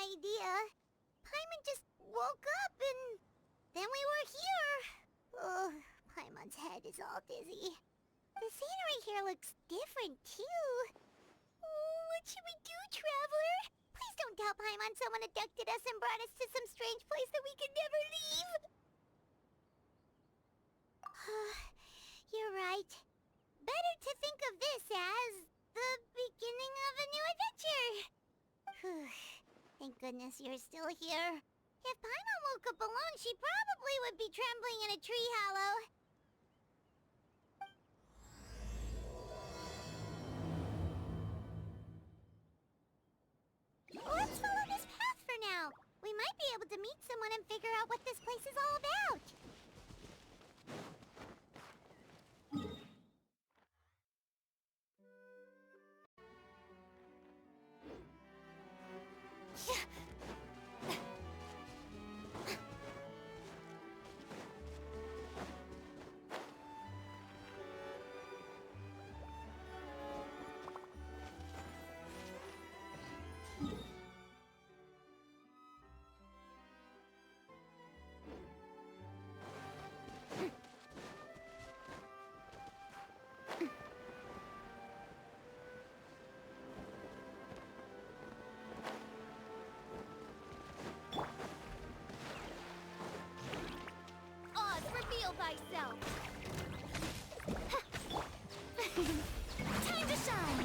idea. Paimon just woke up and then we were here. Oh, Paimon's head is all dizzy. The scenery here looks different, too. Oh, what should we do, Traveler? Please don't tell Paimon someone abducted us and brought us to some strange place that we could never leave. You're right. Better to think of this as the beginning of a new adventure. Thank goodness you're still here. If Paimon woke up alone, she probably would be trembling in a tree hollow. Let's follow this path for now. We might be able to meet someone and figure out what this place is all about. Reveal thyself. Time to shine.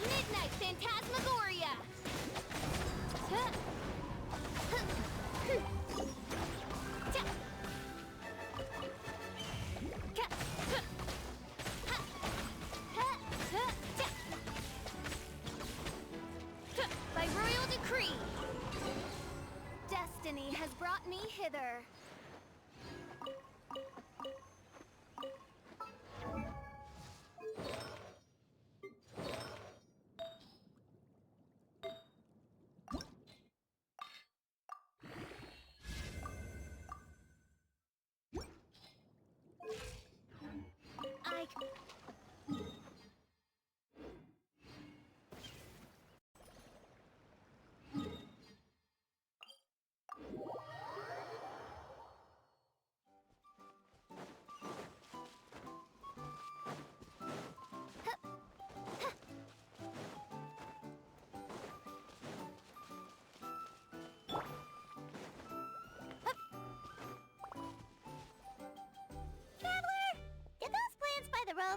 Midnight Phantasmagoria. By royal decree, destiny has brought me hither.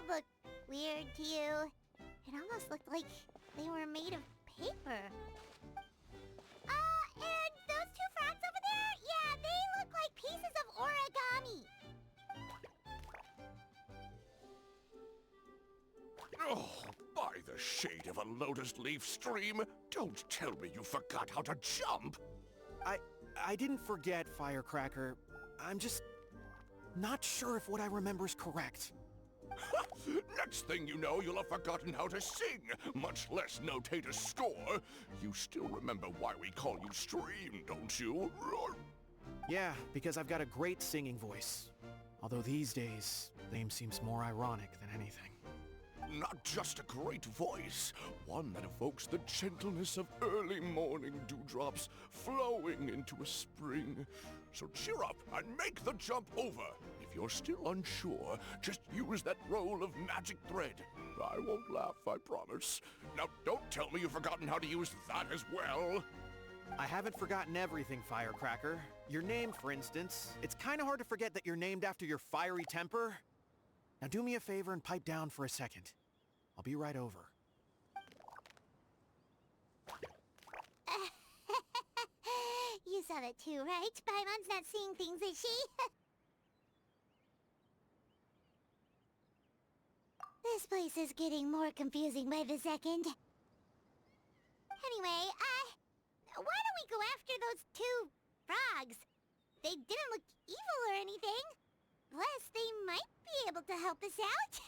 Look weird to you. It almost looked like they were made of paper. And those two frogs over there? Yeah, they look like pieces of origami. Oh, by the shade of a lotus leaf stream, don't tell me you forgot how to jump. I didn't forget, Firecracker. I'm just not sure if what I remember is correct. Next thing you know, you'll have forgotten how to sing, much less notate a score. You still remember why we call you Stream, don't you? Yeah, because I've got a great singing voice. Although these days, the name seems more ironic than anything. Not just a great voice, one that evokes the gentleness of early morning dewdrops flowing into a spring. So cheer up and make the jump over. If you're still unsure, just use that roll of magic thread. I won't laugh, I promise. Now, don't tell me you've forgotten how to use that as well. I haven't forgotten everything, Firecracker. Your name, for instance. It's kind of hard to forget that you're named after your fiery temper. Now do me a favor and pipe down for a second. I'll be right over. You saw that too, right? Paimon's not seeing things, is she? This place is getting more confusing by the second. Anyway, why don't we go after those two frogs? They didn't look evil or anything. Plus, they might be able to help us out.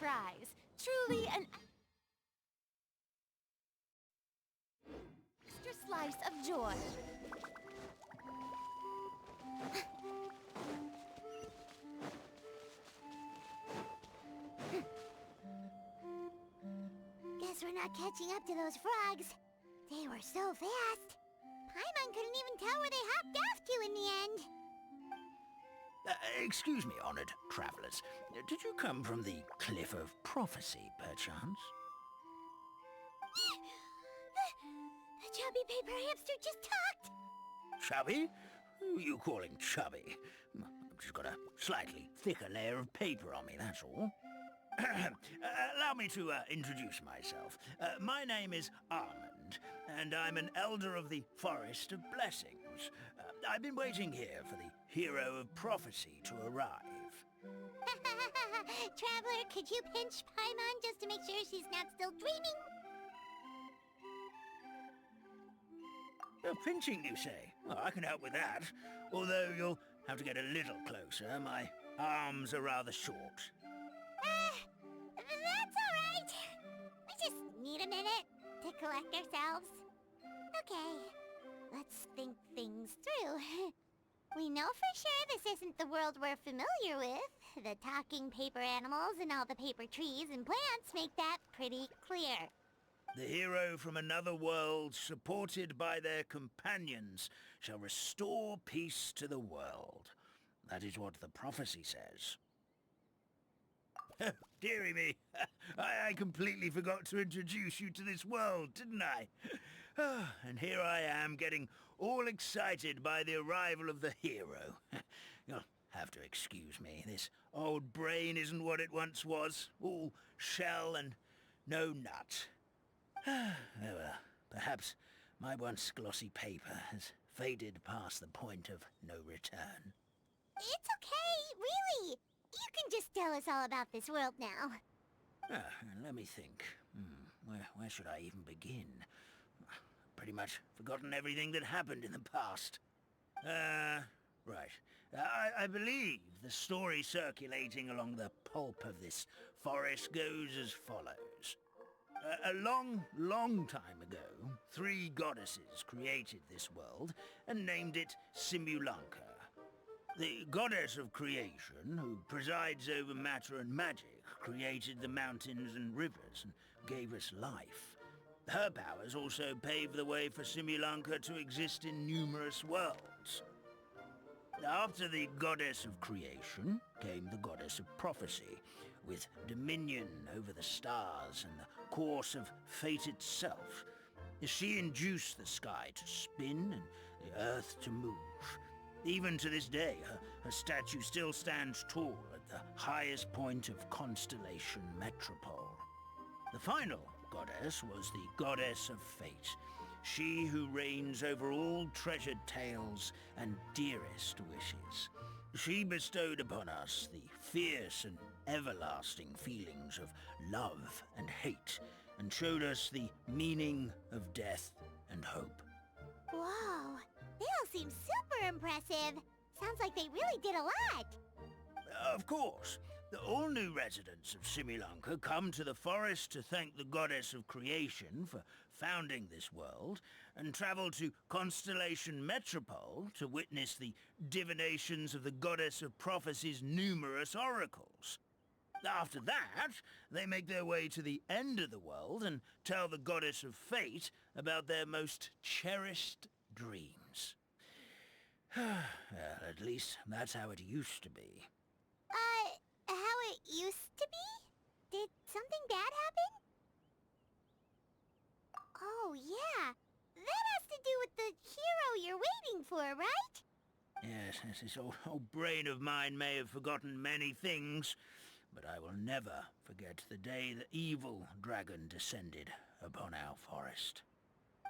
fries. Truly an extra slice of joy. Guess we're not catching up to those frogs. They were so fast. Paimon couldn't even tell where they hopped off to in the end. Excuse me, honored travelers. Did you come from the Cliff of Prophecy, perchance? The chubby paper hamster just talked. Chubby? Who are you calling chubby? I've just got a slightly thicker layer of paper on me, that's all. Allow me to introduce myself. My name is Armand, and I'm an elder of the Forest of Blessings. I've been waiting here for the hero of prophecy to arrive. Traveler, could you pinch Paimon just to make sure she's not still dreaming? Pinching, you say? Well, I can help with that. Although you'll have to get a little closer. My arms are rather short. That's alright. We just need a minute to collect ourselves. Okay, let's think things through. We know for sure this isn't the world we're familiar with. The talking paper animals and all the paper trees and plants make that pretty clear. The hero from another world, supported by their companions, shall restore peace to the world. That is what the prophecy says. Dearie me, I completely forgot to introduce you to this world, didn't I? And here I am, getting all excited by the arrival of the hero. You'll have to excuse me. This old brain isn't what it once was. All shell and no nut. Oh well, perhaps my once glossy paper has faded past the point of no return. It's okay, really. You can just tell us all about this world now. Let me think. Where should I even begin? Pretty much forgotten everything that happened in the past. Right. I believe the story circulating along the pulp of this forest goes as follows. A long, long time ago, 3 goddesses created this world and named it Simulanka. The goddess of creation, who presides over matter and magic, created the mountains and rivers and gave us life. Her powers also paved the way for Simulanka to exist in numerous worlds. After the goddess of creation came the goddess of prophecy, with dominion over the stars and the course of fate itself. She induced the sky to spin and the earth to move. Even to this day, her statue still stands tall at the highest point of Constellation Metropole. The final goddess was the goddess of fate, she who reigns over all treasured tales and dearest wishes. She bestowed upon us the fierce and everlasting feelings of love and hate, and showed us the meaning of death and hope. Whoa, they all seem super impressive. Sounds like they really did a lot. Of course. All new residents of Simulanka come to the forest to thank the goddess of creation for founding this world, and travel to Constellation Metropole to witness the divinations of the goddess of prophecy's numerous oracles. After that, they make their way to the end of the world and tell the goddess of fate about their most cherished dreams. Well, at least that's how it used to be. How it used to be? Did something bad happen? Oh, yeah. That has to do with the hero you're waiting for, right? Yes, this old brain of mine may have forgotten many things, but I will never forget the day the evil dragon descended upon our forest.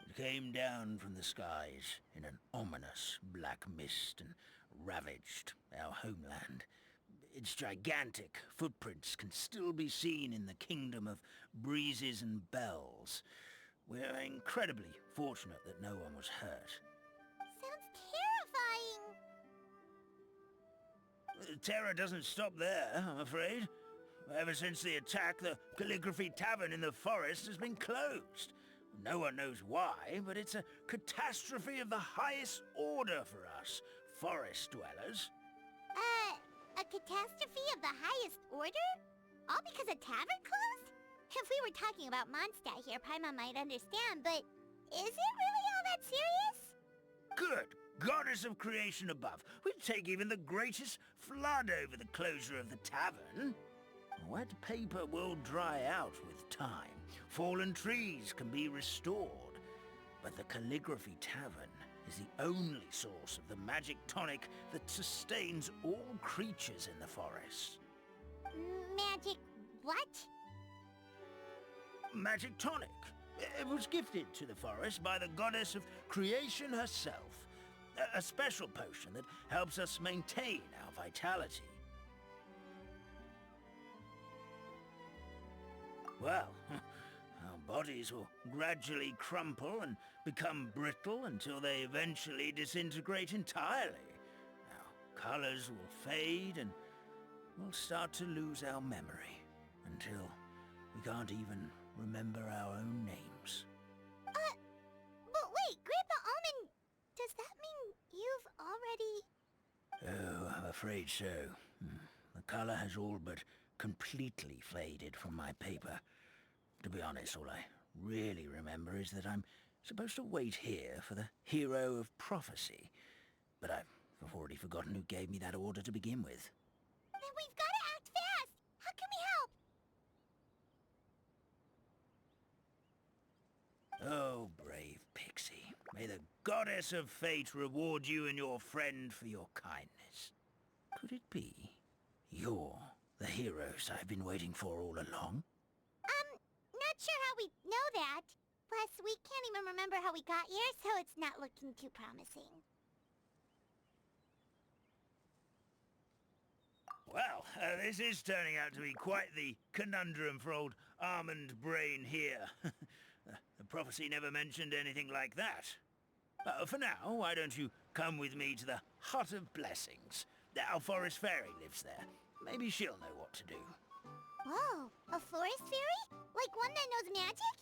It came down from the skies in an ominous black mist and ravaged our homeland. Its gigantic footprints can still be seen in the kingdom of breezes and bells. We're incredibly fortunate that no one was hurt. Sounds terrifying. Terror doesn't stop there, I'm afraid. Ever since the attack, the Calligraphy Tavern in the forest has been closed. No one knows why, but it's a catastrophe of the highest order for us, forest dwellers. A catastrophe of the highest order? All because a tavern closed? If we were talking about Mondstadt here, Paimon might understand, but is it really all that serious? Good goddess of creation above. We'd take even the greatest flood over the closure of the tavern. Wet paper will dry out with time. Fallen trees can be restored. But the Calligraphy Tavern is the only source of the magic tonic that sustains all creatures in the forest. Magic what? Magic tonic. It was gifted to the forest by the goddess of creation herself. A special potion that helps us maintain our vitality. Well, our bodies will gradually crumple and become brittle until they eventually disintegrate entirely. Our colors will fade and we'll start to lose our memory until we can't even remember our own names. But wait, Grandpa Almond, does that mean you've already... Oh, I'm afraid so. The color has all but completely faded from my paper. To be honest, all I really remember is that I'm supposed to wait here for the hero of prophecy. But I've already forgotten who gave me that order to begin with. Then we've got to act fast! How can we help? Oh, brave Pixie. May the goddess of fate reward you and your friend for your kindness. Could it be you're the heroes I've been waiting for all along? Not sure how we know that. Plus, we can't even remember how we got here, so it's not looking too promising. Well, this is turning out to be quite the conundrum for old Almond Brain here. The prophecy never mentioned anything like that. For now, why don't you come with me to the Hut of Blessings? Our forest fairy lives there. Maybe she'll know what to do. Whoa, a forest fairy? Like one that knows magic?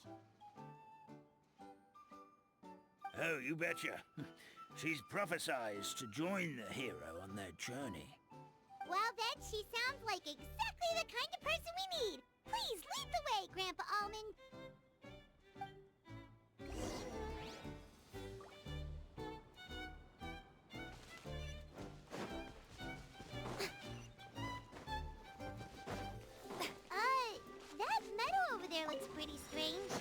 Oh, you betcha. She's prophesized to join the hero on their journey. Well then, she sounds like exactly the kind of person we need. Please lead the way, Grandpa Almond. That meadow over there looks pretty strange.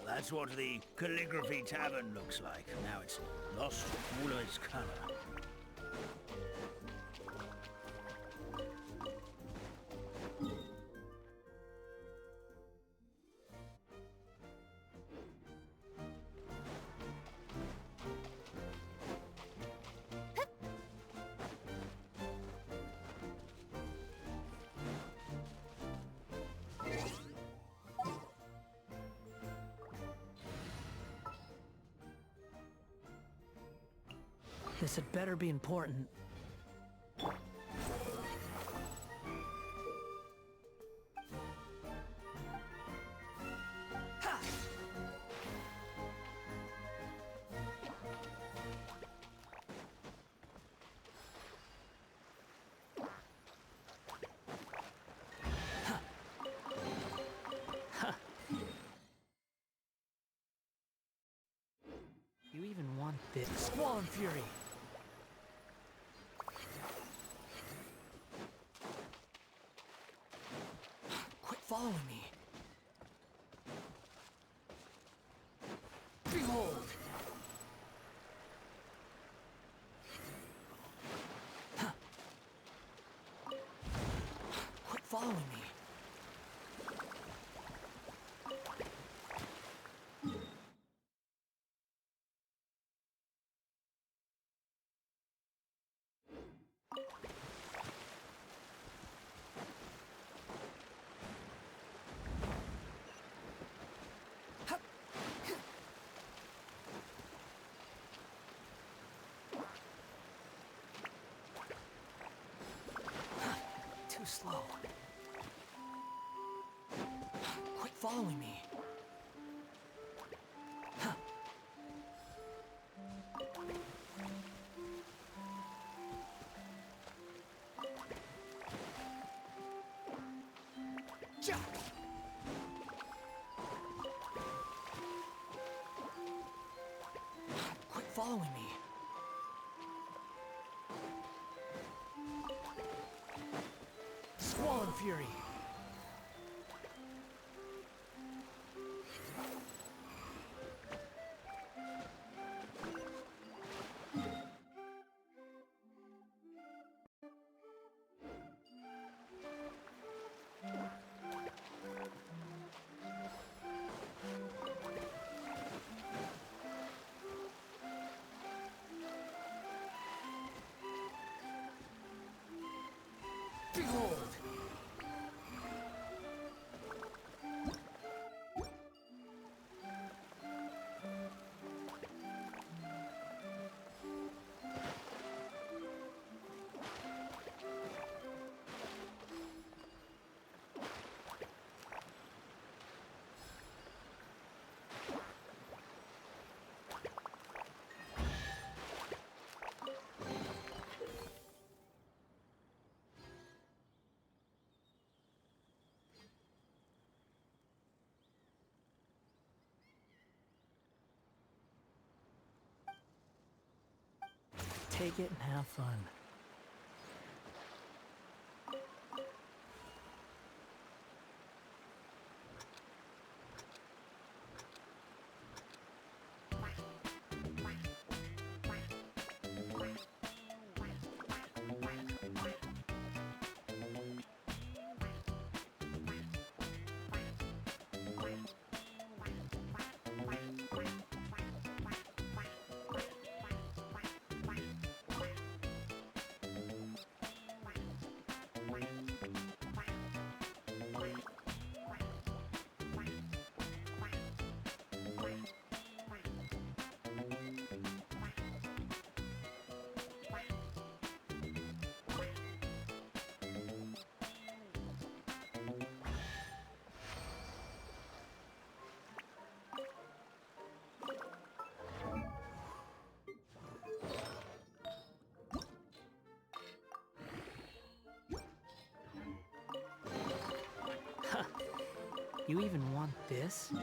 That's what the Calligraphy Tavern looks like. Now it's lost all of its color. This had better be important. Ha! Ha! Ha! You even want this? Squall and Fury! Quit following me. Behold! Huh. Quit following me. Too slow. following me. Huh. Jump! Quit following me. Squall Fury. Behold! Take it and have fun. You even want this?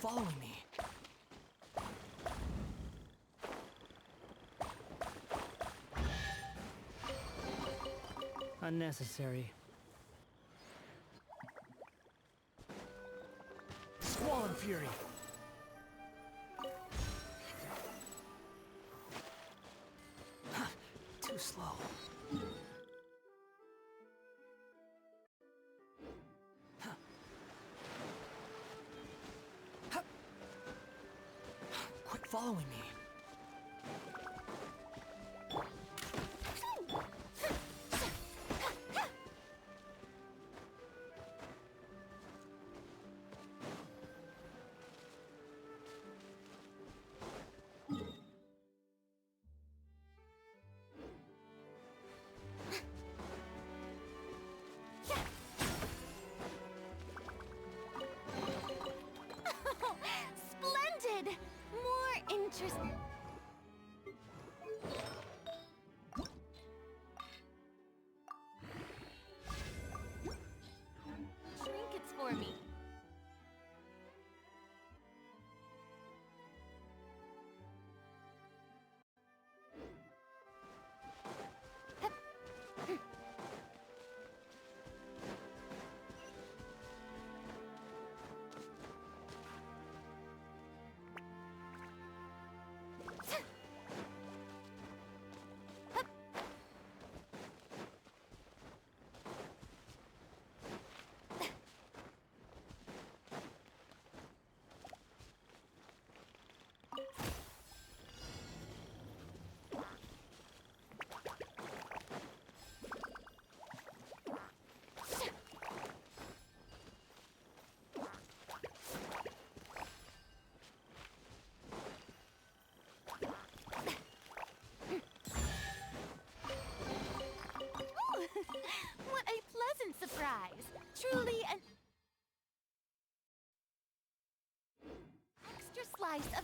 Following me. Unnecessary. Squall Fury. Too slow. Quit following me.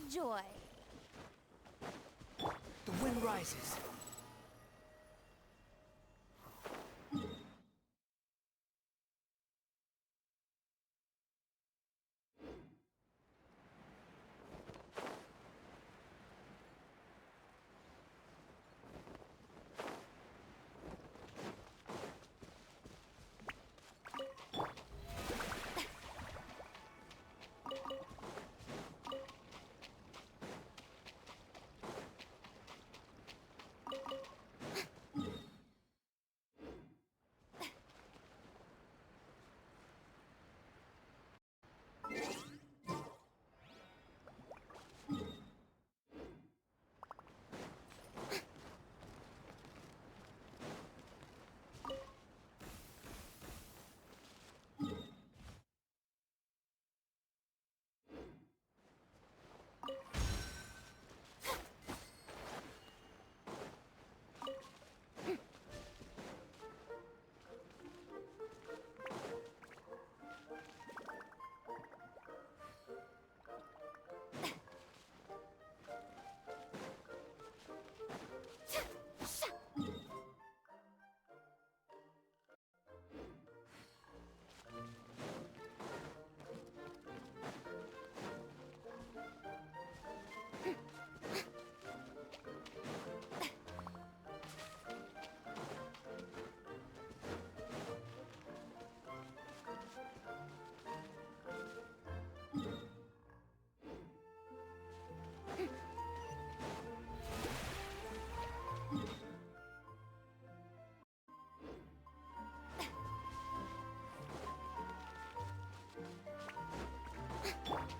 of joy. The wind rises.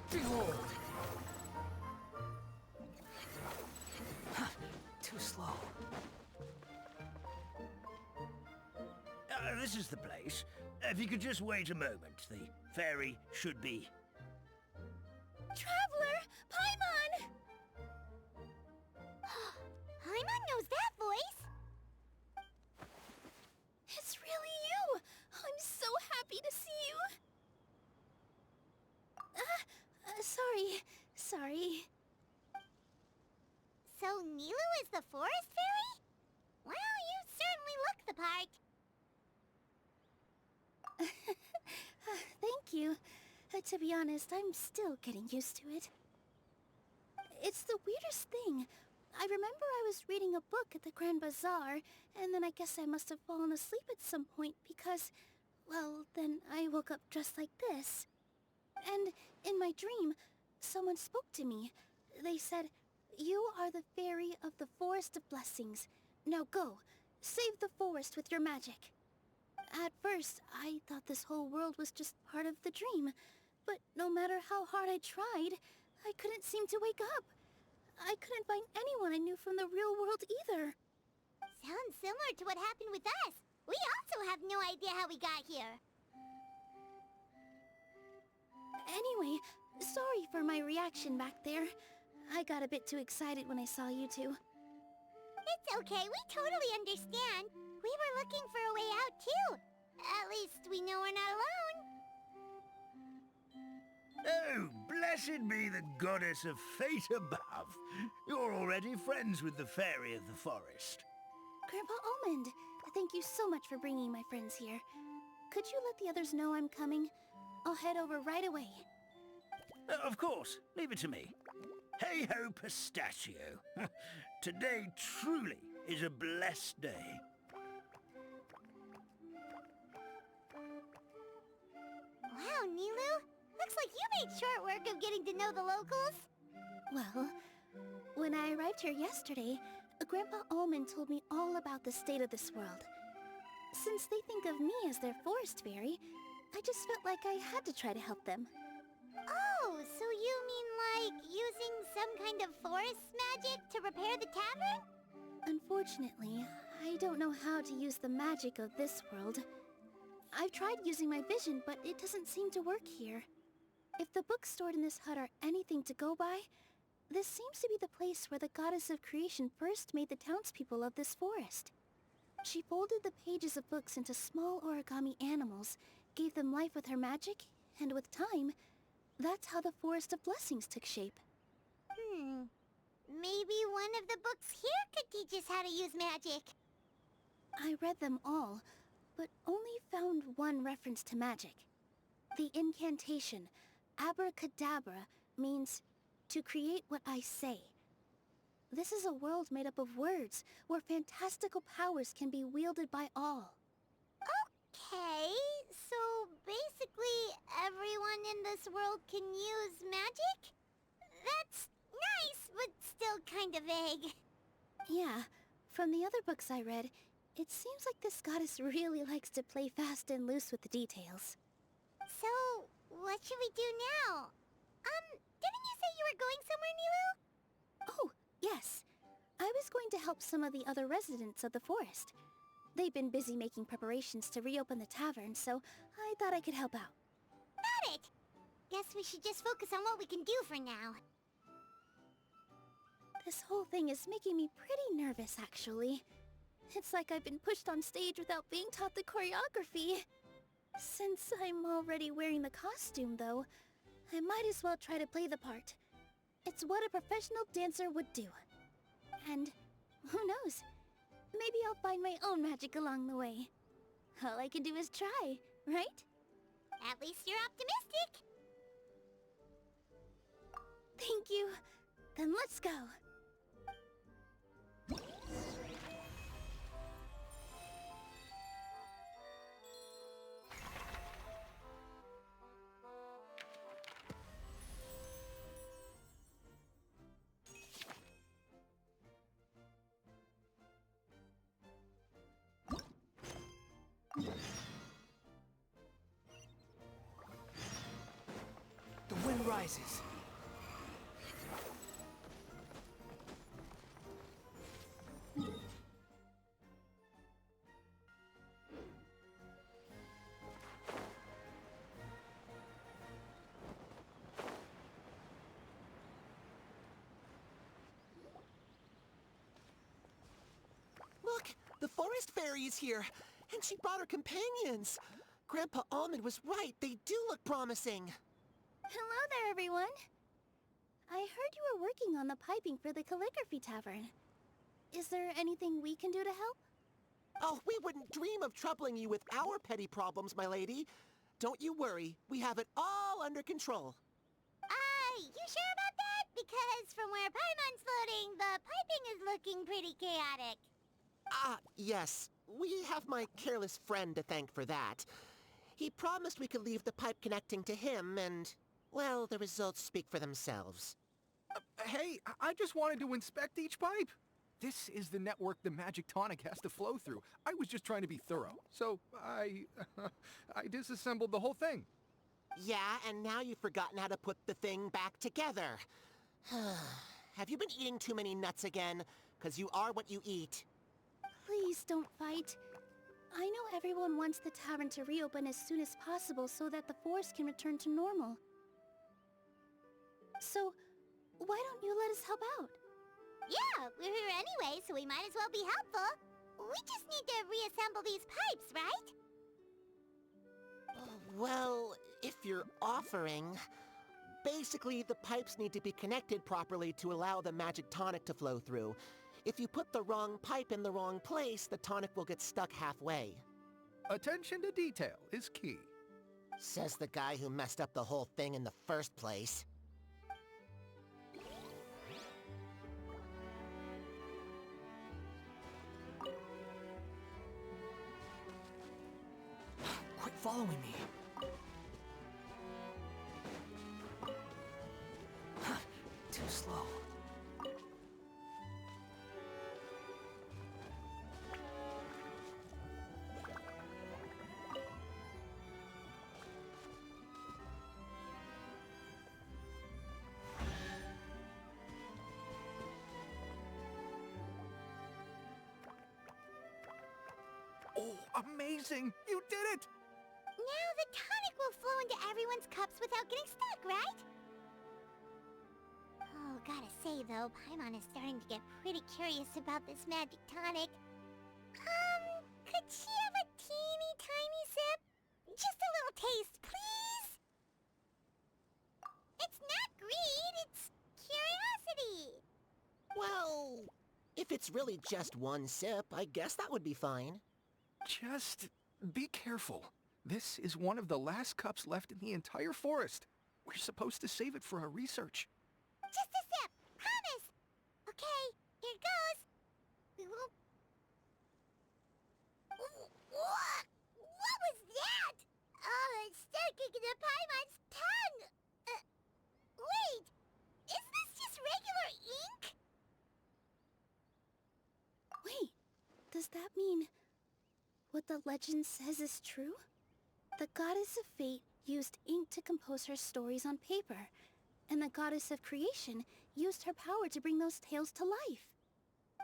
Behold! Too slow. This is the place. If you could just wait a moment, the ferry should be... Traveler! Paimon! Paimon knows that voice! It's really you! I'm so happy to see you! Sorry. So Nilu is the forest fairy? Well, you certainly look the part. Thank you. To be honest, I'm still getting used to it. It's the weirdest thing. I remember I was reading a book at the Grand Bazaar, and then I guess I must have fallen asleep at some point because, well, then I woke up dressed like this. And in my dream, someone spoke to me. They said, "You are the fairy of the Forest of Blessings. Now go, save the forest with your magic." At first, I thought this whole world was just part of the dream, but no matter how hard I tried, I couldn't seem to wake up. I couldn't find anyone I knew from the real world either. Sounds similar to what happened with us. We also have no idea how we got here. Anyway, sorry for my reaction back there. I got a bit too excited when I saw you two. It's okay, we totally understand. We were looking for a way out too. At least we know we're not alone. Oh, blessed be the goddess of fate above. You're already friends with the fairy of the forest. Grandpa Almond, thank you so much for bringing my friends here. Could you let the others know I'm coming? I'll head over right away. Of course, leave it to me. Hey-ho, pistachio. Today truly is a blessed day. Wow, Nilu. Looks like you made short work of getting to know the locals. Well, when I arrived here yesterday, Grandpa Almond told me all about the state of this world. Since they think of me as their forest fairy, I just felt like I had to try to help them. Oh, so you mean like using some kind of forest magic to repair the tavern? Unfortunately, I don't know how to use the magic of this world. I've tried using my vision, but it doesn't seem to work here. If the books stored in this hut are anything to go by, this seems to be the place where the goddess of creation first made the townspeople of this forest. She folded the pages of books into small origami animals, gave them life with her magic, and with time, that's how the Forest of Blessings took shape. Maybe one of the books here could teach us how to use magic. I read them all, but only found one reference to magic. The incantation, abracadabra, means to create what I say. This is a world made up of words, where fantastical powers can be wielded by all. Okay, so basically everyone in this world can use magic? That's nice, but still kind of vague. Yeah, from the other books I read, it seems like this goddess really likes to play fast and loose with the details. So, what should we do now? Didn't you say you were going somewhere, Nilu? Oh, yes. I was going to help some of the other residents of the forest. They've been busy making preparations to reopen the tavern, so I thought I could help out. Got it! Guess we should just focus on what we can do for now. This whole thing is making me pretty nervous, actually. It's like I've been pushed on stage without being taught the choreography. Since I'm already wearing the costume, though, I might as well try to play the part. It's what a professional dancer would do. And who knows? Maybe I'll find my own magic along the way. All I can do is try, right? At least you're optimistic. Thank you. Then let's go. The wind rises. Look, the forest fairy is here, and she brought her companions. Grandpa Almond was right, they do look promising. Hello there, everyone. I heard you were working on the piping for the calligraphy tavern. Is there anything we can do to help? Oh, we wouldn't dream of troubling you with our petty problems, my lady. Don't you worry, we have it all under control. You sure about that? Because from where Paimon's floating, the piping is looking pretty chaotic. Ah, yes. We have my careless friend to thank for that. He promised we could leave the pipe connecting to him, and, well, the results speak for themselves. Hey, I just wanted to inspect each pipe. This is the network the magic tonic has to flow through. I was just trying to be thorough, so I disassembled the whole thing. Yeah, and now you've forgotten how to put the thing back together. Have you been eating too many nuts again? 'Cause you are what you eat. Please don't fight. I know everyone wants the tavern to reopen as soon as possible so that the forest can return to normal. So, why don't you let us help out? Yeah, we're here anyway, so we might as well be helpful. We just need to reassemble these pipes, right? Well, if you're offering... Basically, the pipes need to be connected properly to allow the magic tonic to flow through. If you put the wrong pipe in the wrong place, the tonic will get stuck halfway. Attention to detail is key. Says the guy who messed up the whole thing in the first place. Quit following me. Too slow. Oh, amazing! You did it! Now the tonic will flow into everyone's cups without getting stuck, right? Oh, gotta say though, Paimon is starting to get pretty curious about this magic tonic. Could she have a teeny tiny sip? Just a little taste, please? It's not greed, it's curiosity. electricity. Well, if it's really just one sip, I guess that would be fine. Just be careful. This is one of the last cups left in the entire forest. We're supposed to save it for our research. Just a sip, promise. Okay, here goes. We won't... What was that? Oh, it's sticking to Paimon's tongue. Wait, is this just regular ink? Wait, does that mean what the legend says is true? The goddess of fate used ink to compose her stories on paper, and the goddess of creation used her power to bring those tales to life.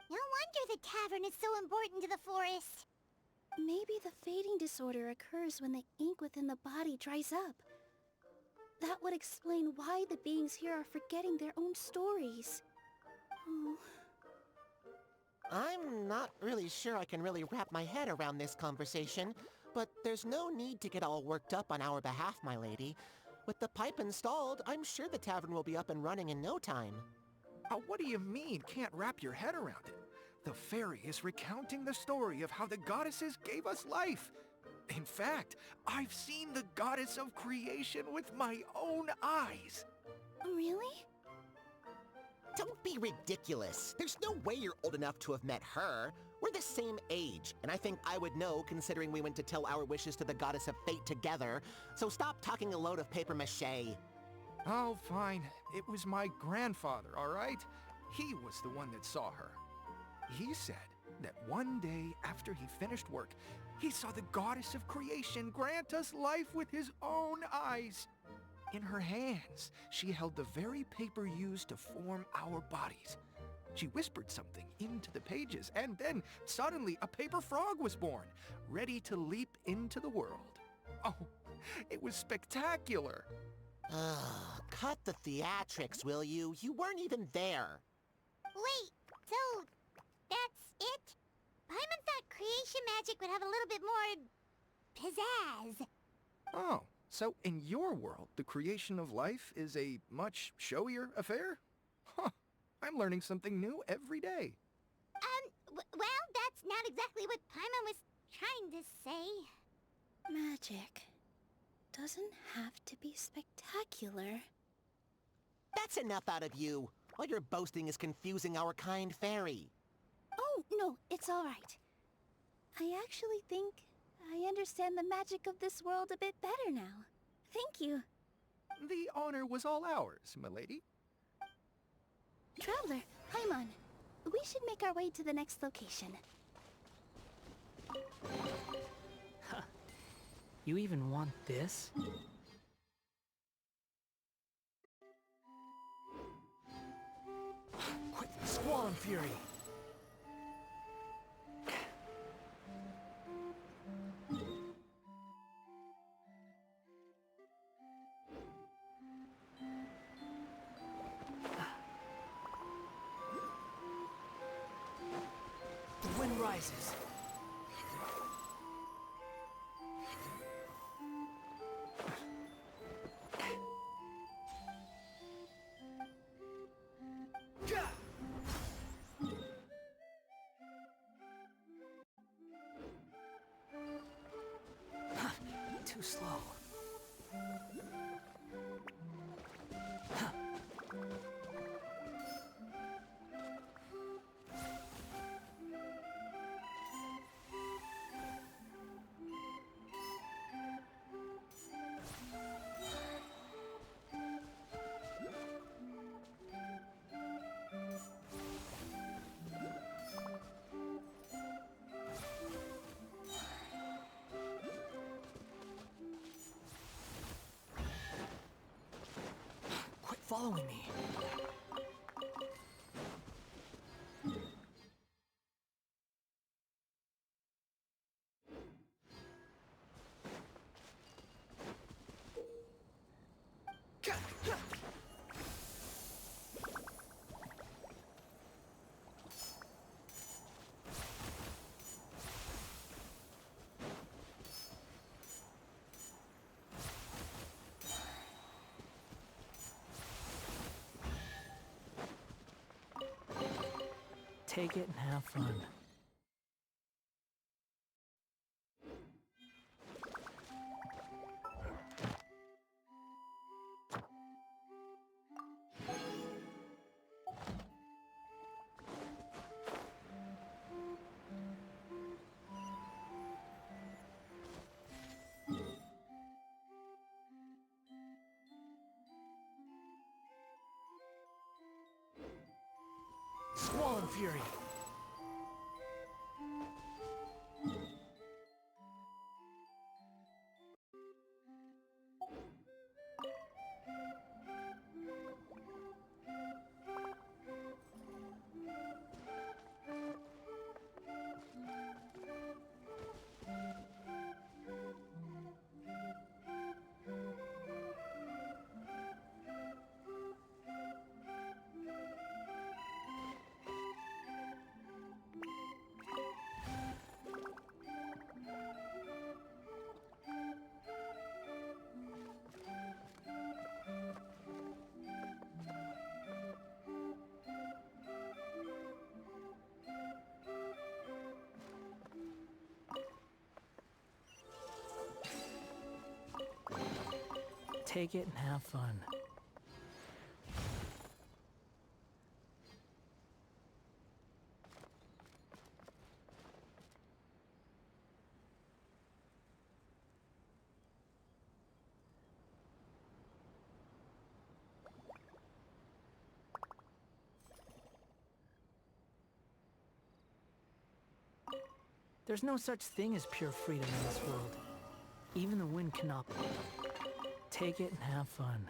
No wonder the tavern is so important to the forest. Maybe the fading disorder occurs when the ink within the body dries up. That would explain why the beings here are forgetting their own stories. Oh. I'm not really sure I can really wrap my head around this conversation, but there's no need to get all worked up on our behalf, my lady. With the pipe installed, I'm sure the tavern will be up and running in no time. What do you mean, can't wrap your head around it? The fairy is recounting the story of how the goddesses gave us life. In fact, I've seen the goddess of creation with my own eyes. Really? Don't be ridiculous. There's no way you're old enough to have met her. We're the same age, and I think I would know considering we went to tell our wishes to the goddess of fate together. So stop talking a load of papier-mâché. Oh, fine. It was my grandfather, all right? He was the one that saw her. He said that one day after he finished work, he saw the goddess of creation grant us life with his own eyes. In her hands, she held the very paper used to form our bodies. She whispered something into the pages, and then suddenly a paper frog was born, ready to leap into the world. Oh, it was spectacular. Ugh, cut the theatrics, will you? You weren't even there. Wait, so that's it? Paimon thought creation magic would have a little bit more pizzazz. Oh, so in your world, the creation of life is a much showier affair? Huh, I'm learning something new every day. Well, that's not exactly what Paimon was trying to say. Magic doesn't have to be spectacular. That's enough out of you. All your boasting is confusing our kind fairy. Oh, no, it's all right. I actually think I understand the magic of this world a bit better now. Thank you. The honor was all ours, milady. Traveler, Paimon, we should make our way to the next location. You even want this? Quit squalling fury! The wind rises. Too slow. Quit following me. Take it and have fun. Swollen Fury! Take it and have fun. There's no such thing as pure freedom in this world. Even the wind cannot. Take it and have fun.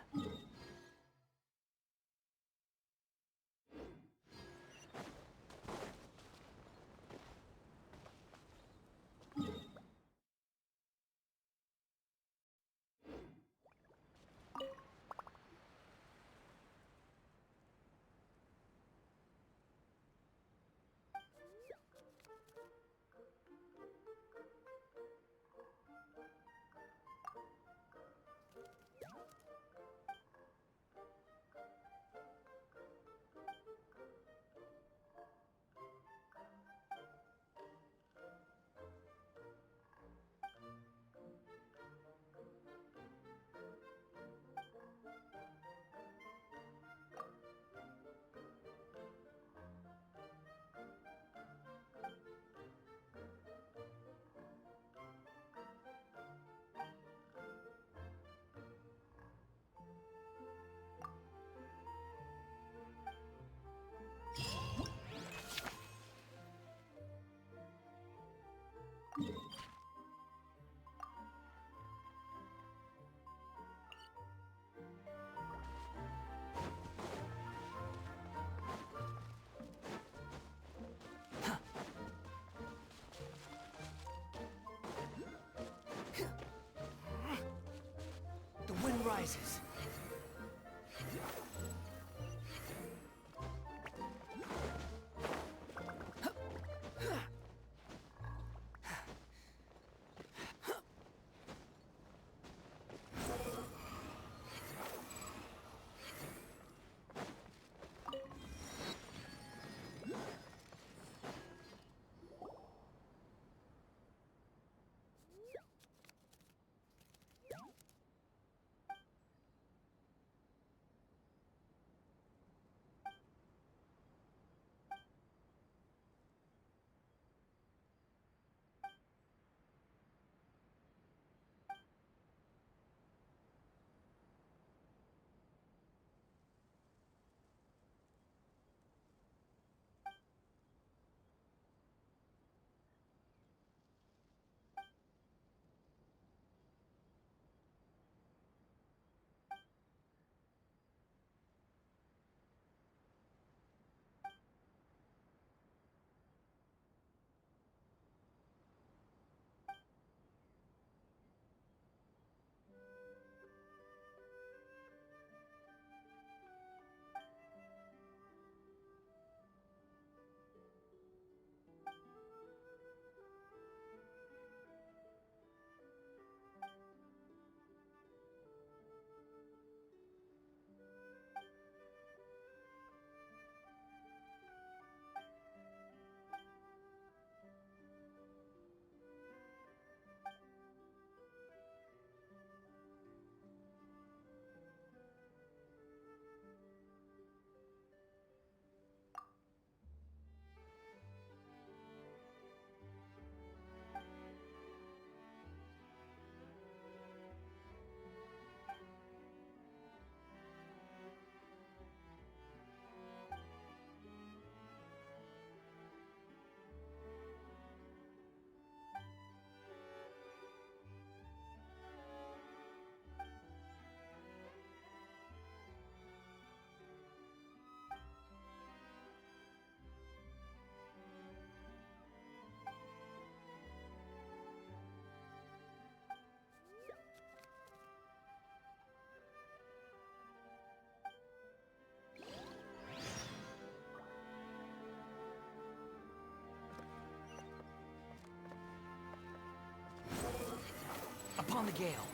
The wind rises. Upon the gale.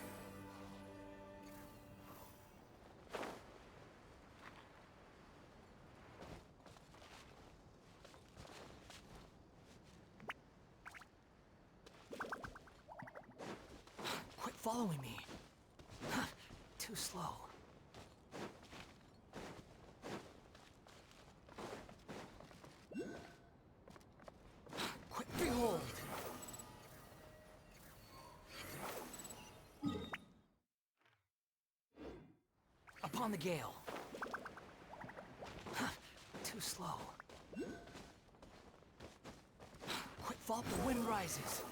Quit following me. Too slow. Quit, behold! Upon the gale. Too slow. Quit fault, the wind rises.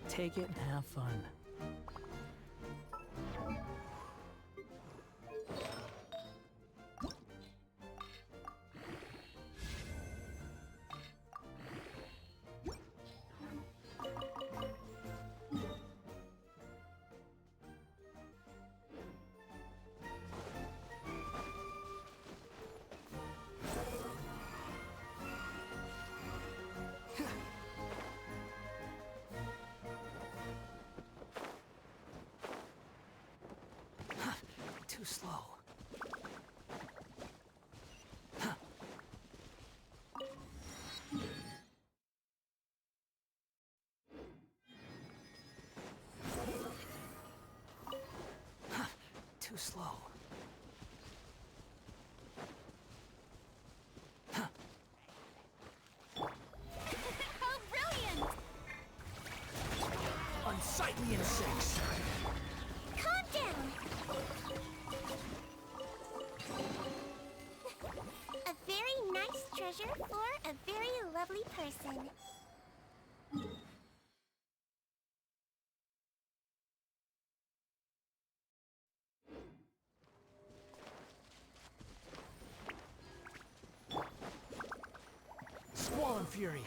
Take it and have fun. Too slow. Too slow. How brilliant! Unsightly insects! Calm down! A very nice treasure for a very lovely person. Squall and fury!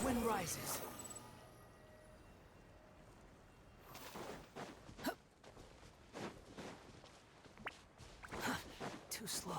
wind rises. Too slow.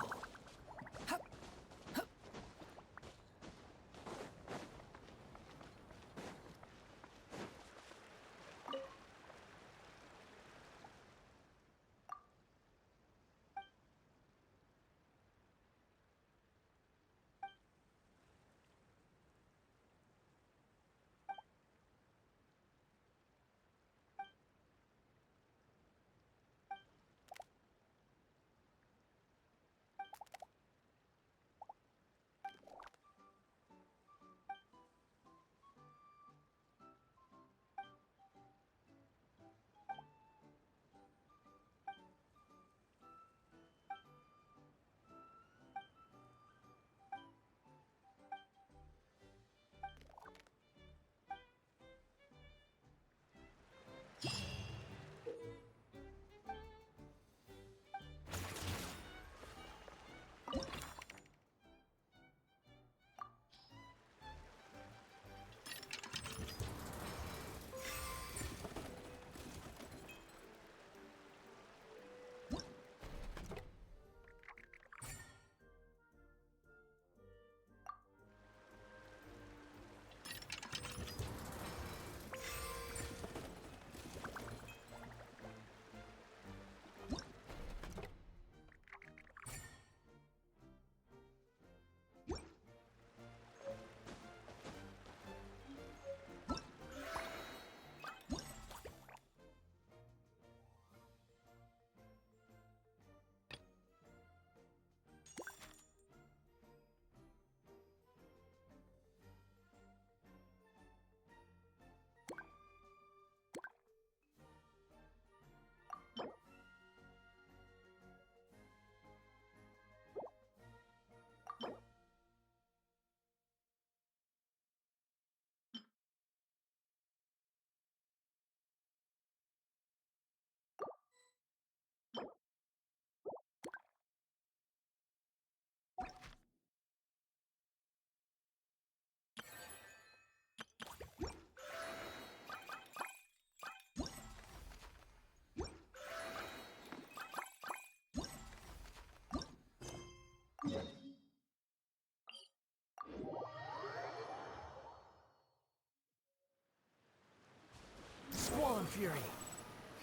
Squall and fury.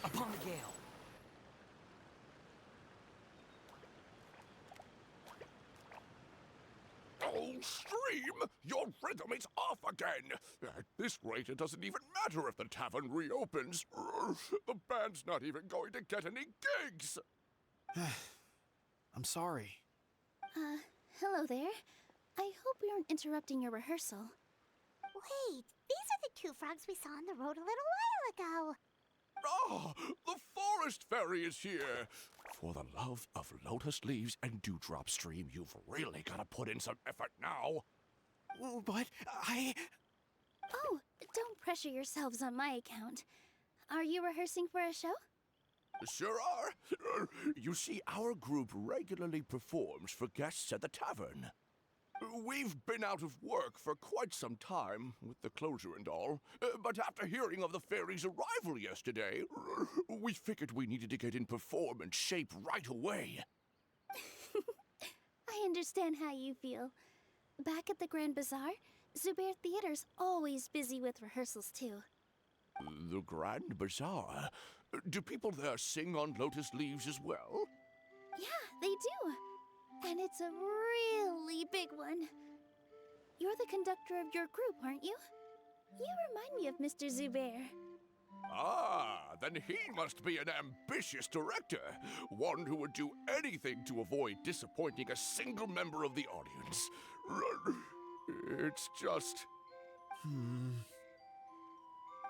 Upon the gale. Oh, Stream! Your rhythm is off again! At this rate, it doesn't even matter if the tavern reopens. The band's not even going to get any gigs! I'm sorry. Hello there. I hope we aren't interrupting your rehearsal. Wait, these are the two frogs we saw on the road a little while ago. Ah, the forest fairy is here! For the love of lotus leaves and dewdrop, Stream, you've really got to put in some effort now. But Oh, don't pressure yourselves on my account. Are you rehearsing for a show? Sure are. You see, our group regularly performs for guests at the tavern. We've been out of work for quite some time, with the closure and all, but after hearing of the fairy's arrival yesterday, we figured we needed to get in performance shape right away. I understand how you feel. Back at the Grand Bazaar, Zubair Theater's always busy with rehearsals too. The Grand Bazaar? Do people there sing on lotus leaves as well? Yeah, they do. And it's a really big one. You're the conductor of your group, aren't you? You remind me of Mr. Zubair. Ah, then he must be an ambitious director, one who would do anything to avoid disappointing a single member of the audience. It's just...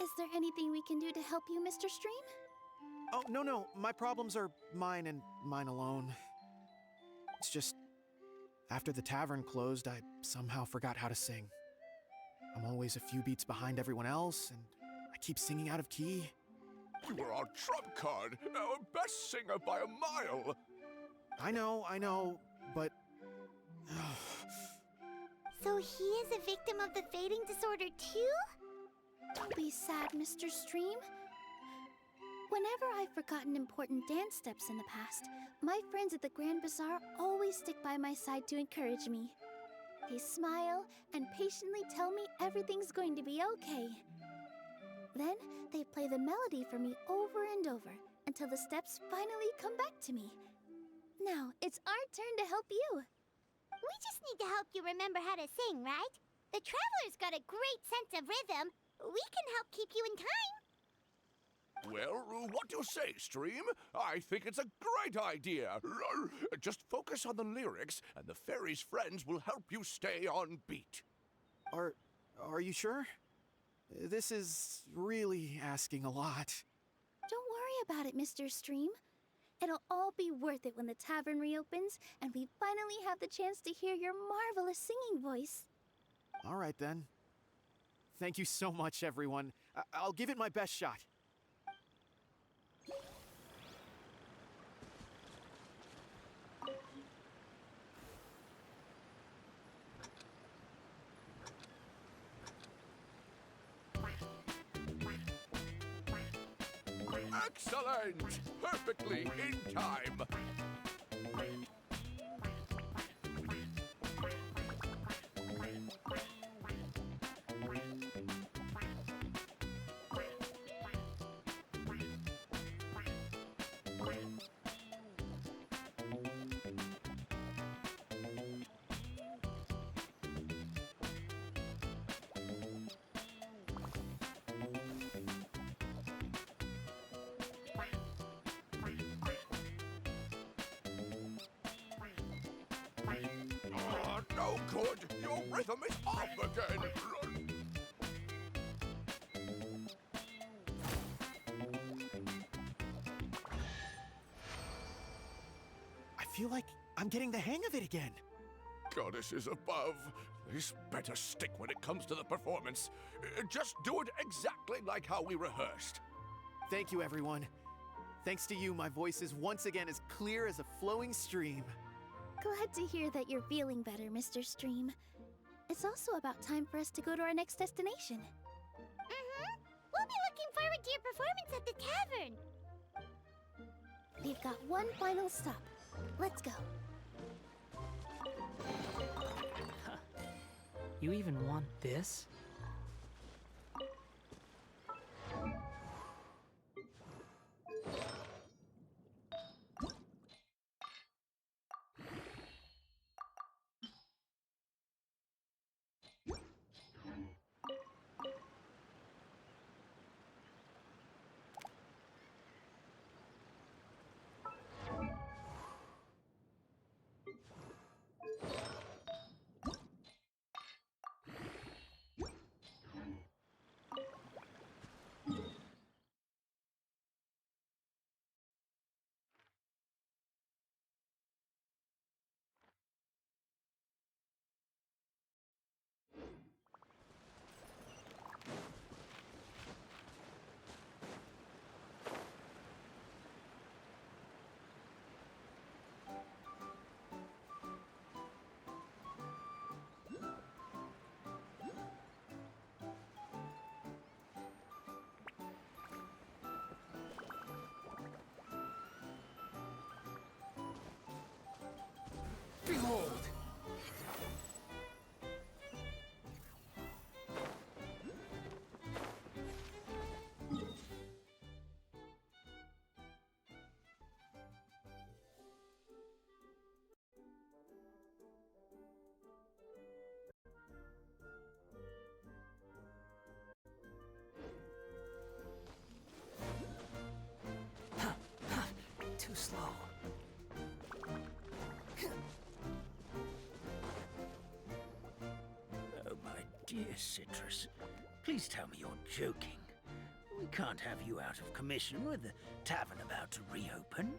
Is there anything we can do to help you, Mr. Stream? Oh, no. My problems are mine and mine alone. It's just, after the tavern closed, I somehow forgot how to sing. I'm always a few beats behind everyone else, and I keep singing out of key. You were our trump card, our best singer by a mile. I know, but... So he is a victim of the fading disorder too? Don't be sad, Mr. Stream. Whenever I've forgotten important dance steps in the past, my friends at the Grand Bazaar always stick by my side to encourage me. They smile and patiently tell me everything's going to be okay. Then they play the melody for me over and over until the steps finally come back to me. Now it's our turn to help you. We just need to help you remember how to sing, right? The Traveler's got a great sense of rhythm. We can help keep you in time. Well, what do you say, Stream? I think it's a great idea. Just focus on the lyrics, and the fairy's friends will help you stay on beat. Are you sure? This is really asking a lot. Don't worry about it, Mr. Stream. It'll all be worth it when the tavern reopens and we finally have the chance to hear your marvelous singing voice. All right, then. Thank you so much, everyone. I'll give it my best shot. Excellent! Perfectly in time. No good! Your rhythm is off again! I feel like I'm getting the hang of it again. Goddesses above, this better stick when it comes to the performance. Just do it exactly like how we rehearsed. Thank you, everyone. Thanks to you, my voice is once again as clear as a flowing stream. Glad to hear that you're feeling better, Mr. Stream. It's also about time for us to go to our next destination. We'll be looking forward to your performance at the tavern. We've got one final stop. Let's go. You even want this? Behold! Too slow. Oh, my dear Citrus. Please tell me you're joking. We can't have you out of commission with the tavern about to reopen.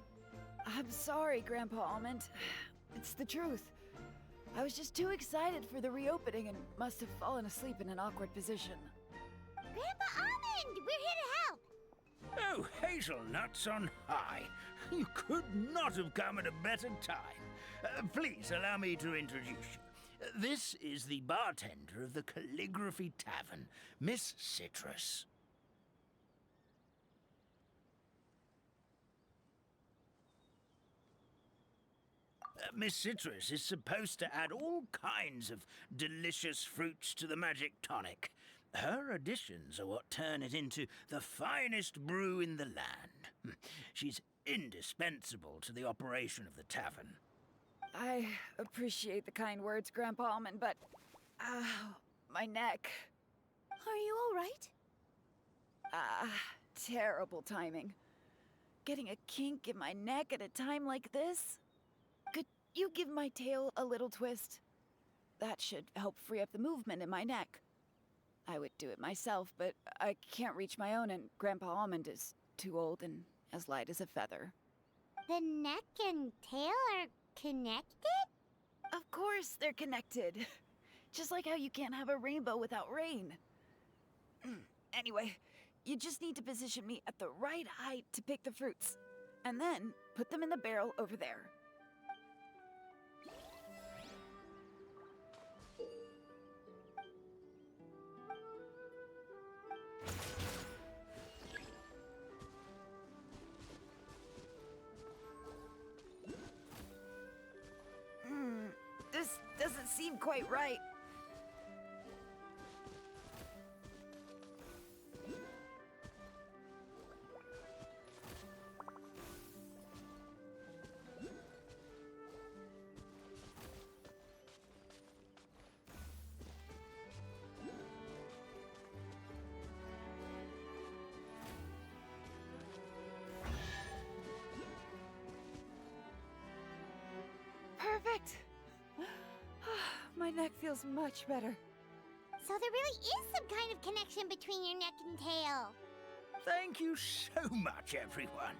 I'm sorry, Grandpa Almond. It's the truth. I was just too excited for the reopening and must have fallen asleep in an awkward position. Grandpa Almond, we're here to help. Oh, hazelnuts on high. You could not have come at a better time. Please allow me to introduce you. This is the bartender of the Calligraphy Tavern, Miss Citrus. Miss Citrus is supposed to add all kinds of delicious fruits to the magic tonic. Her additions are what turn it into the finest brew in the land. She's indispensable to the operation of the tavern. I appreciate the kind words, Grandpa Almond, but... my neck. Are you alright? Terrible timing. Getting a kink in my neck at a time like this? Could you give my tail a little twist? That should help free up the movement in my neck. I would do it myself, but I can't reach my own, and Grandpa Almond is too old and as light as a feather. The neck and tail are connected? Of course they're connected. Just like how you can't have a rainbow without rain. Anyway, you just need to position me at the right height to pick the fruits, and then put them in the barrel over there. This doesn't seem quite right. Perfect. My neck feels much better. So there really is some kind of connection between your neck and tail. Thank you so much, everyone.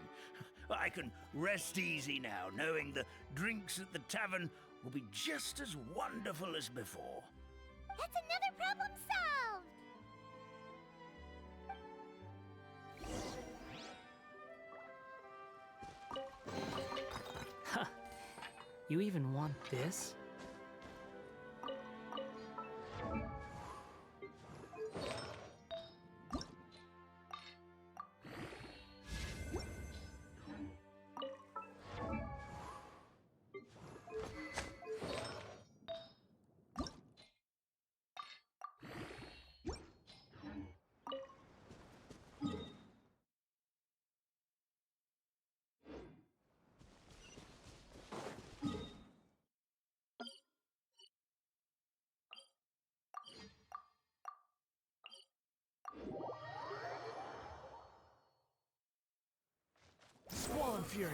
I can rest easy now, knowing the drinks at the tavern will be just as wonderful as before. That's another problem solved! Huh. You even want this? Squall and Fury!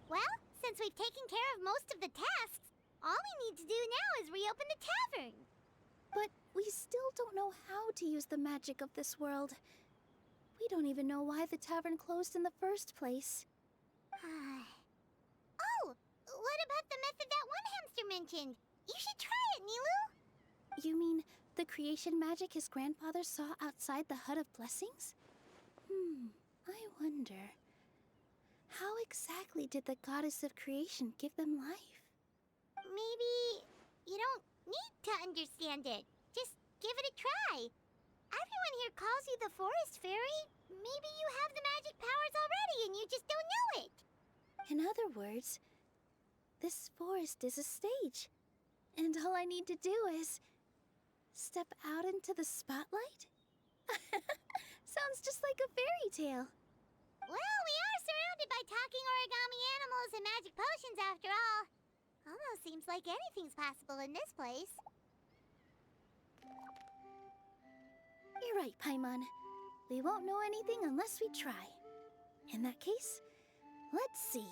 Well, since we've taken care of most of the tasks, all we need to do now is reopen the tavern. But we still don't know how to use the magic of this world. We don't even know why the tavern closed in the first place. Oh, what about the method that one hamster mentioned? You should try it, Nilu. You mean the creation magic his grandfather saw outside the Hut of Blessings? I wonder. How exactly did the goddess of creation give them life? Maybe you don't need to understand it. Just give it a try. Everyone here calls you the Forest Fairy. Maybe you have the magic powers already and you just don't know it. In other words, this forest is a stage. And all I need to do is step out into the spotlight? Sounds just like a fairy tale. Well, we are surrounded by talking origami animals and magic potions after all. Almost seems like anything's possible in this place. You're right, Paimon. We won't know anything unless we try. In that case, let's see.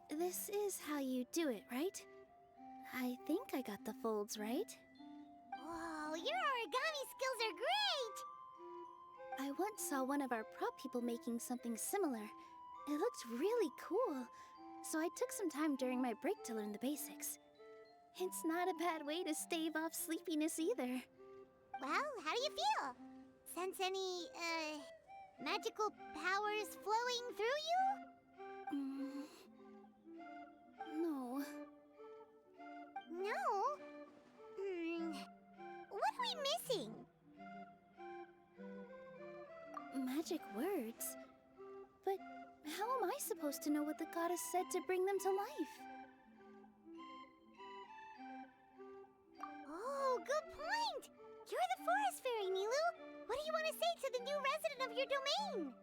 This is how you do it, right? I think I got the folds right. Whoa, your origami skills are great! I once saw one of our prop people making something similar. It looked really cool, so I took some time during my break to learn the basics. It's not a bad way to stave off sleepiness either. Well, how do you feel? Sense any, magical powers flowing through you? No. No? What are we missing? Magic words? But how am I supposed to know what the goddess said to bring them to life? Oh, good point! You're the forest fairy, Nilu! What do you want to say to the new resident of your domain?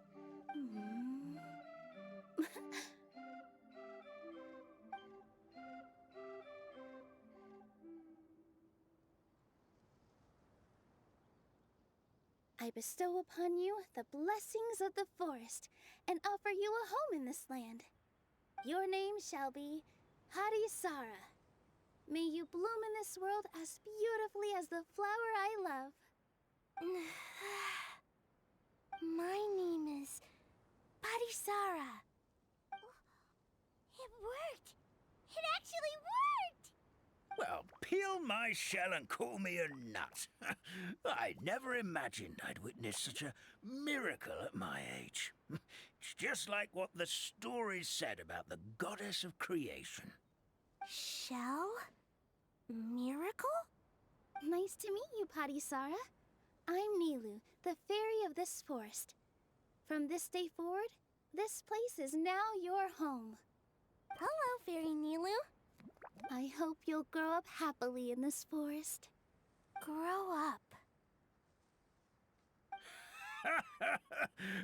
I bestow upon you the blessings of the forest and offer you a home in this land. Your name shall be Harisara. May you bloom in this world as beautifully as the flower I love. My name is Parisara. It worked! It actually worked! Well, peel my shell and call me a nut. I never imagined I'd witness such a miracle at my age. It's just like what the stories said about the goddess of creation. Shell? Miracle? Nice to meet you, Parisara. I'm Nilu, the fairy of this forest. From this day forward, this place is now your home. Hello, Fairy Nilu. I hope you'll grow up happily in this forest. Grow up.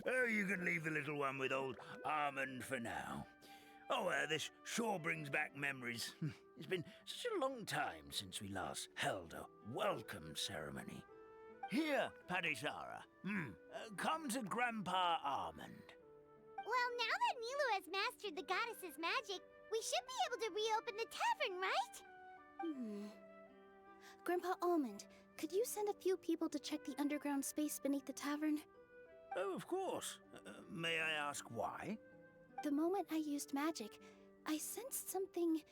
Oh, you can leave the little one with old Almond for now. Oh, this sure brings back memories. It's been such a long time since we last held a welcome ceremony. Here, Parisara. Come to Grandpa Almond. Well, now that Nilu has mastered the goddess's magic, we should be able to reopen the tavern, right? Grandpa Almond, could you send a few people to check the underground space beneath the tavern? Oh, of course. May I ask why? The moment I used magic, I sensed something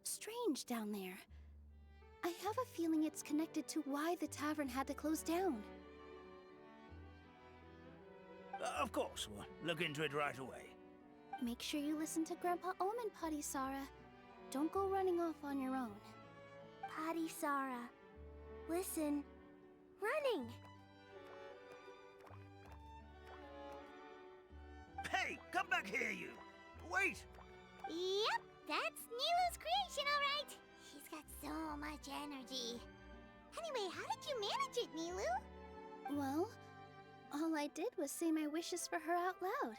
strange down there. I have a feeling it's connected to why the tavern had to close down. Of course, we'll look into it right away. Make sure you listen to Grandpa Almond, Parisara. Don't go running off on your own. Parisara. Listen. Running! Hey, come back here, you! Wait! Yep, that's Nilu's creation, all right. She's got so much energy. Anyway, how did you manage it, Nilu? Well, all I did was say my wishes for her out loud.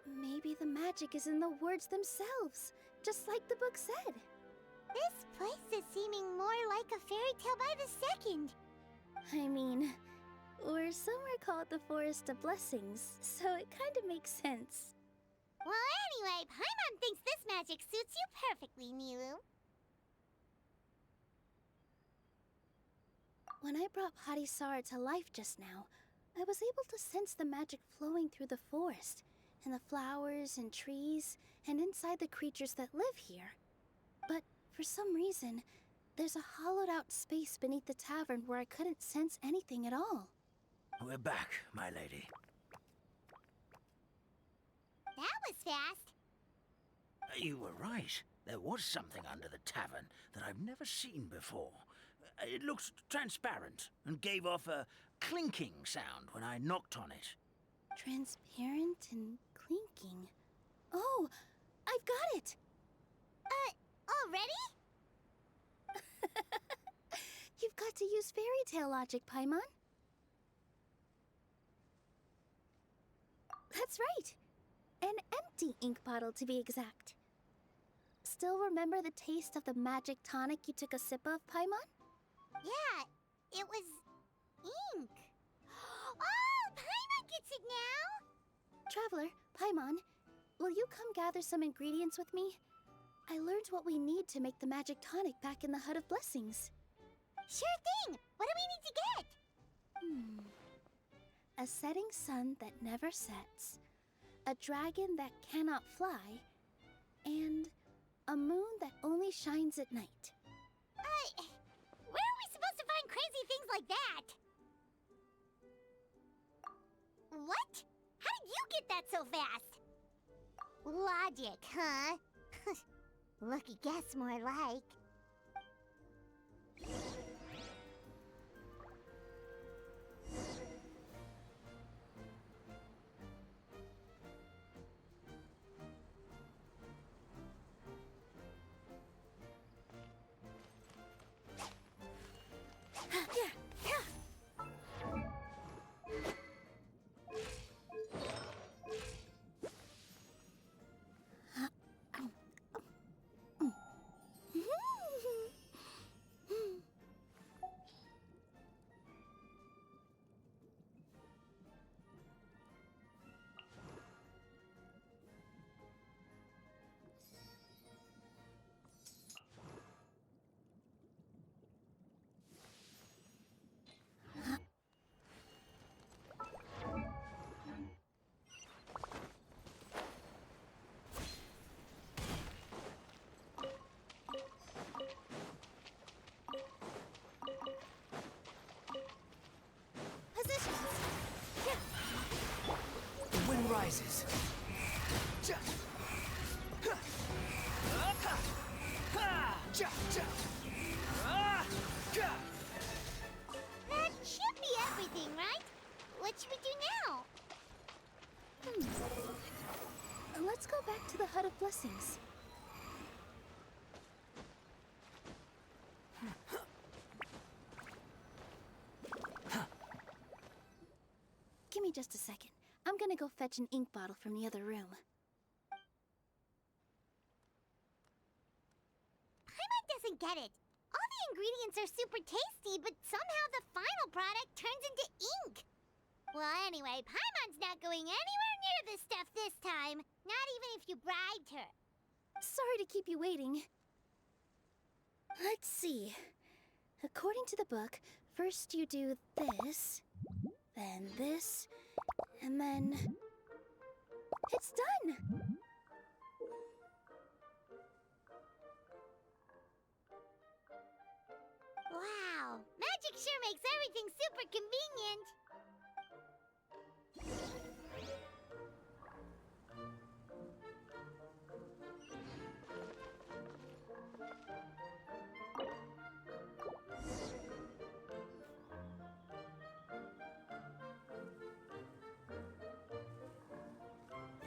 Maybe the magic is in the words themselves, just like the book said. This place is seeming more like a fairy tale by the second. I mean, or somewhere call it the Forest of Blessings, so it kind of makes sense. Well, anyway, Paimon thinks this magic suits you perfectly, Nilu. When I brought Harisara to life just now, I was able to sense the magic flowing through the forest, and the flowers and trees, and inside the creatures that live here. But for some reason, there's a hollowed-out space beneath the tavern where I couldn't sense anything at all. We're back, my lady. That was fast. You were right. There was something under the tavern that I've never seen before. It looked transparent and gave off a clinking sound when I knocked on it. Transparent and clinking. Oh, I've got it! Already? You've got to use fairy tale logic, Paimon. That's right. An empty ink bottle, to be exact. Still remember the taste of the magic tonic you took a sip of, Paimon? Yeah, it was ink. Oh, Paimon gets it now! Traveler, Paimon, will you come gather some ingredients with me? I learned what we need to make the magic tonic back in the Hut of Blessings. Sure thing! What do we need to get? A setting sun that never sets, a dragon that cannot fly, and a moon that only shines at night. Where are we supposed to find crazy things like that? What? How did you get that so fast? Logic, huh? Lucky guess, more like. The wind rises. That should be everything, right? What should we do now? Let's go back to the Hut of Blessings. Give me just a second. I'm gonna go fetch an ink bottle from the other room. Paimon doesn't get it. All the ingredients are super tasty, but somehow the final product turns into ink. Well, anyway, Paimon's not going anywhere near this stuff this time. Not even if you bribed her. Sorry to keep you waiting. Let's see. According to the book, first you do this, then this, and then... It's done! Wow, magic sure makes everything super convenient.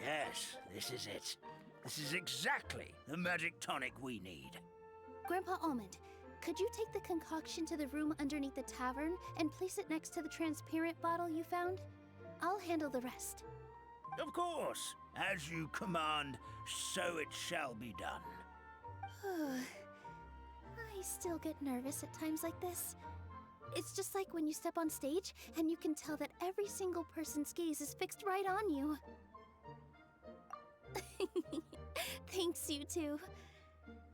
Yes, this is it. This is exactly the magic tonic we need. Grandpa Almond, could you take the concoction to the room underneath the tavern and place it next to the transparent bottle you found? I'll handle the rest. Of course. As you command, so it shall be done. I still get nervous at times like this. It's just like when you step on stage and you can tell that every single person's gaze is fixed right on you. Thanks, you two.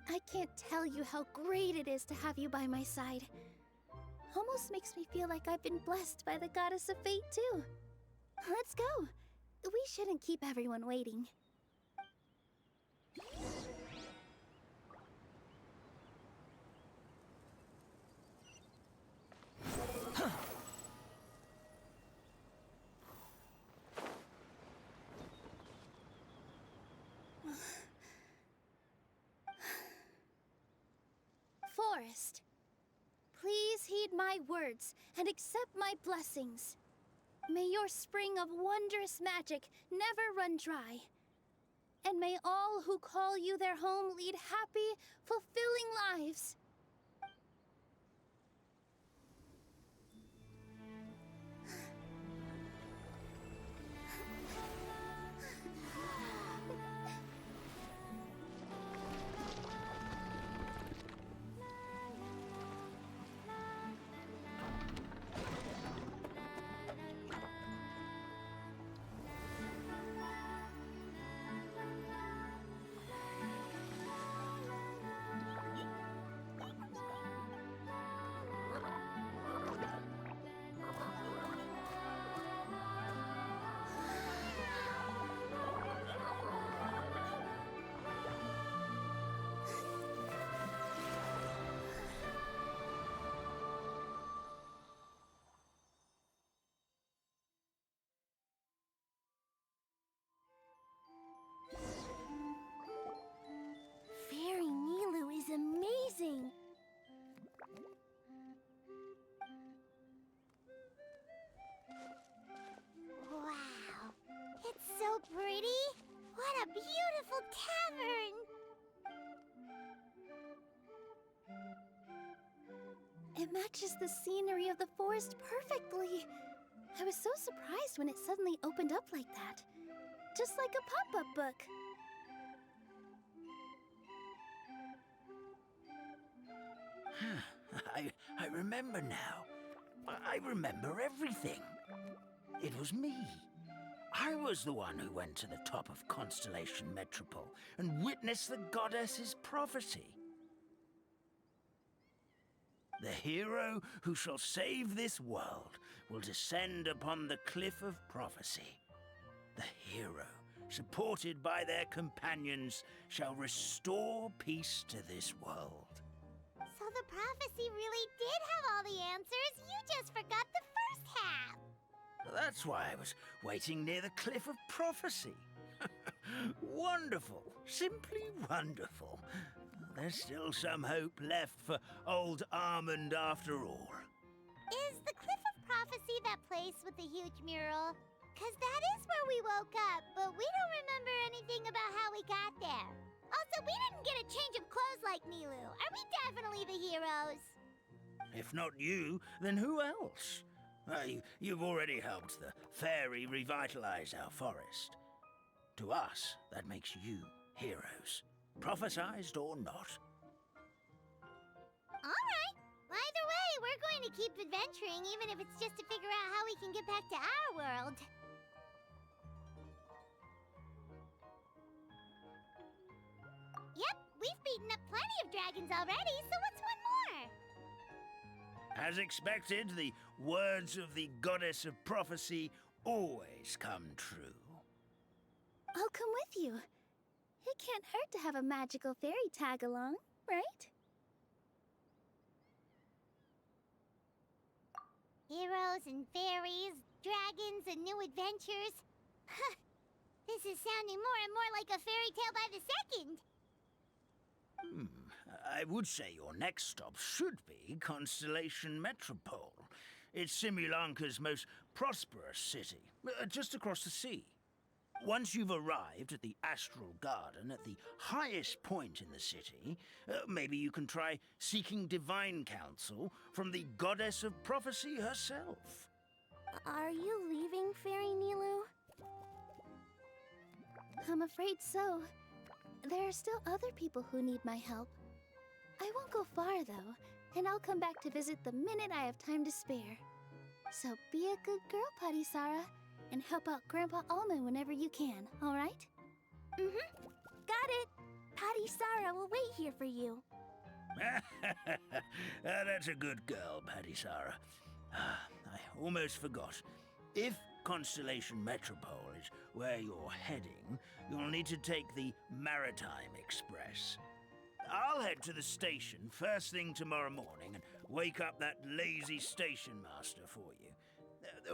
I can't tell you how great it is to have you by my side. Almost makes me feel like I've been blessed by the goddess of fate, too. Let's go. We shouldn't keep everyone waiting. Forest, please heed my words and accept my blessings. May your spring of wondrous magic never run dry. And may all who call you their home lead happy, fulfilling lives. It matches the scenery of the forest perfectly. I was so surprised when it suddenly opened up like that. Just like a pop-up book. I remember now. I remember everything. It was me. I was the one who went to the top of Constellation Metropole and witnessed the goddess's prophecy. The hero who shall save this world will descend upon the cliff of prophecy. The hero, supported by their companions, shall restore peace to this world. So the prophecy really did have all the answers. You just forgot the first half. That's why I was waiting near the cliff of prophecy. Wonderful. Simply wonderful. There's still some hope left for old Armand after all. Is the Cliff of Prophecy that place with the huge mural? 'Cause that is where we woke up, but we don't remember anything about how we got there. Also, we didn't get a change of clothes like Nilu. Are we definitely the heroes? If not you, then who else? You've already helped the fairy revitalize our forest. To us, that makes you heroes, prophesized or not. Alright. Either way, we're going to keep adventuring, even if it's just to figure out how we can get back to our world. Yep, we've beaten up plenty of dragons already, so what's one more? As expected, the words of the goddess of prophecy always come true. I'll come with you. It can't hurt to have a magical fairy tag along, right? Heroes and fairies, dragons and new adventures. This is sounding more and more like a fairy tale by the second. I would say your next stop should be Constellation Metropole. It's Simulanka's most prosperous city, just across the sea. Once you've arrived at the Astral Garden at the highest point in the city, maybe you can try seeking divine counsel from the goddess of prophecy herself. Are you leaving, Fairy Nilu? I'm afraid so. There are still other people who need my help. I won't go far, though, and I'll come back to visit the minute I have time to spare. So be a good girl, Putty Sara, and help out Grandpa Almond whenever you can, all right? Mm-hmm. Got it. Patty Sara will wait here for you. That's a good girl, Paddy Sara. I almost forgot. If Constellation Metropole is where you're heading, you'll need to take the Maritime Express. I'll head to the station first thing tomorrow morning and wake up that lazy station master for you.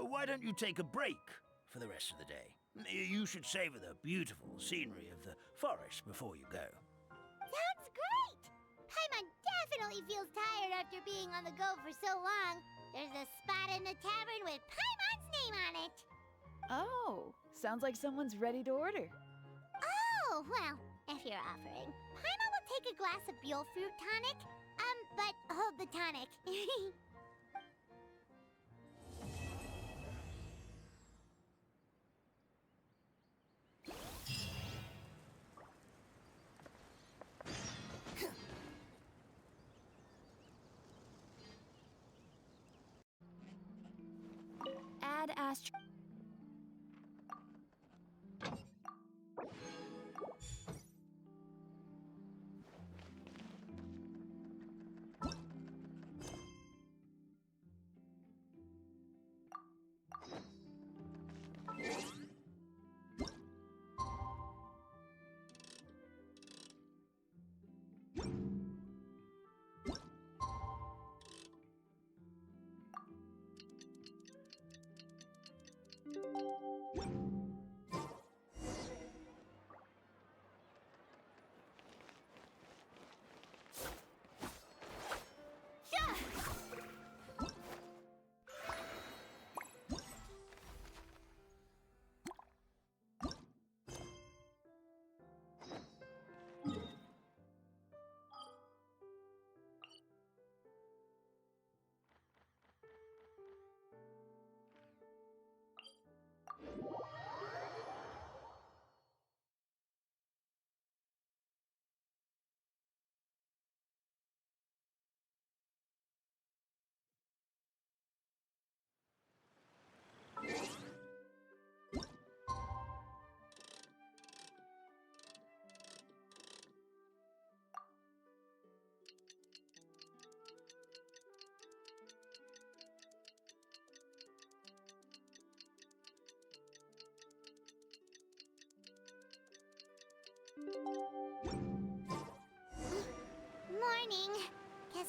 Why don't you take a break for the rest of the day? You should savor the beautiful scenery of the forest before you go. Sounds great! Paimon definitely feels tired after being on the go for so long. There's a spot in the tavern with Paimon's name on it. Oh, sounds like someone's ready to order. Oh, well, if you're offering. Paimon will take a glass of Buell fruit tonic. But hold the tonic. Add Astro...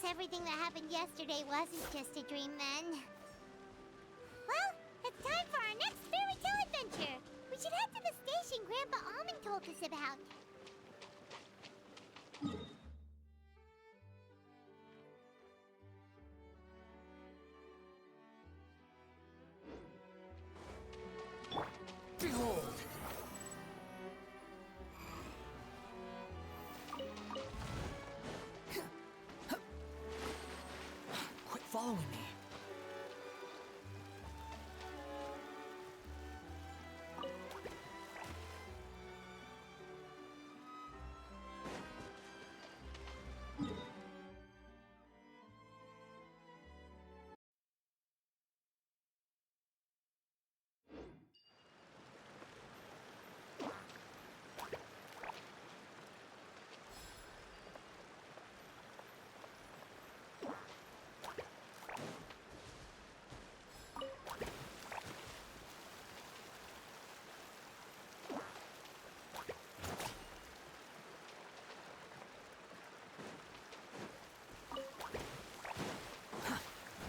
everything that happened yesterday wasn't just a dream then. Well, it's time for our next fairy tale adventure. We should head to the station Grandpa Almond told us about. Behold! Quit following me.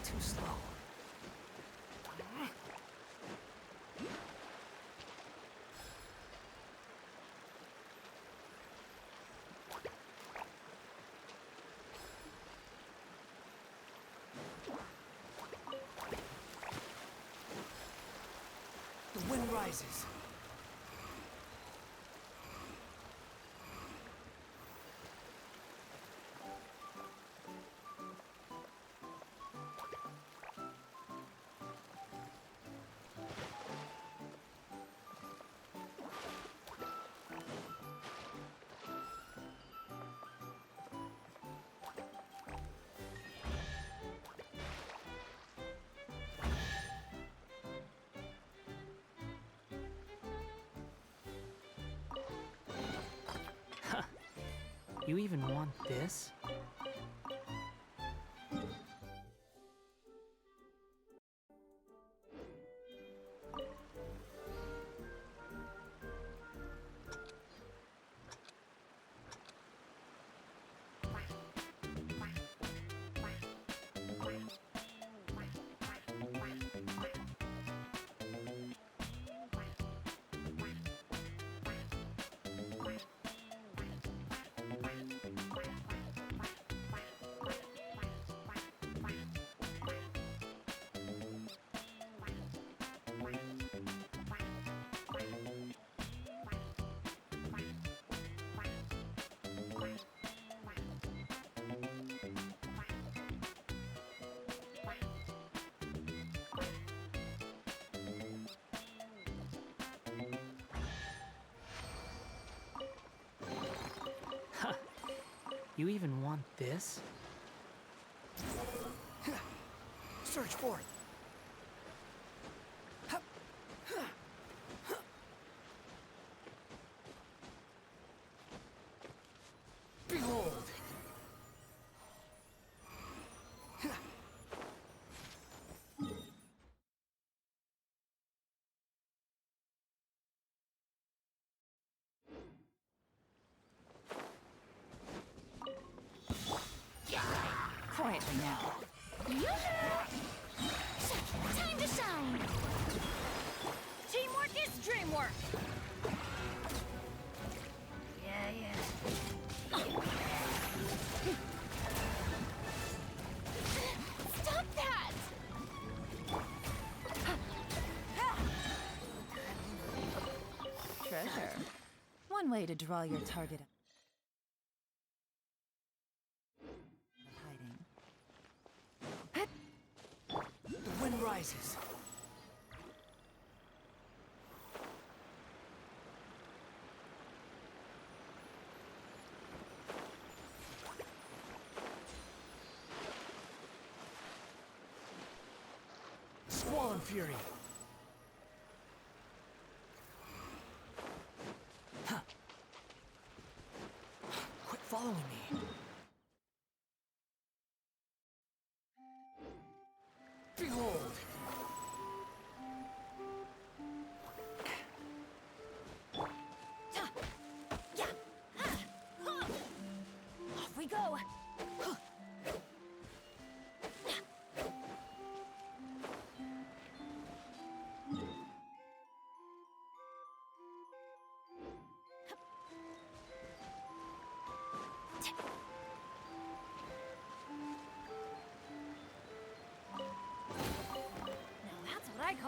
Too slow. The wind rises. You even want this? You even want this? Search for it. Behold! Quietly now. Time to shine! Teamwork is dreamwork! Yeah. Stop that! Treasure. One way to draw your target out. Hiding. The wind rises. Squall and Fury. Huh. Quit following me. Behold! Off we go!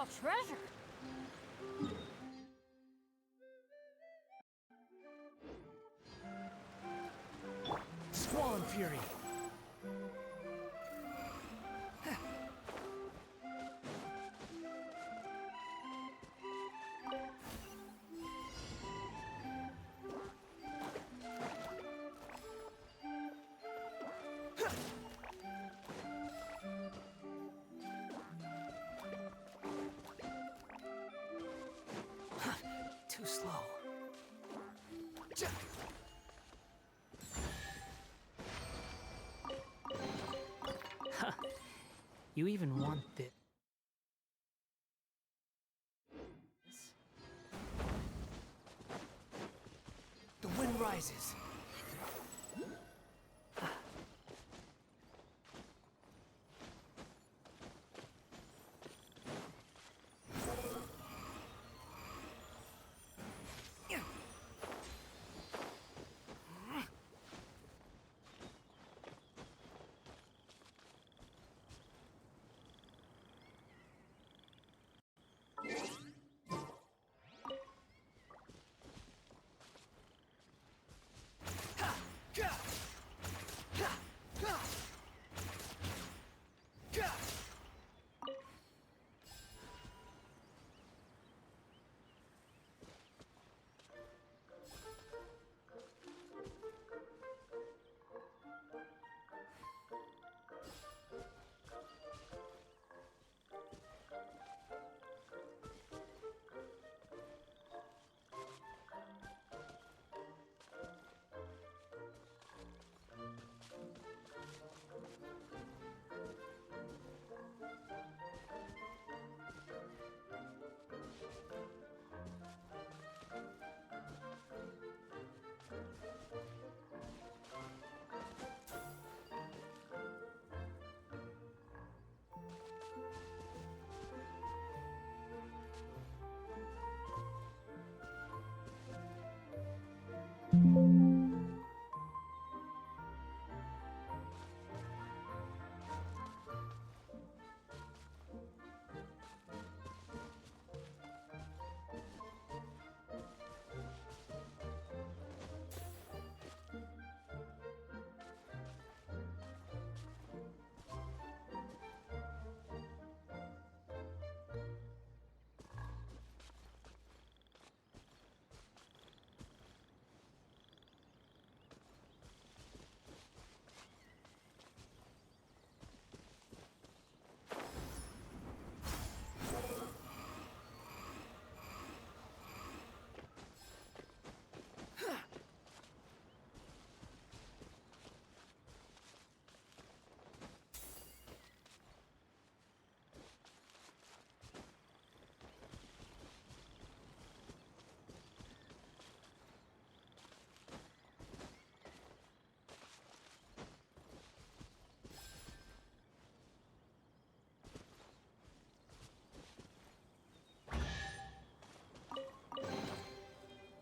all treasure. Squall and Fury. Too slow. Huh. You even want this? The wind rises.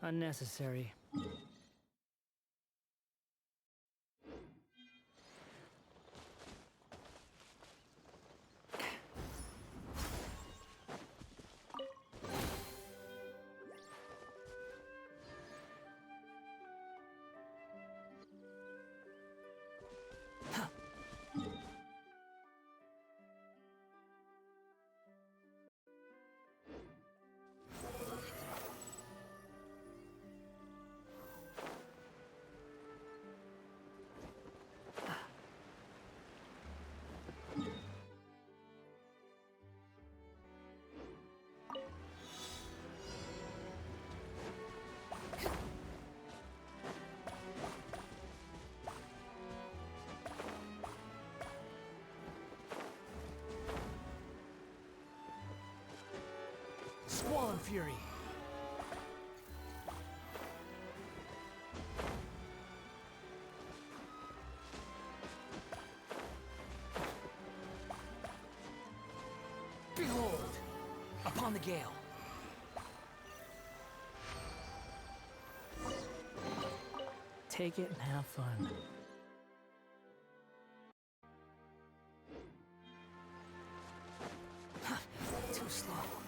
Unnecessary. Squall and Fury. Behold! Upon the gale. Take it and have fun. Too slow.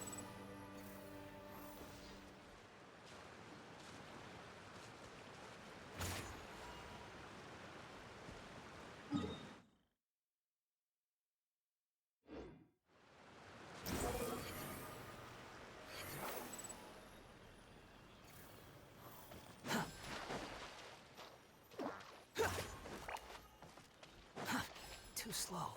too slow.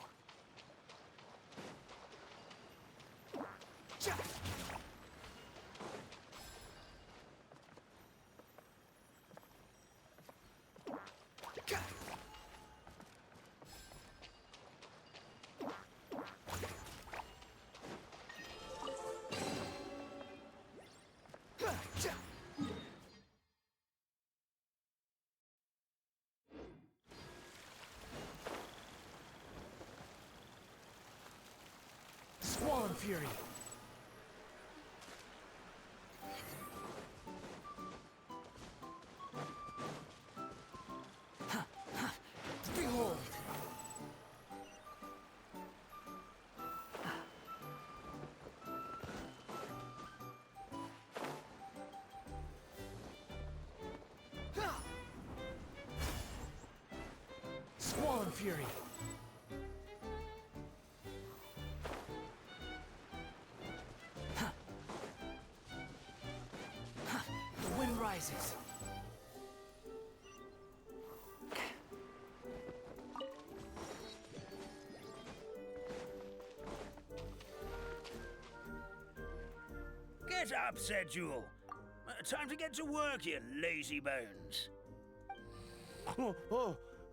Squall Fury! Behold! Squall Fury! The wind rises. Get up, said Jewel. Time to get to work, you lazy bones.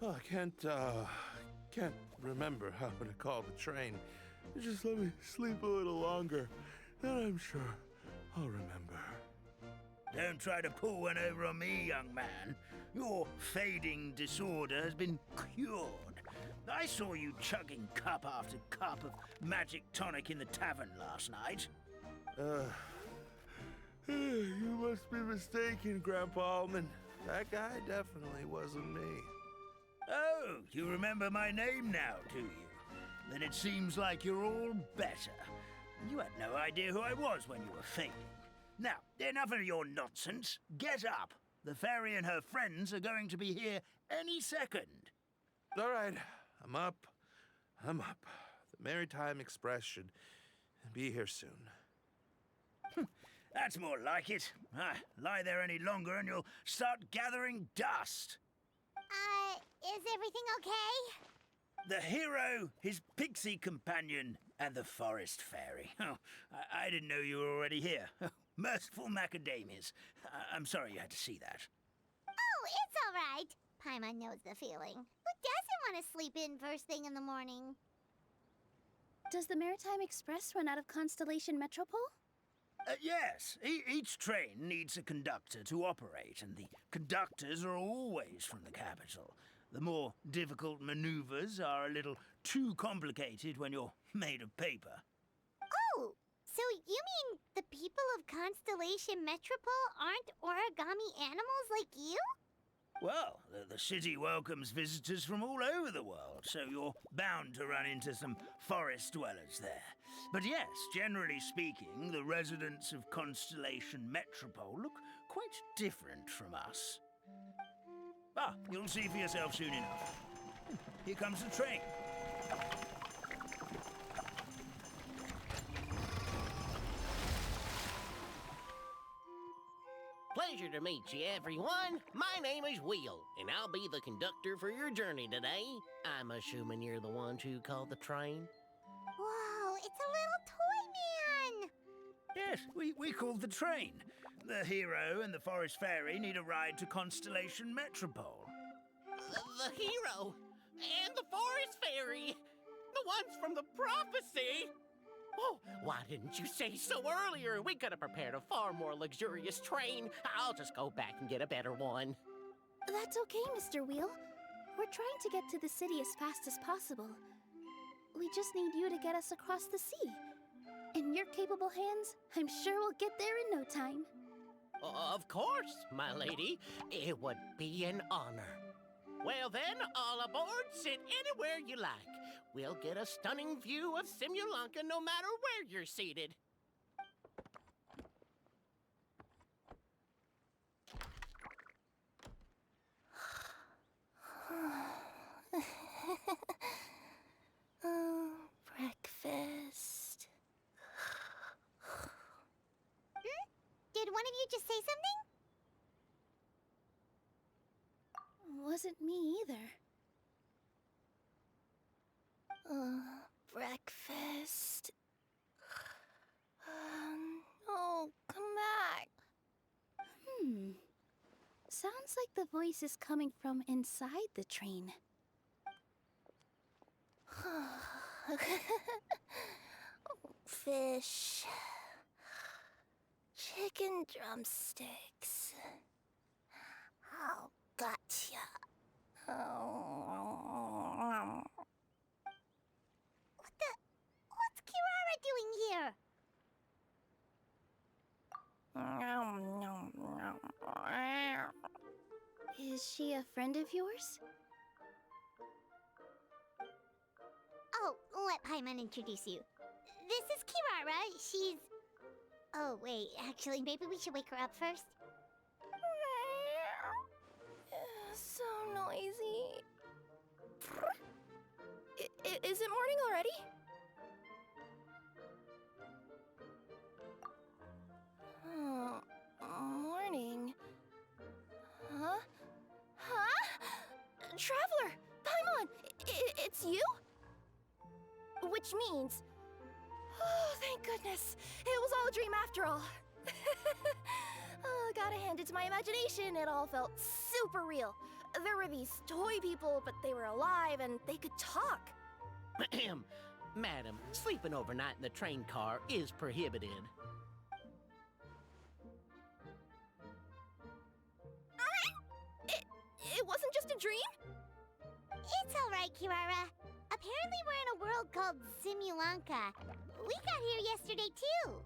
I can't remember how to call the train. Just let me sleep a little longer, and I'm sure I'll remember. Don't try to pull one over on me, young man. Your fading disorder has been cured. I saw you chugging cup after cup of magic tonic in the tavern last night. You must be mistaken, Grandpa Almond. That guy definitely wasn't me. Oh, you remember my name now, do you? Then it seems like you're all better. You had no idea who I was when you were fading. Now, enough of your nonsense. Get up. The fairy and her friends are going to be here any second. All right, I'm up. The Maritime Express should be here soon. That's more like it. Lie there any longer and you'll start gathering dust. Is everything okay? The hero, his pixie companion, and the forest fairy. Oh, I didn't know you were already here. Merciful macadamias. I'm sorry you had to see that. Oh, it's all right. Paimon knows the feeling. Who doesn't want to sleep in first thing in the morning? Does the Maritime Express run out of Constellation Metropole? Yes, each train needs a conductor to operate, and the conductors are always from the capital. The more difficult maneuvers are a little too complicated when you're made of paper. Oh, so you mean the people of Constellation Metropole aren't origami animals like you? Well, the city welcomes visitors from all over the world, so you're bound to run into some forest dwellers there. But yes, generally speaking, the residents of Constellation Metropole look quite different from us. You'll see for yourself soon enough. Here comes the train. Pleasure to meet you, everyone. My name is Will, and I'll be the conductor for your journey today. I'm assuming you're the ones who called the train? Whoa, it's a little toy man! Yes, we called the train. The hero and the forest fairy need a ride to Constellation Metropole. The hero and the forest fairy, the ones from the prophecy. Oh, why didn't you say so earlier? We could have prepared a far more luxurious train. I'll just go back and get a better one. That's okay, Mr. Wheel. We're trying to get to the city as fast as possible. We just need you to get us across the sea. In your capable hands, I'm sure we'll get there in no time. Of course, my lady. It would be an honor. Well then, all aboard, sit anywhere you like. We'll get a stunning view of Simulanka no matter where you're seated. Breakfast. Did one of you just say something? Wasn't me either. like the voice is coming from inside the train. Fish. Chicken drumsticks. Oh, gotcha. What's Kirara doing here? Is she a friend of yours? Oh, let Paimon introduce you. This is Kirara. She's... Oh, wait. Actually, maybe we should wake her up first. So noisy. Is it morning already? Oh, morning. Huh? Traveler! Paimon! It's you? Which means... Oh, thank goodness. It was all a dream after all. Oh, gotta hand it to my imagination. It all felt super real. There were these toy people, but they were alive and they could talk. Ahem. Madam, sleeping overnight in the train car is prohibited. It wasn't just a dream? It's all right, Kirara. Apparently we're in a world called Simulanka. We got here yesterday, too.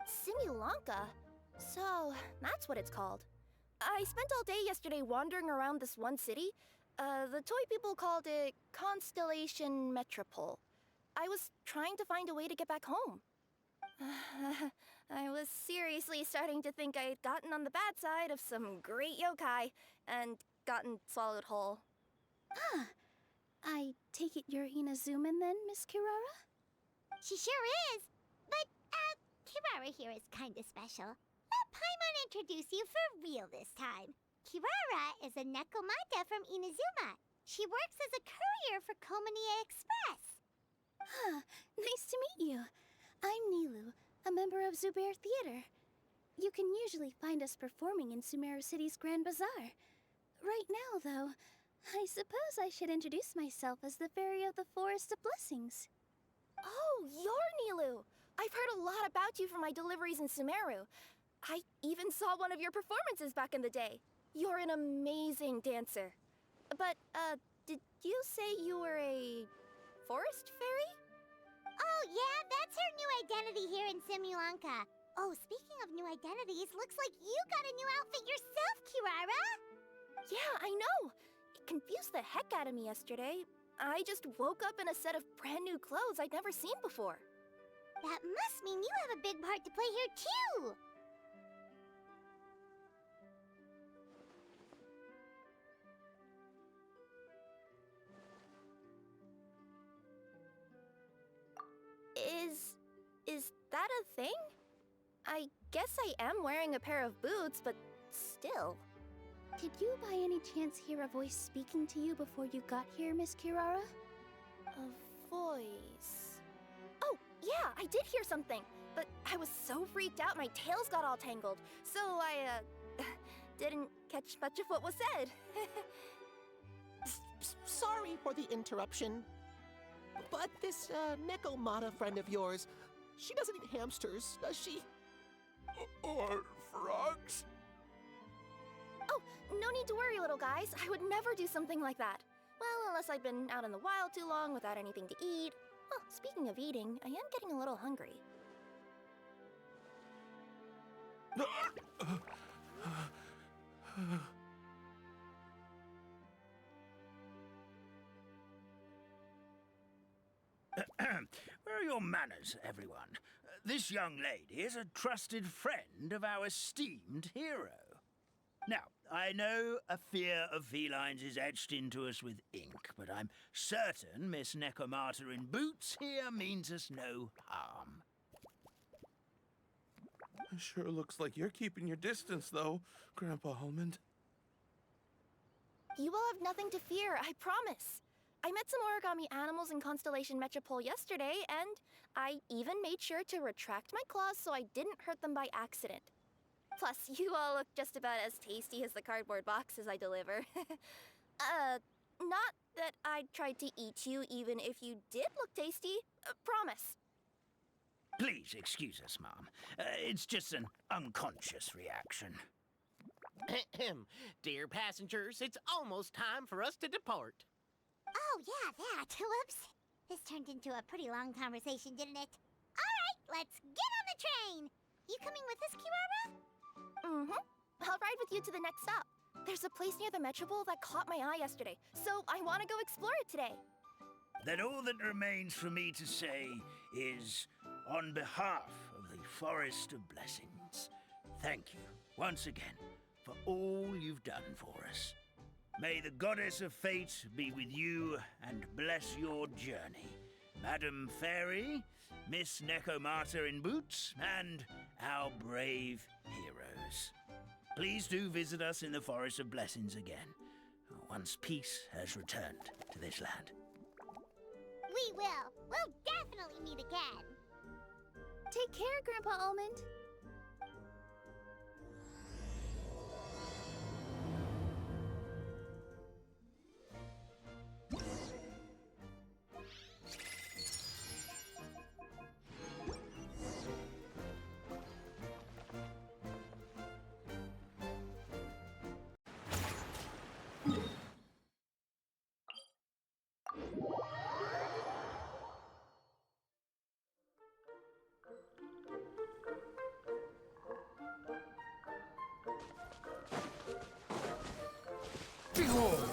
Simulanka? So, that's what it's called. I spent all day yesterday wandering around this one city. The toy people called it Constellation Metropole. I was trying to find a way to get back home. I was seriously starting to think I had gotten on the bad side of some great yokai and gotten swallowed whole. I take it you're Inazuman then, Miss Kirara? She sure is. But, Kirara here is kinda special. Let Paimon introduce you for real this time. Kirara is a Nekomata from Inazuma. She works as a courier for Komanie Express. Nice to meet you. I'm Nilu, a member of Zubair Theater. You can usually find us performing in Sumeru City's Grand Bazaar. Right now, though, I suppose I should introduce myself as the Fairy of the Forest of Blessings. Oh, you're Nilu! I've heard a lot about you from my deliveries in Sumeru. I even saw one of your performances back in the day. You're an amazing dancer. But, did you say you were a forest fairy? Oh, yeah, that's her new identity here in Simulanka. Oh, speaking of new identities, looks like you got a new outfit yourself, Kirara! Yeah, I know! It confused the heck out of me yesterday. I just woke up in a set of brand new clothes I'd never seen before. That must mean you have a big part to play here, too! Is that a thing? I guess I am wearing a pair of boots, but still. Did you by any chance hear a voice speaking to you before you got here, Miss Kirara? A voice... Oh, yeah, I did hear something, but I was so freaked out my tails got all tangled, so I, didn't catch much of what was said. Sorry for the interruption. But this, Nekomata friend of yours, she doesn't eat hamsters, does she? Or frogs? Oh, no need to worry, little guys. I would never do something like that. Well, unless I've been out in the wild too long without anything to eat. Oh, speaking of eating, I am getting a little hungry. Where are your manners, everyone? This young lady is a trusted friend of our esteemed hero. Now, I know a fear of felines is etched into us with ink, but I'm certain Miss Nekomata in boots here means us no harm. Sure looks like you're keeping your distance, though, Grandpa Almond. You will have nothing to fear, I promise. I met some origami animals in Constellation Metropole yesterday, and I even made sure to retract my claws so I didn't hurt them by accident. Plus, you all look just about as tasty as the cardboard boxes I deliver. Not that I'd try to eat you even if you did look tasty. Promise. Please excuse us, Mom. It's just an unconscious reaction. Dear passengers, it's almost time for us to depart. Oh, yeah, that. Whoops. This turned into a pretty long conversation, didn't it? All right, let's get on the train. You coming with us, Kirara? Mm-hmm. I'll ride with you to the next stop. There's a place near the Metropole that caught my eye yesterday, so I want to go explore it today. Then all that remains for me to say is, on behalf of the Forest of Blessings, thank you once again for all you've done for us. May the Goddess of Fate be with you and bless your journey. Madam Fairy, Miss Nekomata in boots, and our brave heroes. Please do visit us in the Forest of Blessings again, once peace has returned to this land. We will. We'll definitely meet again. Take care, Grandpa Almond. Behold!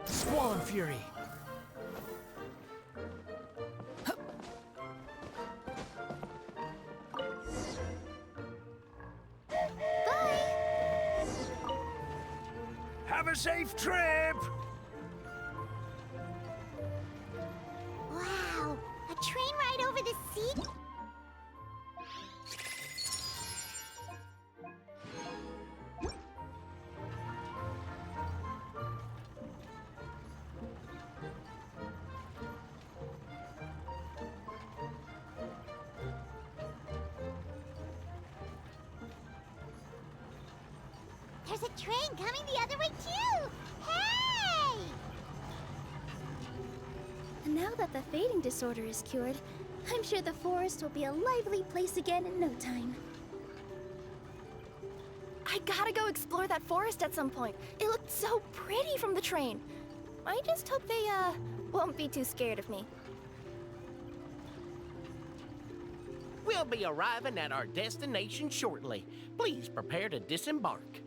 Squall and Fury! Have a safe trip! Wow, a train ride over the sea? There's a train coming the other way too! Hey! And now that the fading disorder is cured, I'm sure the forest will be a lively place again in no time. I gotta go explore that forest at some point. It looked so pretty from the train. I just hope they, won't be too scared of me. We'll be arriving at our destination shortly. Please prepare to disembark.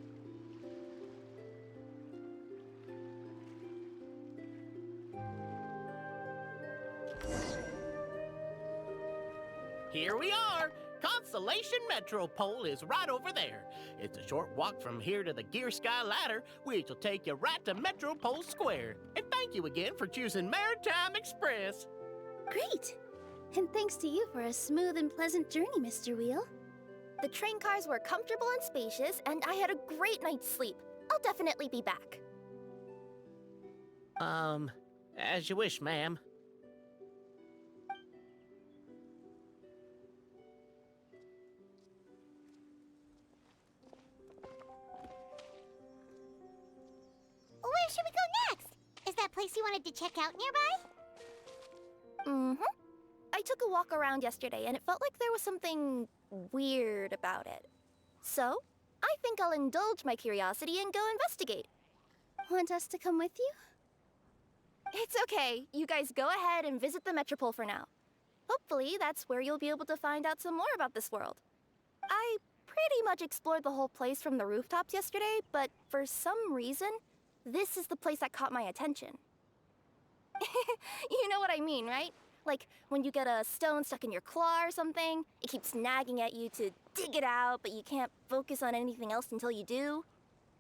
Here we are! Constellation Metropole is right over there. It's a short walk from here to the Gear Sky Ladder, which will take you right to Metropole Square. And thank you again for choosing Maritime Express. Great! And thanks to you for a smooth and pleasant journey, Mr. Wheel. The train cars were comfortable and spacious, and I had a great night's sleep. I'll definitely be back. As you wish, ma'am. Where should we go next? Is that place you wanted to check out nearby? Mm-hmm. I took a walk around yesterday, and it felt like there was something weird about it. So, I think I'll indulge my curiosity and go investigate. Want us to come with you? It's okay. You guys go ahead and visit the Metropole for now. Hopefully, that's where you'll be able to find out some more about this world. I pretty much explored the whole place from the rooftops yesterday, but for some reason, this is the place that caught my attention. You know what I mean, right? Like, when you get a stone stuck in your claw or something, it keeps nagging at you to dig it out, but you can't focus on anything else until you do.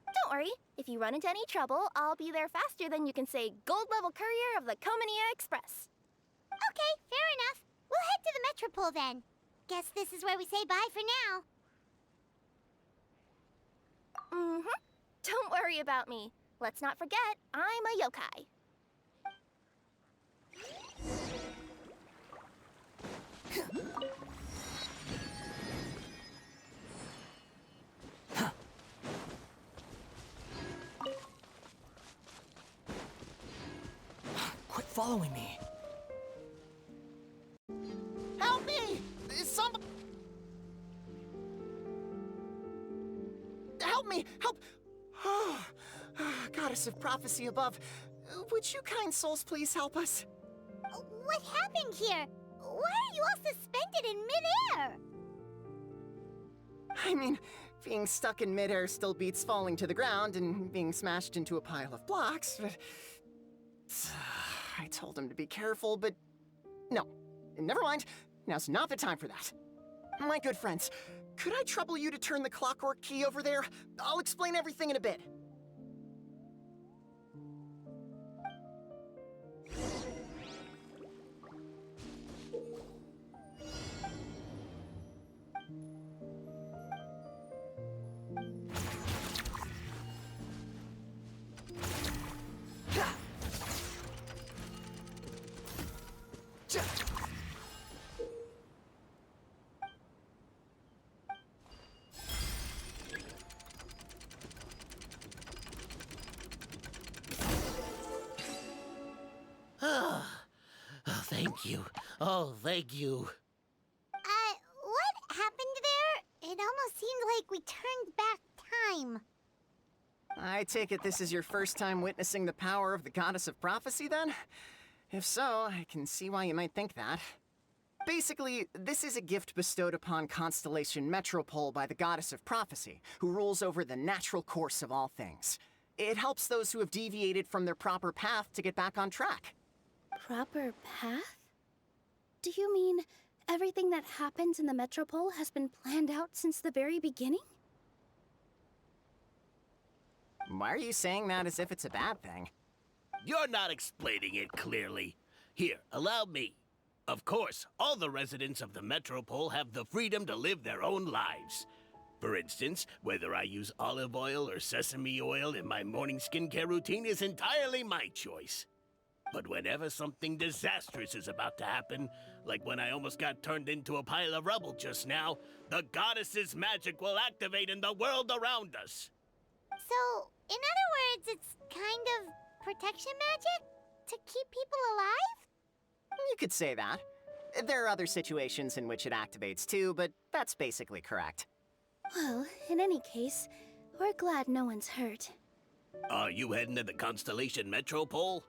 Don't worry, if you run into any trouble, I'll be there faster than you can say gold level courier of the Comania Express. Okay, fair enough. We'll head to the Metropole then. Guess this is where we say bye for now. Mm-hmm. Don't worry about me. Let's not forget, I'm a yokai. Quit following me. Help me! Help me! Help! Goddess of prophecy above, would you kind souls please help us? What happened here? Why are you all suspended in midair? I mean, being stuck in midair still beats falling to the ground and being smashed into a pile of blocks, but... I told him to be careful, but... No. Never mind. Now's not the time for that. My good friends, could I trouble you to turn the clockwork key over there? I'll explain everything in a bit. Thank you. Oh, thank you. What happened there? It almost seemed like we turned back time. I take it this is your first time witnessing the power of the Goddess of Prophecy, then? If so, I can see why you might think that. Basically, this is a gift bestowed upon Constellation Metropole by the Goddess of Prophecy, who rules over the natural course of all things. It helps those who have deviated from their proper path to get back on track. Proper path? Do you mean everything that happens in the Metropole has been planned out since the very beginning? Why are you saying that as if it's a bad thing? You're not explaining it clearly. Here, allow me. Of course, all the residents of the Metropole have the freedom to live their own lives. For instance, whether I use olive oil or sesame oil in my morning skincare routine is entirely my choice. But whenever something disastrous is about to happen, like when I almost got turned into a pile of rubble just now, the goddess's magic will activate in the world around us. So, in other words, it's kind of protection magic? To keep people alive? You could say that. There are other situations in which it activates too, but that's basically correct. Well, in any case, we're glad no one's hurt. Are you heading to the Constellation Metropole?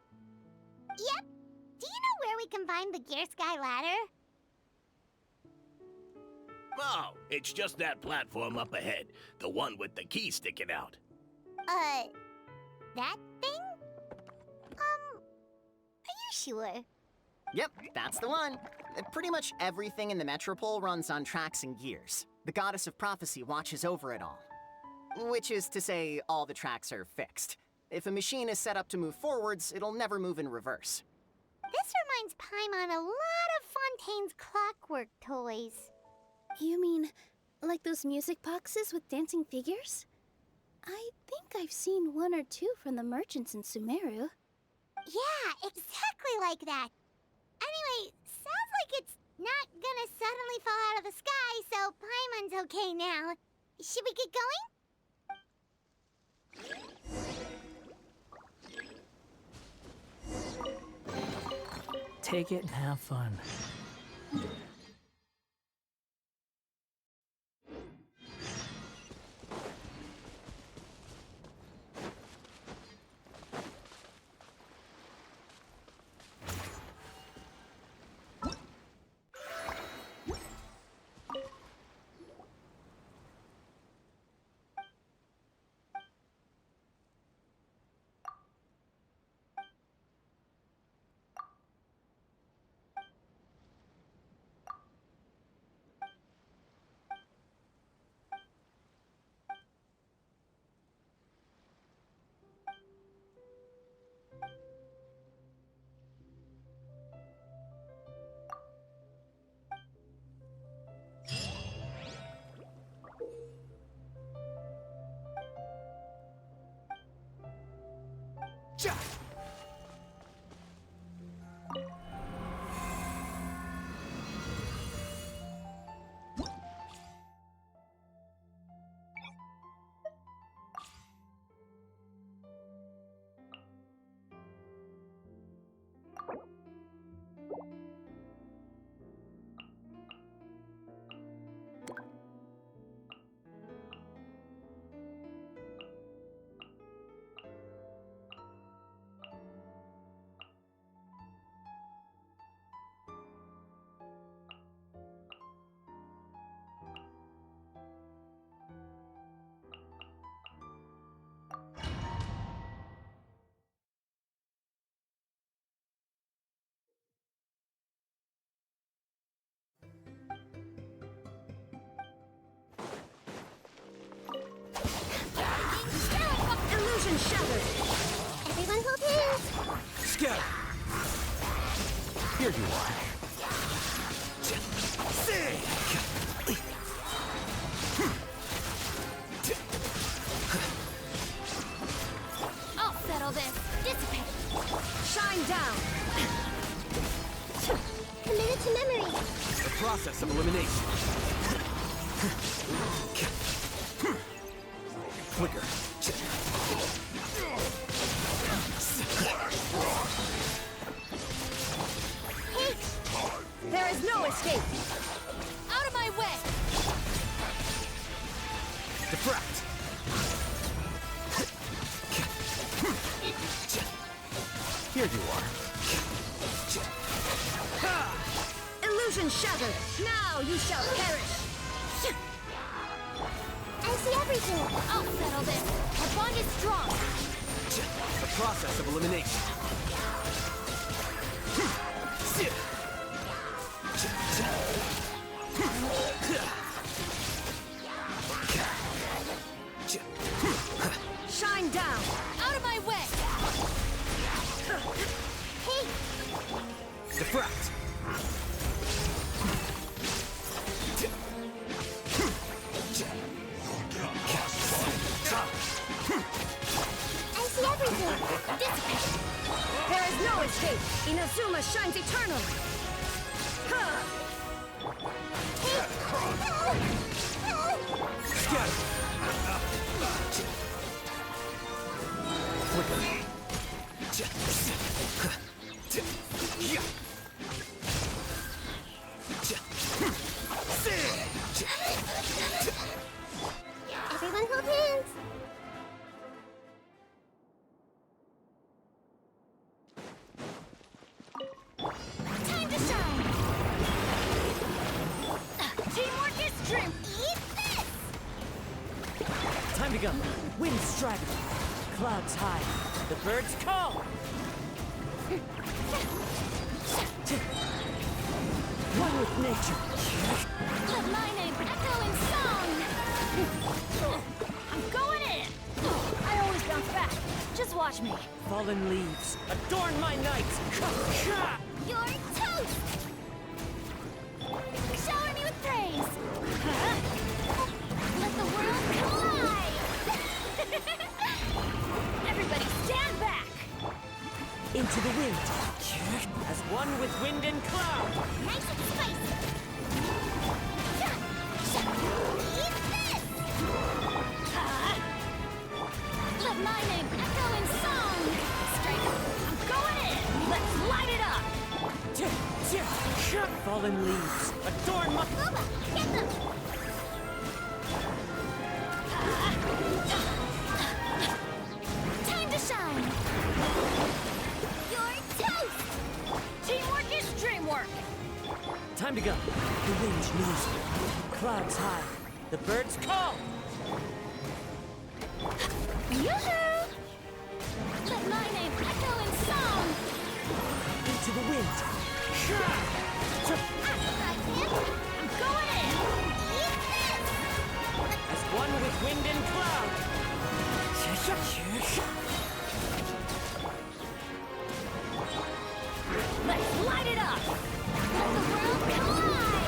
Yep. Do you know where we can find the Gear Sky Ladder? Oh, it's just that platform up ahead. The one with the key sticking out. That thing? Are you sure? Yep, that's the one. Pretty much everything in the Metropole runs on tracks and gears. The Goddess of Prophecy watches over it all. Which is to say, all the tracks are fixed. If a machine is set up to move forwards, it'll never move in reverse. This reminds Paimon a lot of Fontaine's clockwork toys. You mean, like those music boxes with dancing figures? I think I've seen one or two from the merchants in Sumeru. Yeah, exactly like that. Anyway, sounds like it's not gonna suddenly fall out of the sky, so Paimon's okay now. Should we get going? Take it and have fun. Illusion shattered. Everyone hold hands. Scatter! Here you are. I'll settle this. Dissipate. Shine down. Committed to memory. The process of elimination. Flicker. There is no escape. Out of my way. Diffract. Here you are. Illusion shattered. Now you shall perish. I see everything. I'll settle this. Our bond is strong. The process of elimination. Shine down. Out of my way. Hey. Diffract. I see everything. Dissipate. There is no escape. Inazuma shines eternally. Scatter. Flicker. Everyone hold hands. Time to shine. Teamwork is dream. Eat this. Time to go. Wind striving. Clouds high. The birds call. One with nature. Let my name echo in song. I'm going in. I always bounce back. Just watch me. Fallen leaves. Adorn my night. You're toast. Shower me with praise. Let the world collide. Everybody stand back. Into the wind. As one with wind and cloud. Nice and spicy. Eat this. Let my name echo in song. Straight up. I'm going in. Let's light it up. Fallen leaves. Adorn my... Booba, get them. Time to shine. You're toast. Teamwork is dreamwork. Time to go. The wind knows me. Clouds high. The birds call. Yoo-hoo! Let my name echo in song. Into the wind. I'm going in. Eat this. As one with wind and cloud. Let's light it up. Let the world collide.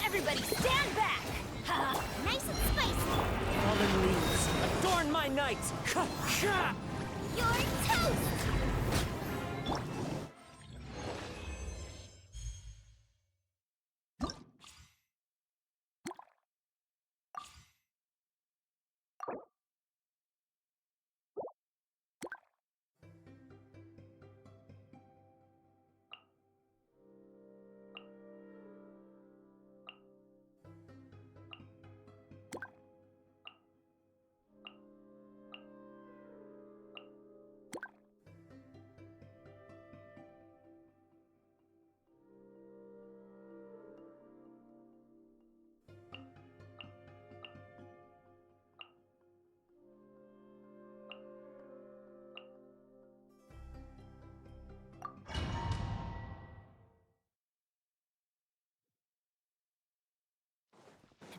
Everybody stand back. Nice and spicy. Fallen leaves. You're toast!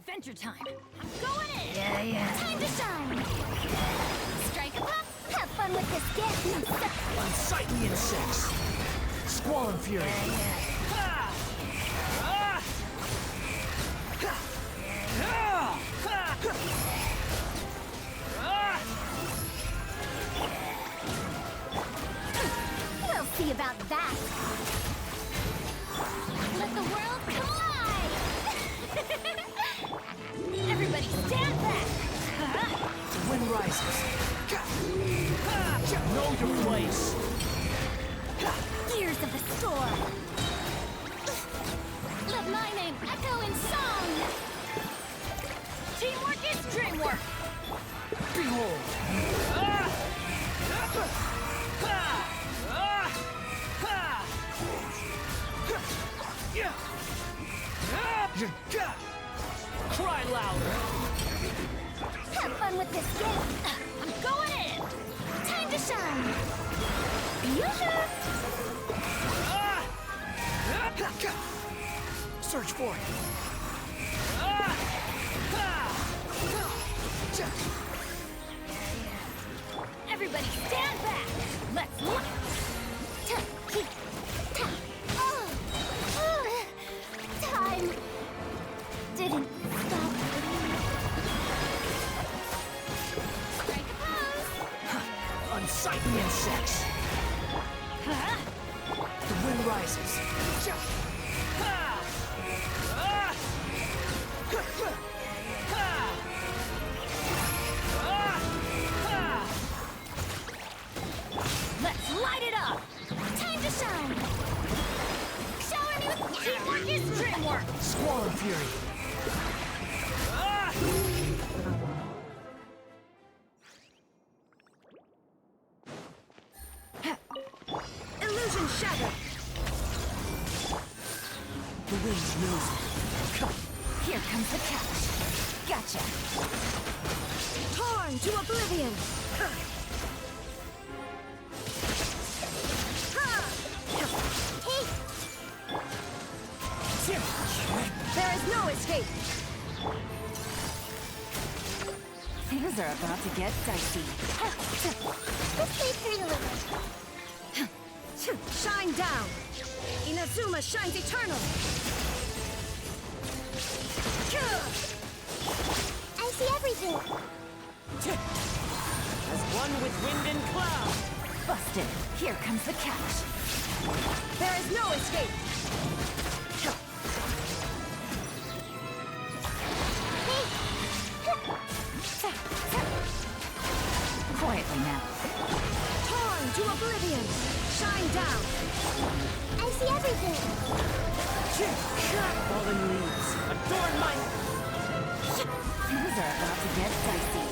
Adventure time. I'm going in. Yeah. Time to shine. Strike a pop. Have fun with this gift. Unsightly insects. Squall fury. We'll see about that. Let the world collide! Everybody stand back. The wind rises. Know your place. Gears of the storm. Let my name echo in song. Teamwork is dreamwork. Behold. Cry louder. Have fun with this gift. I'm going in. Time to shine. Yoo-hoo! Search for it. Everybody stand back. Let's look. Time didn't stop. Strike a pose. Unsightly insects. The wind rises. Let's light it up. Time to shine. Shower me with Teamwork is dreamwork. Squall fury. Illusion shattered. The wind knows it. Here comes the catch. Gotcha. Torn to oblivion. There is no escape. Things are about to get dicey. This way through the river. Shine down. Inazuma shines eternal. I see everything. As one with wind and cloud. Busted. Here comes the catch. There is no escape. Quietly now. Torn to oblivion. Shine down. I see everything. Fallen leaves. Adorn my... Things are about to get dicey.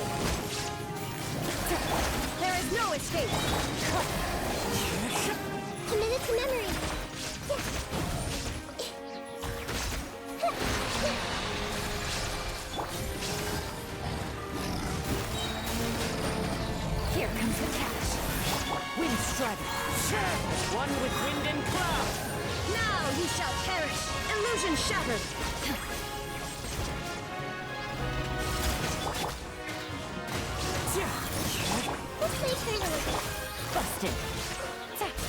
There is no escape. Committed to memory. Here comes the catch. Wind strider. One with wind and cloud. Now you shall perish. Illusion shattered. This way through the river. Busted.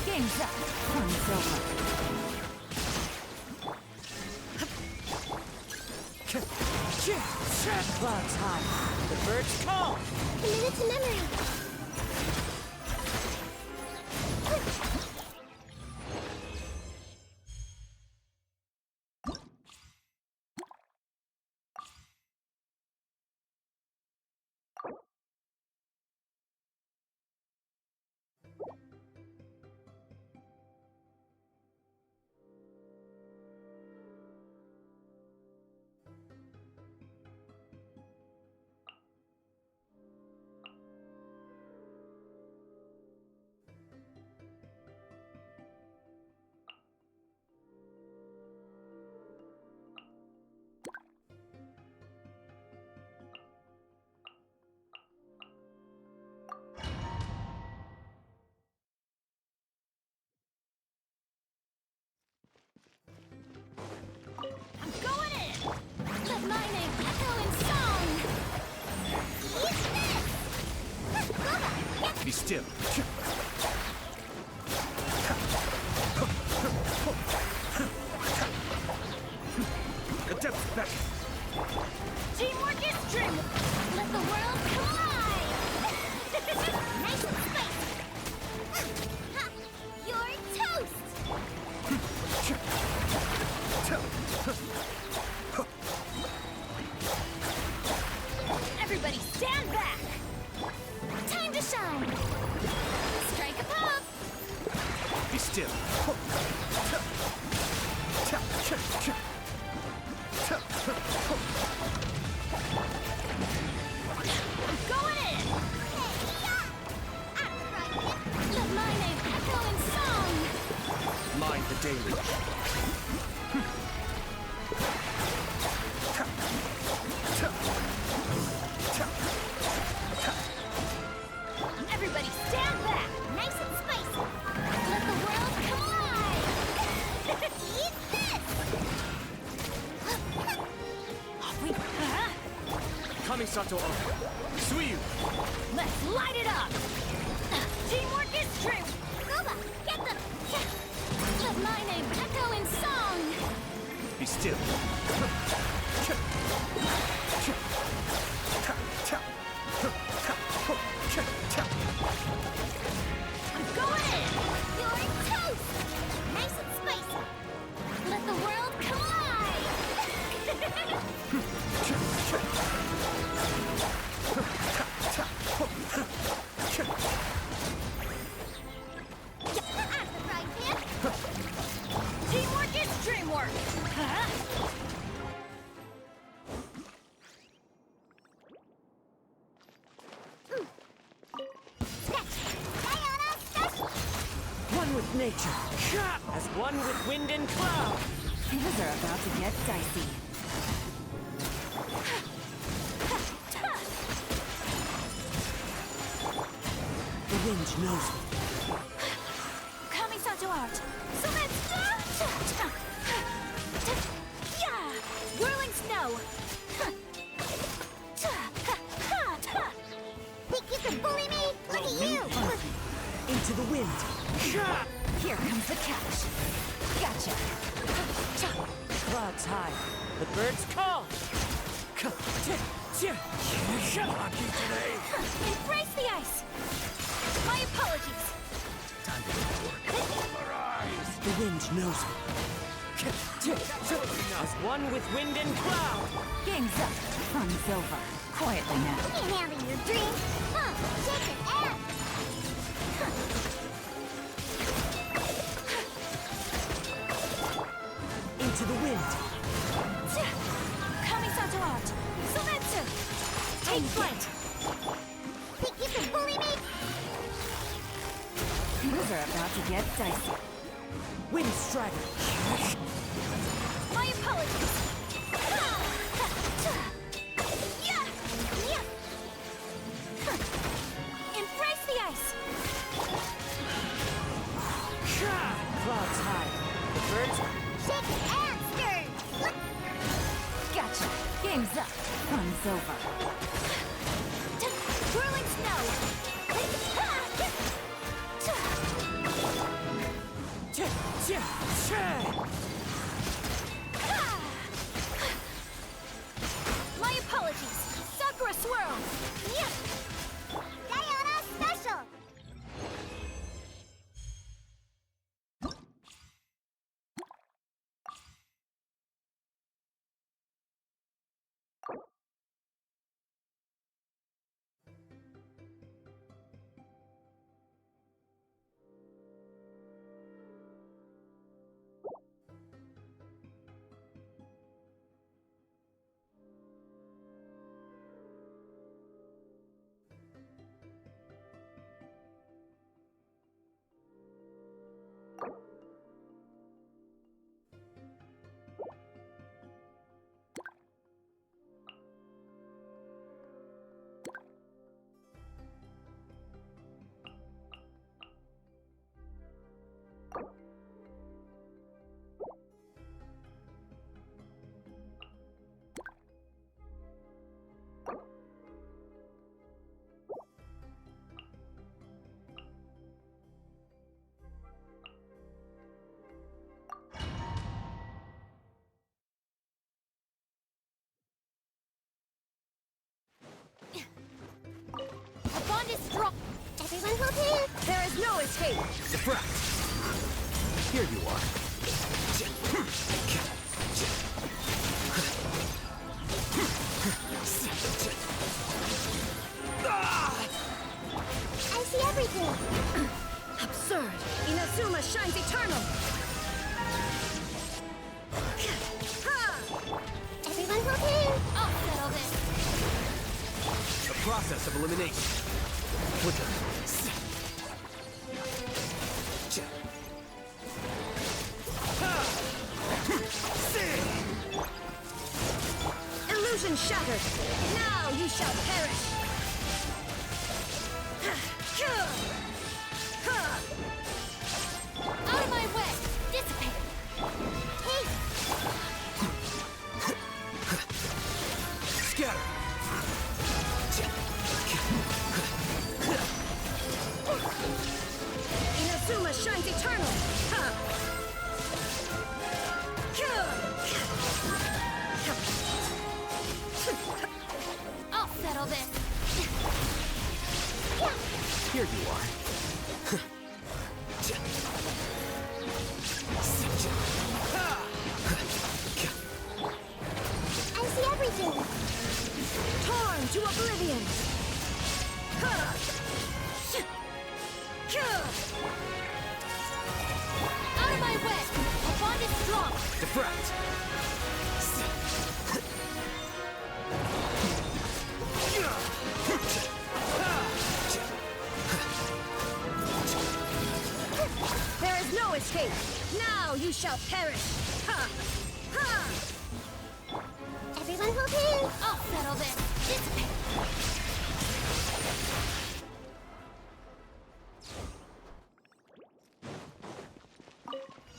Game's up. Fun's over. Clouds high. The birds call. Committed to memory. I'm going in! Let my name echo in song! Eat this! Goga, Be still. Adept back. teamwork is true! Let the world collide! Nice and spicy! Ha! You're toast! Everybody stand back! Time to shine! Strike a pop! Be still. I'm going in! Let my name echo in song! Mind the deluge. Everybody stand back! Nice and spicy! Let the world collide! Eat this! Kamisato on. Suiyu. Let's light it up! Teamwork is true! Goba, get them! Let my name echo in song! Be still. I'm going in! You're toast! Nice and spicy! Let the world collide! Out of the frying pan! Teamwork is dreamwork! Huh? One with nature. As one with wind and cloud. Things are about to get dicey. The wind knows me. Kamisato art! So let's... Yeah! Whirling snow! Think you can bully me? Look at you! Into the wind. Here comes the catch. Gotcha. Clouds high. The birds call. Lucky today. Embrace the ice! My apologies! The wind knows me. As one with wind and cloud. Game's up. Fun's over. Quietly now. You ain't having your dream. Huh, shake it out. Into the wind. Kamisato art! Sometsu! Take flight! Think you can bully me? Things are about to get dicey. Wind strider. My apologies! Yeah! Embrace the ice! Clouds high. The birds. Shake it and stir. Gotcha. Game's up. Fun's over. Whirling snow! My apologies! There's no escape! Diffract! Here you are. I see everything. Absurd! Inazuma shines eternal! Everyone's okay. I'll settle this. The process of elimination. Flicker. Illusion shattered! Now you shall perish! Out of my way! Dissipate! Hey, Scatter. Inazuma shines eternal! I'll settle this. Here you are. I see everything. Torn to oblivion! Out of my way! A bond is strong! Diffract. There is no escape! Now you shall perish! Everyone's okay. I'll settle this. Dissipate!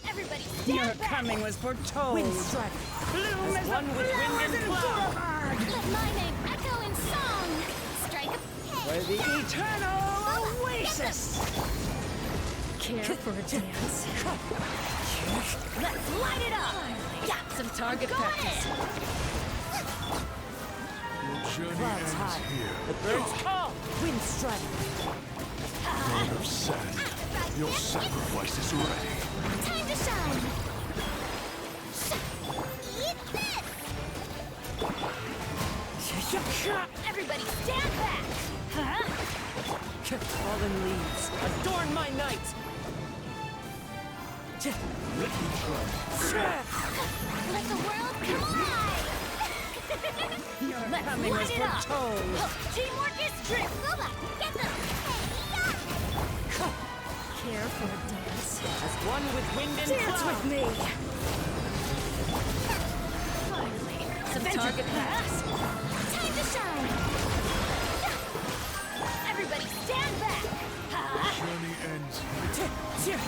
Everybody stand back! coming was foretold. Bloom as one with wind and cloud. Let my name echo in song! Strike a For the eternal oasis. Care for a dance? Let's light it up! Got some target practice! Your journey Clouds ends high. here. The birds call. Wind strike. God of sand, your sacrifice is ready. Time to shine. Eat this. Everybody stand back! Huh? Fallen leaves. Adorn my night. Let me try. Let the world come alive! Let's coming was light it up! foretold. Teamwork is strength! Booba, get them. Care for a dance? As one with wind and Dance cloud. with me! Finally, some target practice! Time to shine. Everybody stand back! Journey ends here.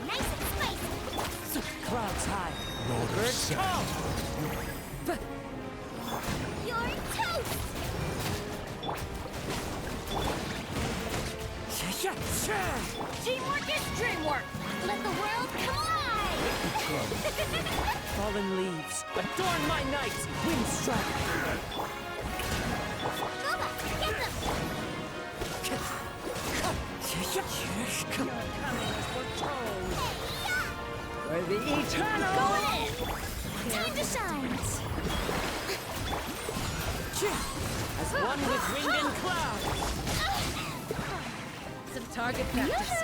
Nice and spicy. Clouds high. Lord of Birds sand. call. You're toast. Teamwork is dreamwork! Let the world come alive! Fallen leaves. Adorn my night. Wind strike. Booba, get them. Coming was foretold. For the eternal. Going in. Time to shine. As one with wind and cloud. Some target practice!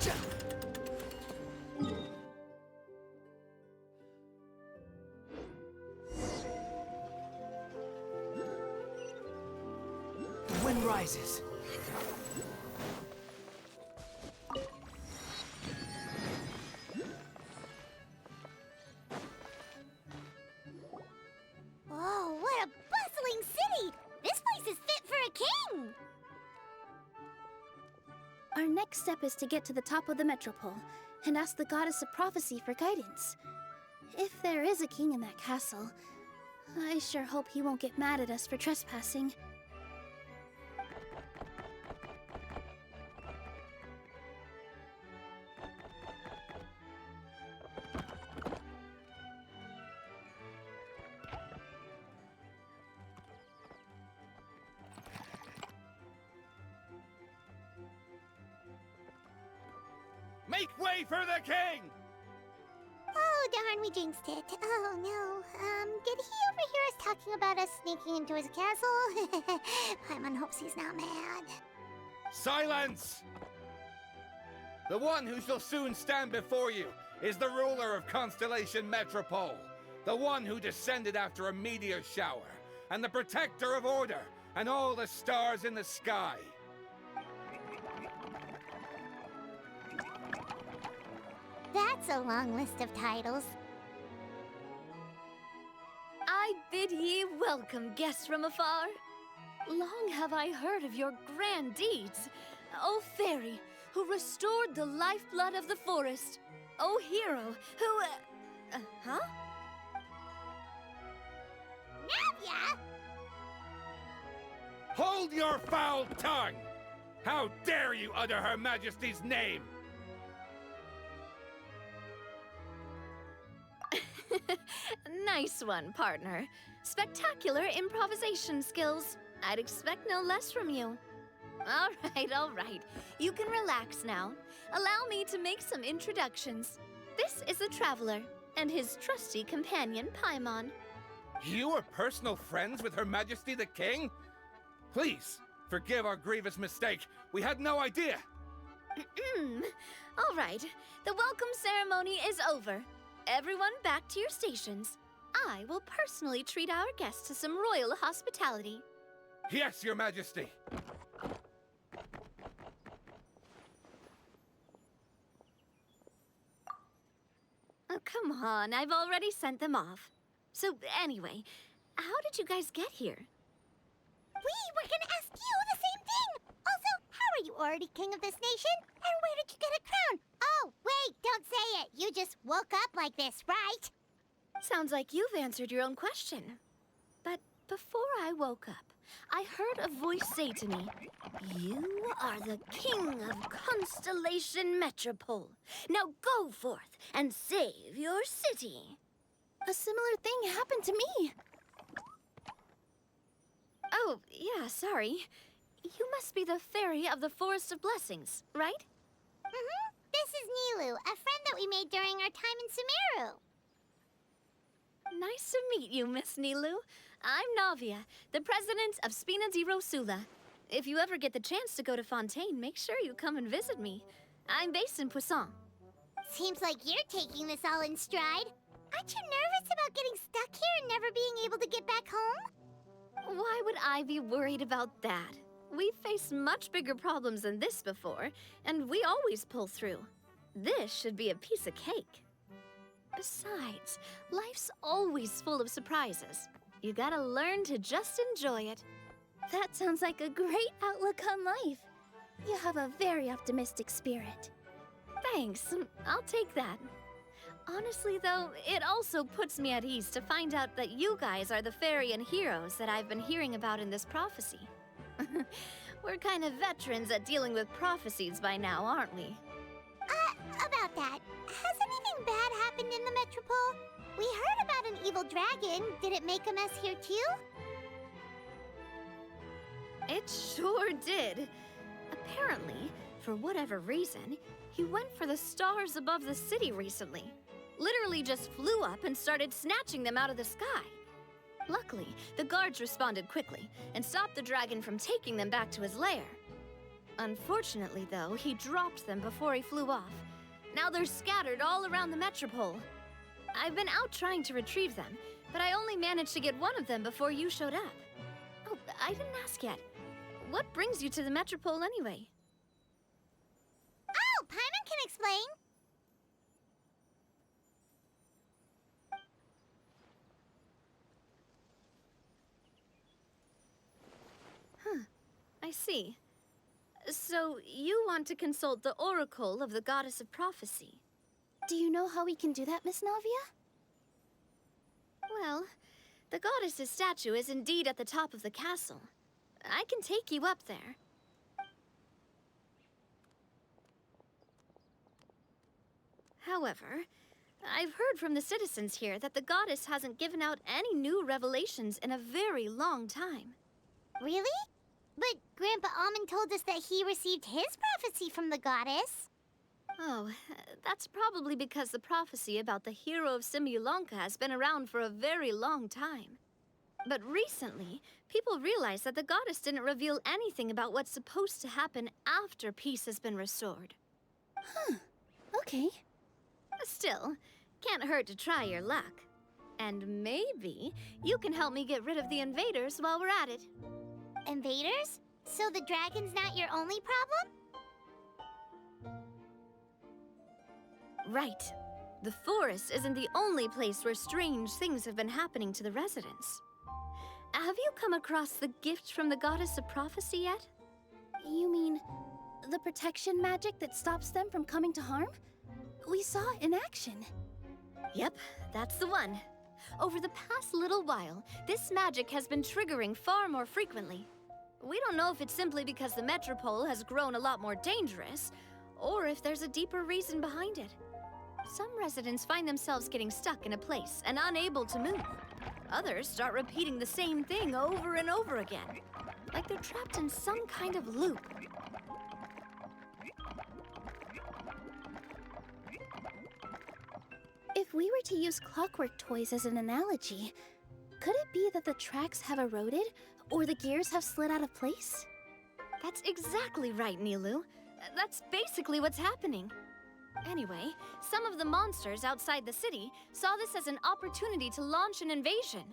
The wind rises. Oh, what a bustling city! This place is fit for a king! Our next step is to get to the top of the metropole and ask the goddess of prophecy for guidance. If there is a king in that castle, I sure hope he won't get mad at us for trespassing. Make way for the king! Oh, darn, we jinxed it. Oh, no. Did he overhear us talking about us sneaking into his castle? Paimon hopes he's not mad. Silence! The one who shall soon stand before you is the ruler of Constellation Metropole, the one who descended after a meteor shower, and the protector of order and all the stars in the sky. That's a long list of titles. I bid ye welcome, guests from afar. Long have I heard of your grand deeds, O fairy, who restored the lifeblood of the forest. O hero, who, huh? Navia! Hold your foul tongue! How dare you utter Her Majesty's name? Nice one, partner. Spectacular improvisation skills. I'd expect no less from you. All right. You can relax now. Allow me to make some introductions. This is the Traveler, and his trusty companion, Paimon. You are personal friends with Her Majesty the King? Please, forgive our grievous mistake. We had no idea. All right. The welcome ceremony is over. Everyone back to your stations. I will personally treat our guests to some royal hospitality. Yes, Your Majesty. Oh, come on. I've already sent them off. So, anyway, how did you guys get here? We were gonna ask you the same thing! Also, how are you already king of this nation? And where did you get a crown? Oh, wait, don't say it. You just woke up like this, right? Sounds like you've answered your own question. But before I woke up, I heard a voice say to me, "You are the king of Constellation Metropole. Now go forth and save your city." A similar thing happened to me. Oh, yeah, sorry. You must be the fairy of the Forest of Blessings, right? Mm-hmm. This is Nilu, a friend that we made during our time in Sumeru. Nice to meet you, Miss Nilu. I'm Navia, the president of Spina di Rosula. If you ever get the chance to go to Fontaine, make sure you come and visit me. I'm based in Poisson. Seems like you're taking this all in stride. Aren't you nervous about getting stuck here and never being able to get back home? Why would I be worried about that? We've faced much bigger problems than this before, and we always pull through. This should be a piece of cake. Besides, life's always full of surprises. You gotta learn to just enjoy it. That sounds like a great outlook on life. You have a very optimistic spirit. Thanks, I'll take that. Honestly, though, it also puts me at ease to find out that you guys are the fairy and heroes that I've been hearing about in this prophecy. We're kind of veterans at dealing with prophecies by now, aren't we? About that, has anything bad happened in the Metropole? We heard about an evil dragon. Did it make a mess here too? It sure did. Apparently, for whatever reason, he went for the stars above the city recently. Literally just flew up and started snatching them out of the sky. Luckily, the guards responded quickly and stopped the dragon from taking them back to his lair. Unfortunately, though, he dropped them before he flew off. Now they're scattered all around the metropole. I've been out trying to retrieve them, but I only managed to get one of them before you showed up. Oh, I didn't ask yet. What brings you to the metropole anyway? Oh, Paimon can explain. I see. So, you want to consult the oracle of the goddess of prophecy? Do you know how we can do that, Miss Navia? Well, the goddess's statue is indeed at the top of the castle. I can take you up there. However, I've heard from the citizens here that the goddess hasn't given out any new revelations in a very long time. Really? But Grandpa Almond told us that he received his prophecy from the goddess. Oh, that's probably because the prophecy about the hero of Simulanka has been around for a very long time. But recently, people realized that the goddess didn't reveal anything about what's supposed to happen after peace has been restored. Huh. Okay. Still, can't hurt to try your luck. And maybe you can help me get rid of the invaders while we're at it. Invaders? So the dragon's not your only problem? Right. The forest isn't the only place where strange things have been happening to the residents. Have you come across the gift from the goddess of prophecy yet? You mean the protection magic that stops them from coming to harm? We saw it in action. Yep, that's the one. Over the past little while, this magic has been triggering far more frequently. We don't know if it's simply because the metropole has grown a lot more dangerous, or if there's a deeper reason behind it. Some residents find themselves getting stuck in a place and unable to move. Others start repeating the same thing over and over again, like they're trapped in some kind of loop. If we were to use clockwork toys as an analogy, could it be that the tracks have eroded, or the gears have slid out of place? That's exactly right, Nilu. That's basically what's happening. Anyway, some of the monsters outside the city saw this as an opportunity to launch an invasion.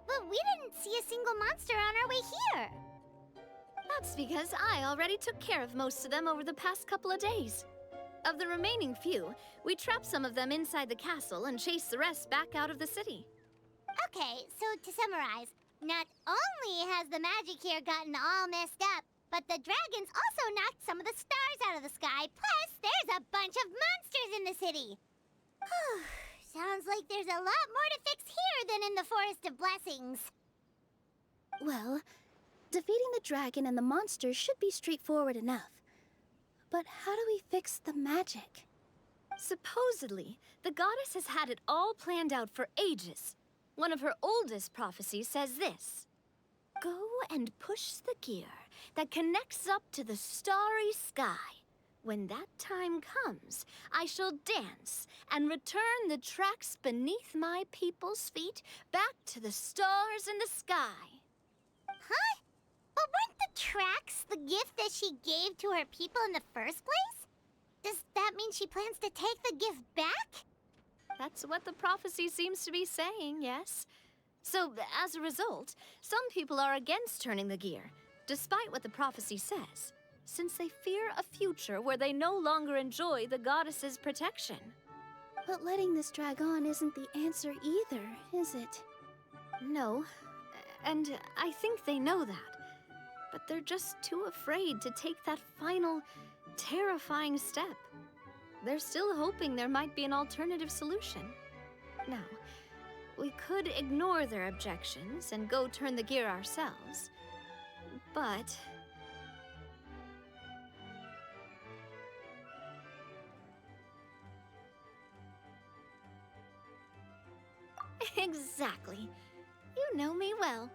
But we didn't see a single monster on our way here. That's because I already took care of most of them over the past couple of days. Of the remaining few, we trapped some of them inside the castle and chased the rest back out of the city. Okay, so to summarize, not only has the magic here gotten all messed up, but the dragons also knocked some of the stars out of the sky, plus there's a bunch of monsters in the city. Sounds like there's a lot more to fix here than in the Forest of Blessings. Well, defeating the dragon and the monsters should be straightforward enough. But how do we fix the magic? Supposedly, the goddess has had it all planned out for ages. One of her oldest prophecies says this: "Go and push the gear that connects up to the starry sky. When that time comes, I shall dance and return the tracks beneath my people's feet back to the stars in the sky." Huh? But weren't the tracks the gift that she gave to her people in the first place? Does that mean she plans to take the gift back? That's what the prophecy seems to be saying, yes. So, as a result, some people are against turning the gear, despite what the prophecy says, since they fear a future where they no longer enjoy the goddess's protection. But letting this drag on isn't the answer either, is it? No, and I think they know that. But they're just too afraid to take that final, terrifying step. They're still hoping there might be an alternative solution. Now, we could ignore their objections and go turn the gear ourselves, but... Exactly. You know me well.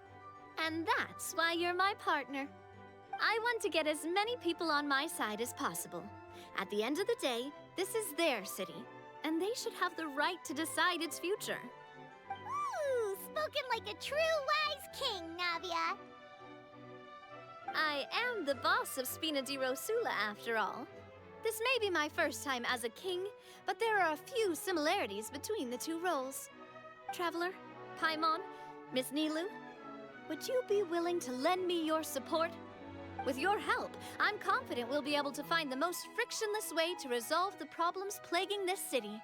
And that's why you're my partner. I want to get as many people on my side as possible. At the end of the day, this is their city, and they should have the right to decide its future. Ooh, spoken like a true wise king, Navia. I am the boss of Spina di Rosula, after all. This may be my first time as a king, but there are a few similarities between the two roles. Traveler, Paimon, Miss Nilu, would you be willing to lend me your support? With your help, I'm confident we'll be able to find the most frictionless way to resolve the problems plaguing this city.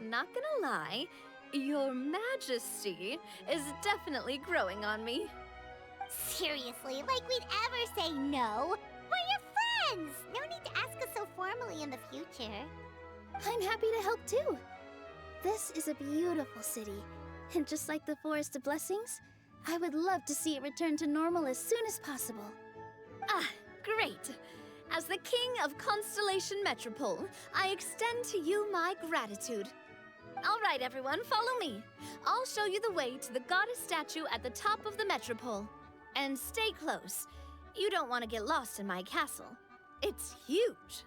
Not gonna lie, Your Majesty is definitely growing on me. Seriously, like we'd ever say no. We're your friends! No need to ask us so formally in the future. I'm happy to help too. This is a beautiful city, and just like the Forest of Blessings, I would love to see it return to normal as soon as possible. Ah, great. As the King of Constellation Metropole, I extend to you my gratitude. All right, everyone, follow me. I'll show you the way to the goddess statue at the top of the Metropole. And stay close. You don't want to get lost in my castle. It's huge.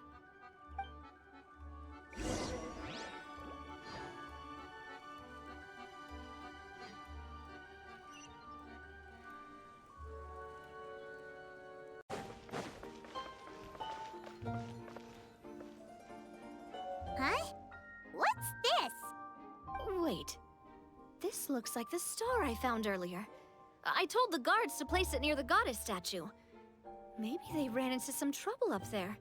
Huh? What's this? Wait. This looks like the star I found earlier. I told the guards to place it near the goddess statue. Maybe they ran into some trouble up there.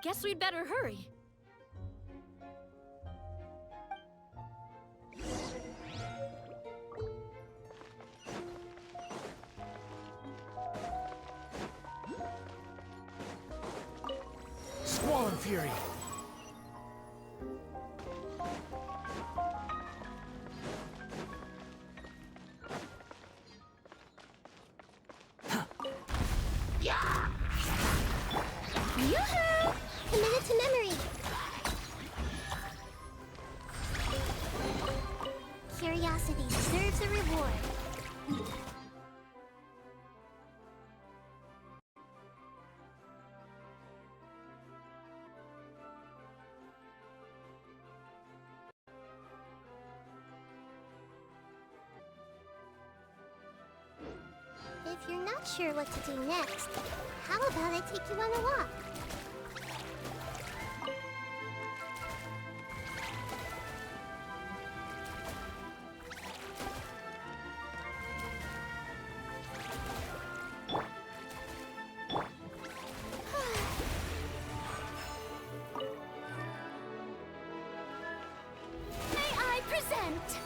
Guess we'd better hurry. Squall Fury! Yoo-hoo! Committed to memory. Curiosity deserves a reward. If you're not sure what to do next, how about I take you on a walk? May I present?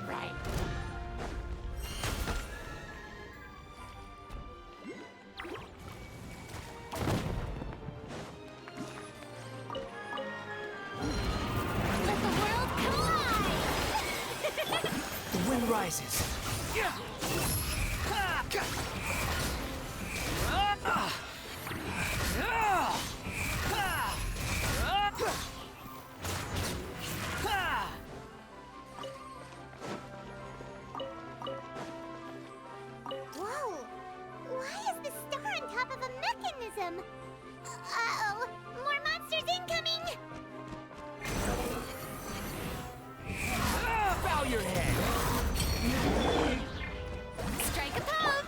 Right. Let the world collide! The wind rises. Whoa! Why is the star on top of a mechanism? Uh-oh! More monsters incoming! Bow your head! Strike a pose!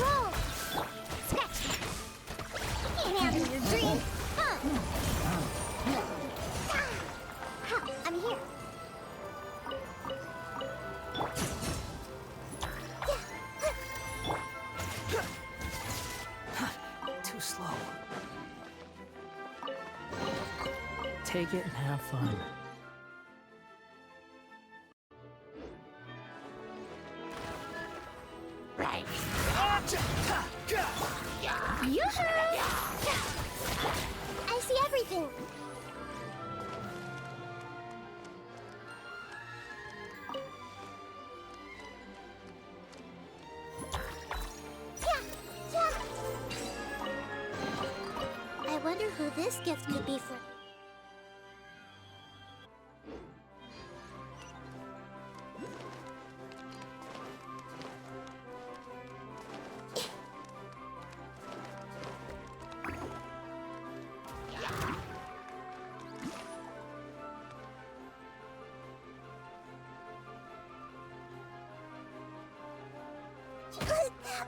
Roll! Scratch! Can't handle your dream! How? I'm here. Too slow. Take it and have fun. Right. Yoo-hoo! I see everything. I wonder who this gift could be for.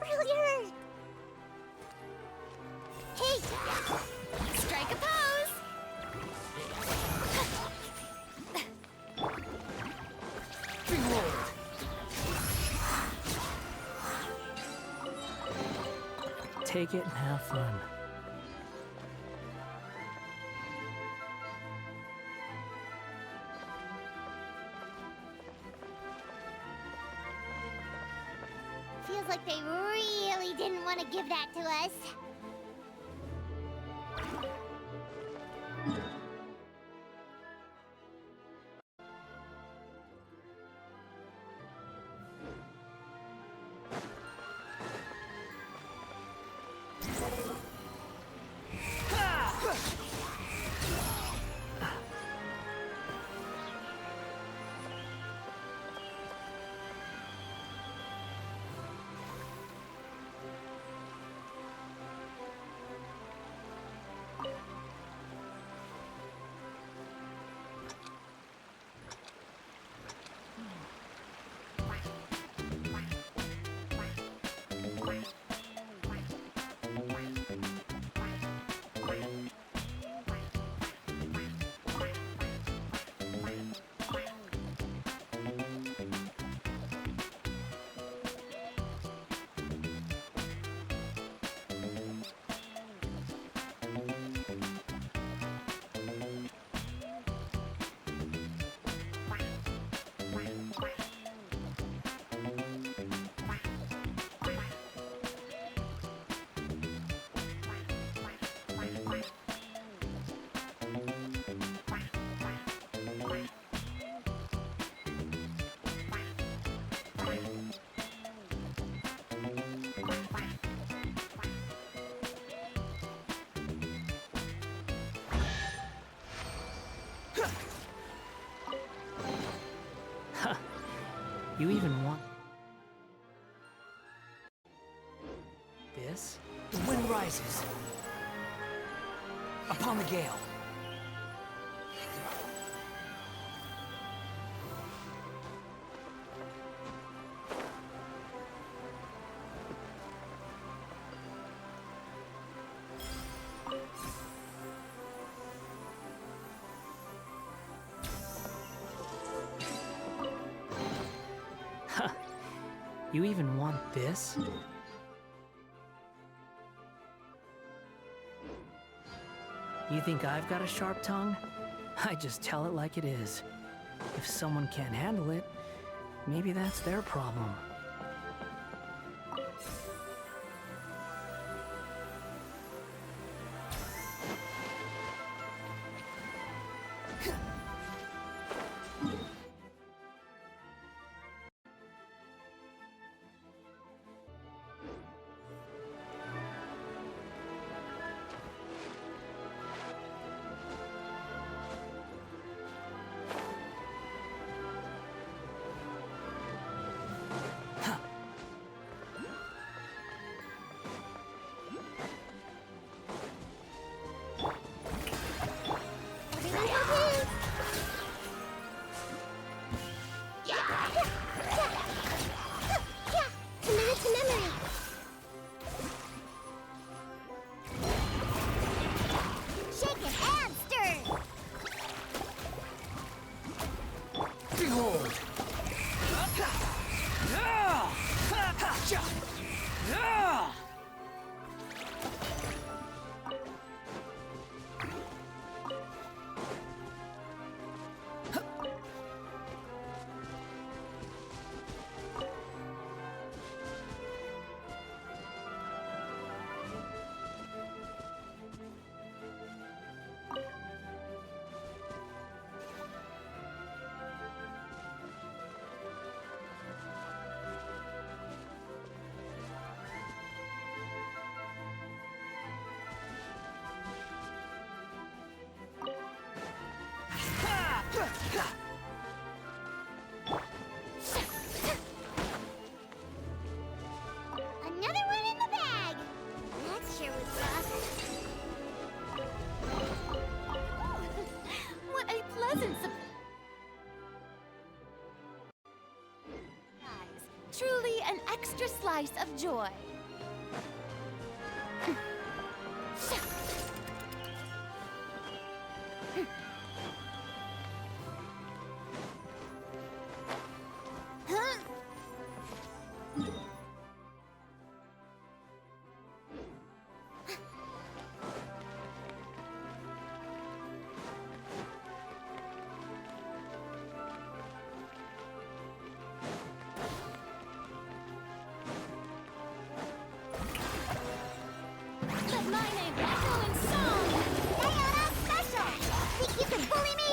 earlier. Hey! Strike a pose! Behold! Take it and have fun. Feels like they really didn't want to give that to us. You even want this? The wind rises upon the gale. You even want this? You think I've got a sharp tongue? I just tell it like it is. If someone can't handle it, maybe that's their problem. an extra slice of joy. Let my name echo in song! Diana Special! Think you can bully me?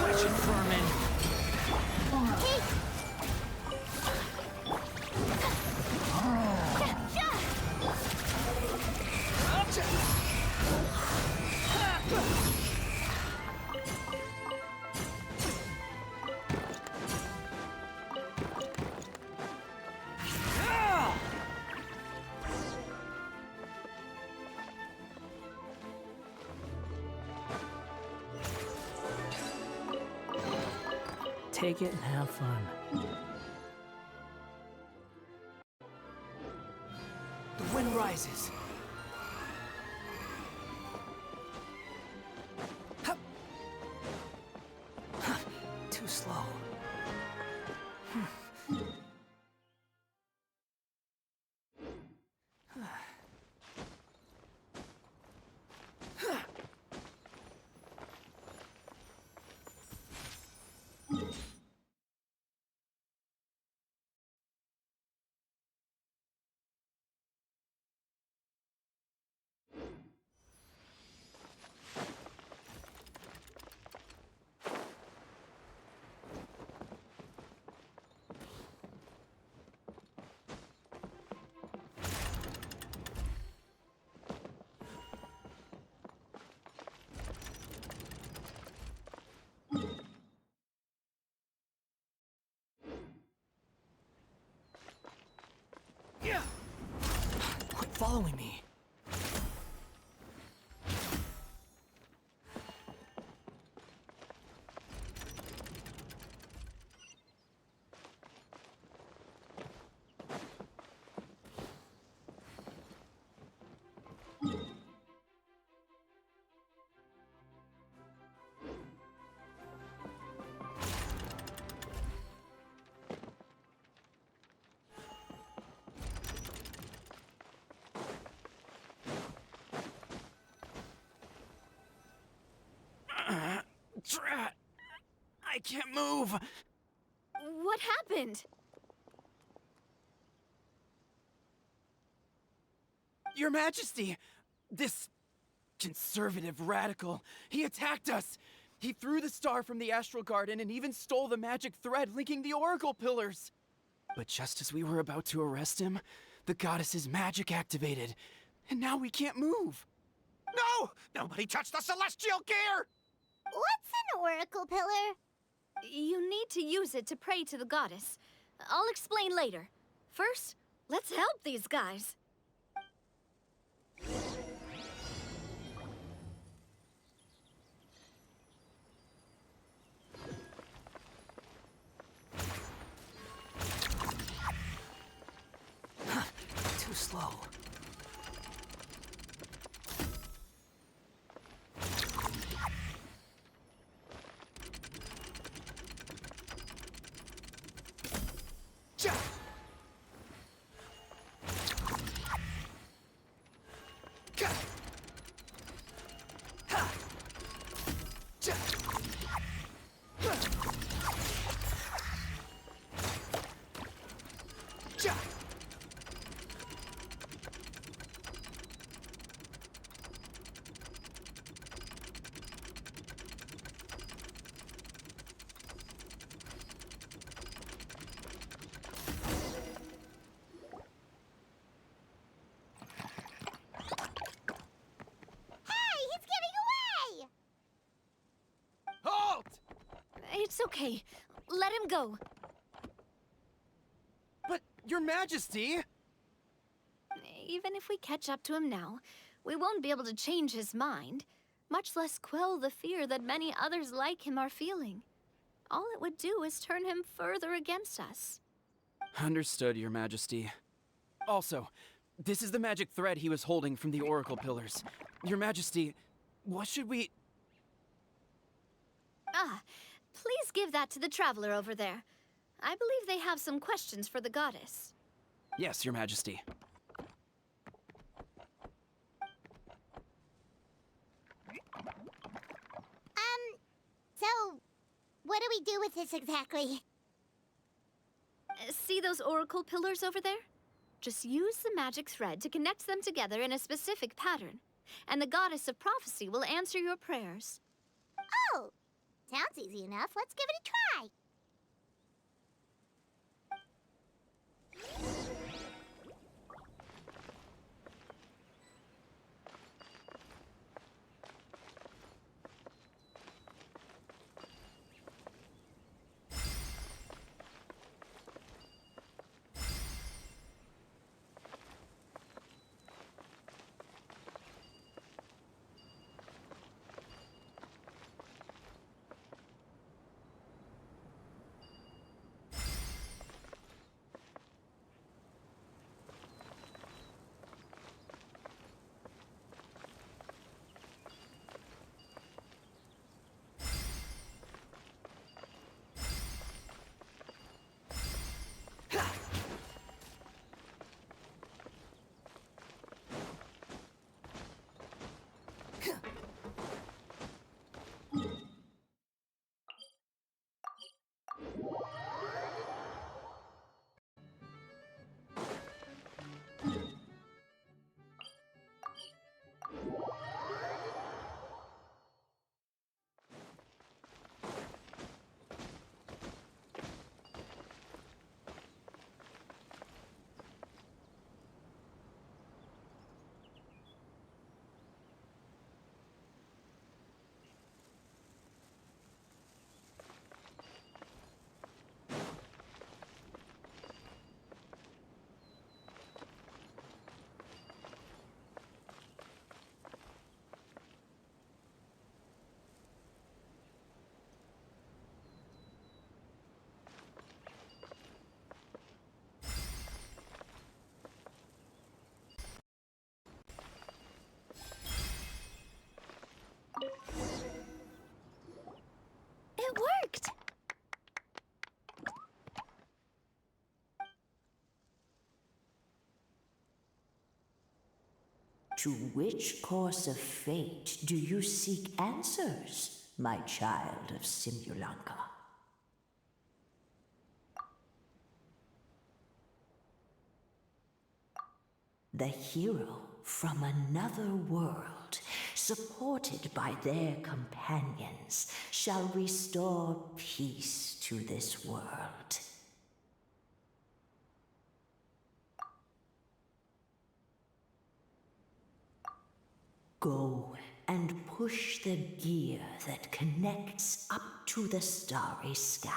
Wretched vermin! Hey! Take it and have fun. The wind rises. Hup. Huh. Too slow. Quit following me. Drat! I can't move! What happened? Your Majesty! This conservative radical, he attacked us! He threw the star from the Astral Garden and even stole the magic thread linking the Oracle Pillars! But just as we were about to arrest him, the goddess's magic activated, and now we can't move! No! Nobody touched the celestial gear! What's an oracle pillar? You need to use it to pray to the goddess. I'll explain later. First, let's help these guys. Too slow. It's okay. Let him go. But, Your Majesty! Even if we catch up to him now, we won't be able to change his mind, much less quell the fear that many others like him are feeling. All it would do is turn him further against us. Understood, Your Majesty. Also, this is the magic thread he was holding from the Oracle Pillars. Your Majesty, what should we... Ah, please give that to the traveler over there. I believe they have some questions for the goddess. Yes, Your Majesty. So, what do we do with this exactly? See those oracle pillars over there? Just use the magic thread to connect them together in a specific pattern, and the goddess of prophecy will answer your prayers. Oh, sounds easy enough. Let's give it a try. It worked! To which course of fate do you seek answers, my child of Simulanka? The hero from another world, supported by their companions, shall restore peace to this world. Go and push the gear that connects up to the starry sky.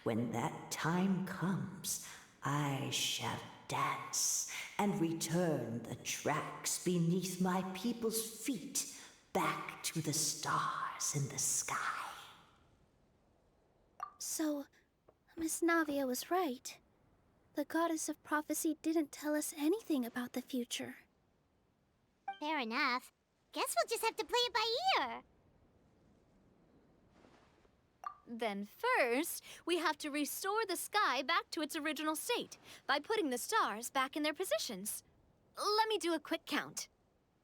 When that time comes, I shall dance and return the tracks beneath my people's feet back to the stars in the sky. So, Miss Navia was right. The goddess of prophecy didn't tell us anything about the future. Fair enough. Guess we'll just have to play it by ear. Then first, we have to restore the sky back to its original state by putting the stars back in their positions. Let me do a quick count.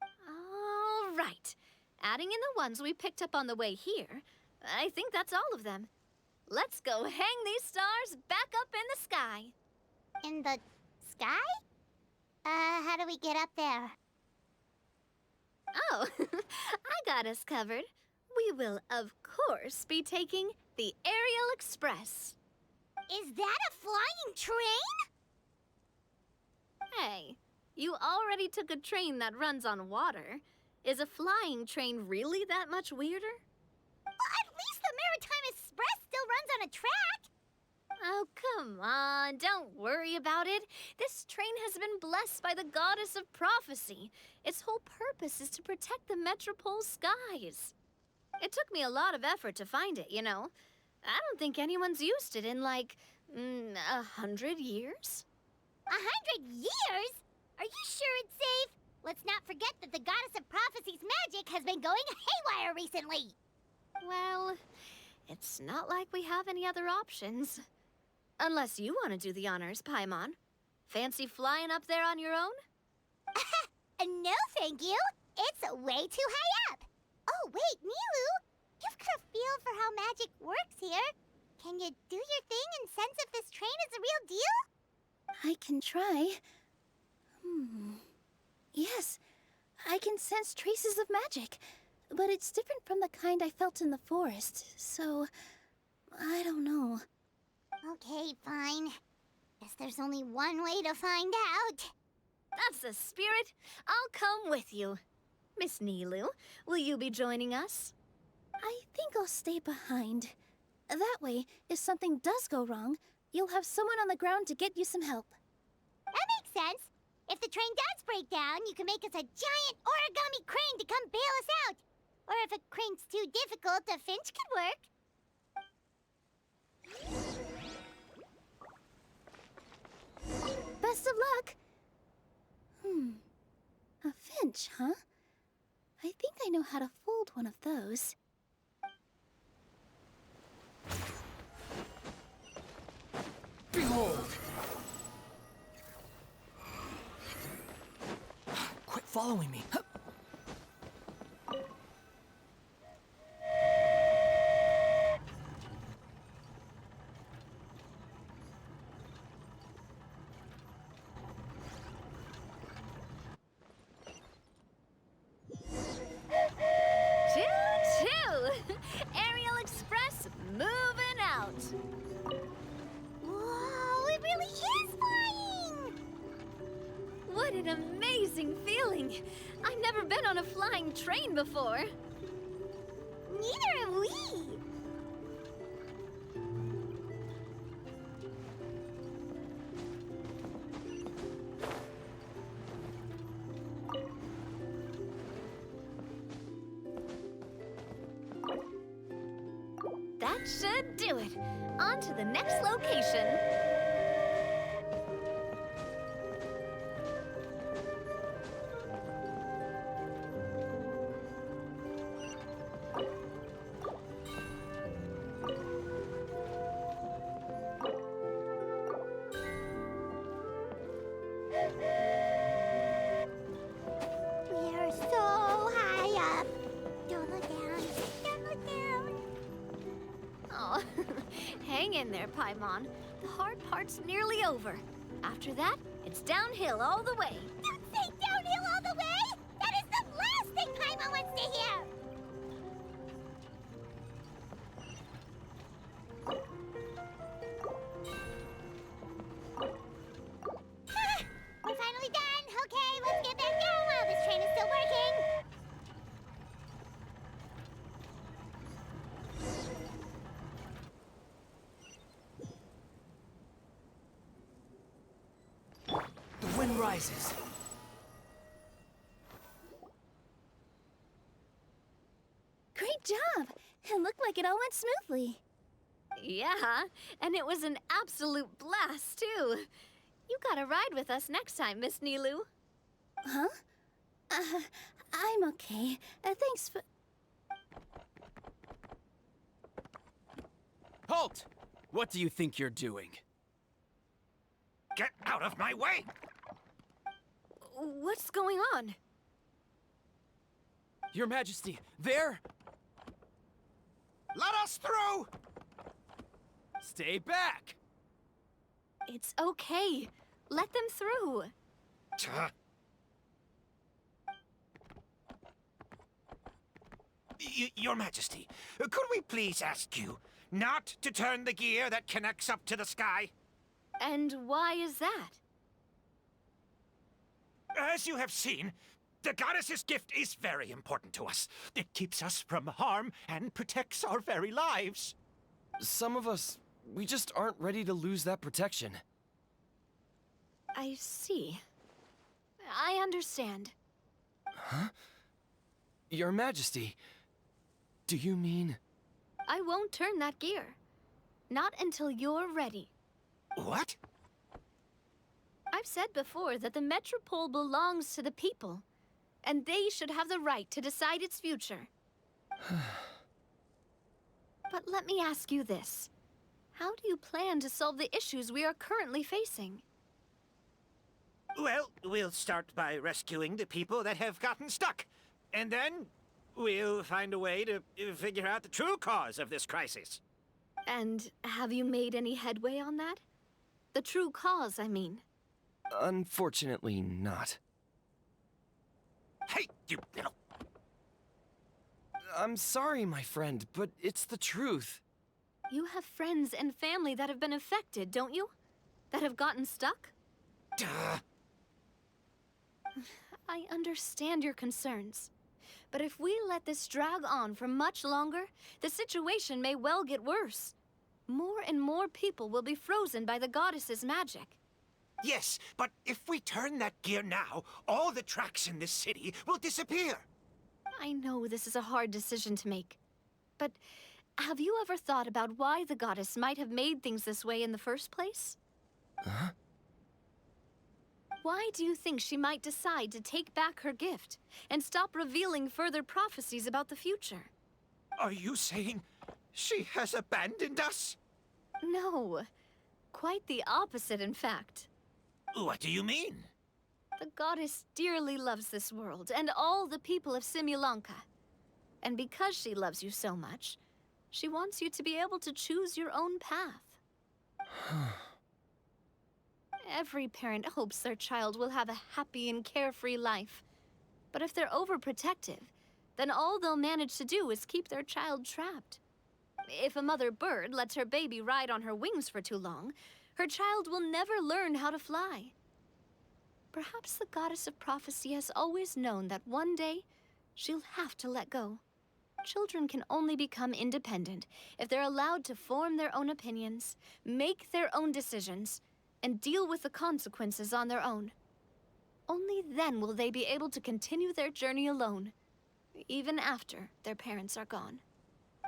All right. Adding in the ones we picked up on the way here, I think that's all of them. Let's go hang these stars back up in the sky. In the sky? How do we get up there? Oh, I got us covered. We will, of course, be taking the Aerial Express. Is that a flying train? Hey, you already took a train that runs on water. Is a flying train really that much weirder? Well, at least the Maritime Express still runs on a track. Oh, come on, don't worry about it. This train has been blessed by the goddess of prophecy. Its whole purpose is to protect the Metropole skies. It took me a lot of effort to find it, you know. I don't think anyone's used it in, like, 100 years? 100 years? Are you sure it's safe? Let's not forget that the Goddess of Prophecy's magic has been going haywire recently. Well, it's not like we have any other options. Unless you want to do the honors, Paimon. Fancy flying up there on your own? No, thank you. It's way too high up. Oh, wait, Nilu. You've got a feel for how magic works here. Can you do your thing and sense if this train is the real deal? I can try. Yes, I can sense traces of magic, but it's different from the kind I felt in the forest, so I don't know. Okay, fine. Guess there's only one way to find out. That's the spirit. I'll come with you. Miss Nilu, will you be joining us? I think I'll stay behind. That way, if something does go wrong, you'll have someone on the ground to get you some help. That makes sense. If the train does break down, you can make us a giant origami crane to come bail us out. Or if a crane's too difficult, a finch could work. Best of luck! A finch, huh? I think I know how to fold one of those. Behold! Quit following me. Choo-choo! Aerial Express moving out. Whoa, it really is flying! What an amazing feeling! I've never been on a flying train before. Neither have we. That should do it. On to the next location. We're so high up. Don't look down. Don't look down. Oh, hang in there, Paimon. The hard part's nearly over. After that, it's downhill all the way. Don't say downhill all the way! That is the last thing Paimon wants to hear! We're finally done! Okay, let's get back down while this train is still working! The wind rises. Great job! It looked like it all went smoothly. Yeah, and it was an absolute blast, too. You gotta ride with us next time, Miss Nilu. Huh? I'm okay. Thanks for... Halt! What do you think you're doing? Get out of my way! What's going on? Your Majesty, there! Let us through! Stay back! It's okay. Let them through. Your Majesty, could we please ask you not to turn the gear that connects up to the sky? And why is that? As you have seen, the goddess's gift is very important to us. It keeps us from harm and protects our very lives. Some of us, we just aren't ready to lose that protection. I see. I understand. Huh? Your Majesty, do you mean... I won't turn that gear. Not until you're ready. What? I've said before that the Metropole belongs to the people, and they should have the right to decide its future. But let me ask you this. How do you plan to solve the issues we are currently facing? Well, we'll start by rescuing the people that have gotten stuck. And then we'll find a way to figure out the true cause of this crisis. And have you made any headway on that? The true cause, I mean. Unfortunately not. Hey, you little... I'm sorry, my friend, but it's the truth. You have friends and family that have been affected, don't you? That have gotten stuck? Duh. I understand your concerns. But if we let this drag on for much longer, the situation may well get worse. More and more people will be frozen by the goddess's magic. Yes, but if we turn that gear now, all the tracks in this city will disappear. I know this is a hard decision to make. But have you ever thought about why the goddess might have made things this way in the first place? Huh? Why do you think she might decide to take back her gift and stop revealing further prophecies about the future? Are you saying she has abandoned us? No. Quite the opposite, in fact. What do you mean? The goddess dearly loves this world and all the people of Simulanka. And because she loves you so much, she wants you to be able to choose your own path. Every parent hopes their child will have a happy and carefree life. But if they're overprotective, then all they'll manage to do is keep their child trapped. If a mother bird lets her baby ride on her wings for too long, her child will never learn how to fly. Perhaps the goddess of prophecy has always known that one day she'll have to let go. Children can only become independent if they're allowed to form their own opinions, make their own decisions, and deal with the consequences on their own. Only then will they be able to continue their journey alone, even after their parents are gone.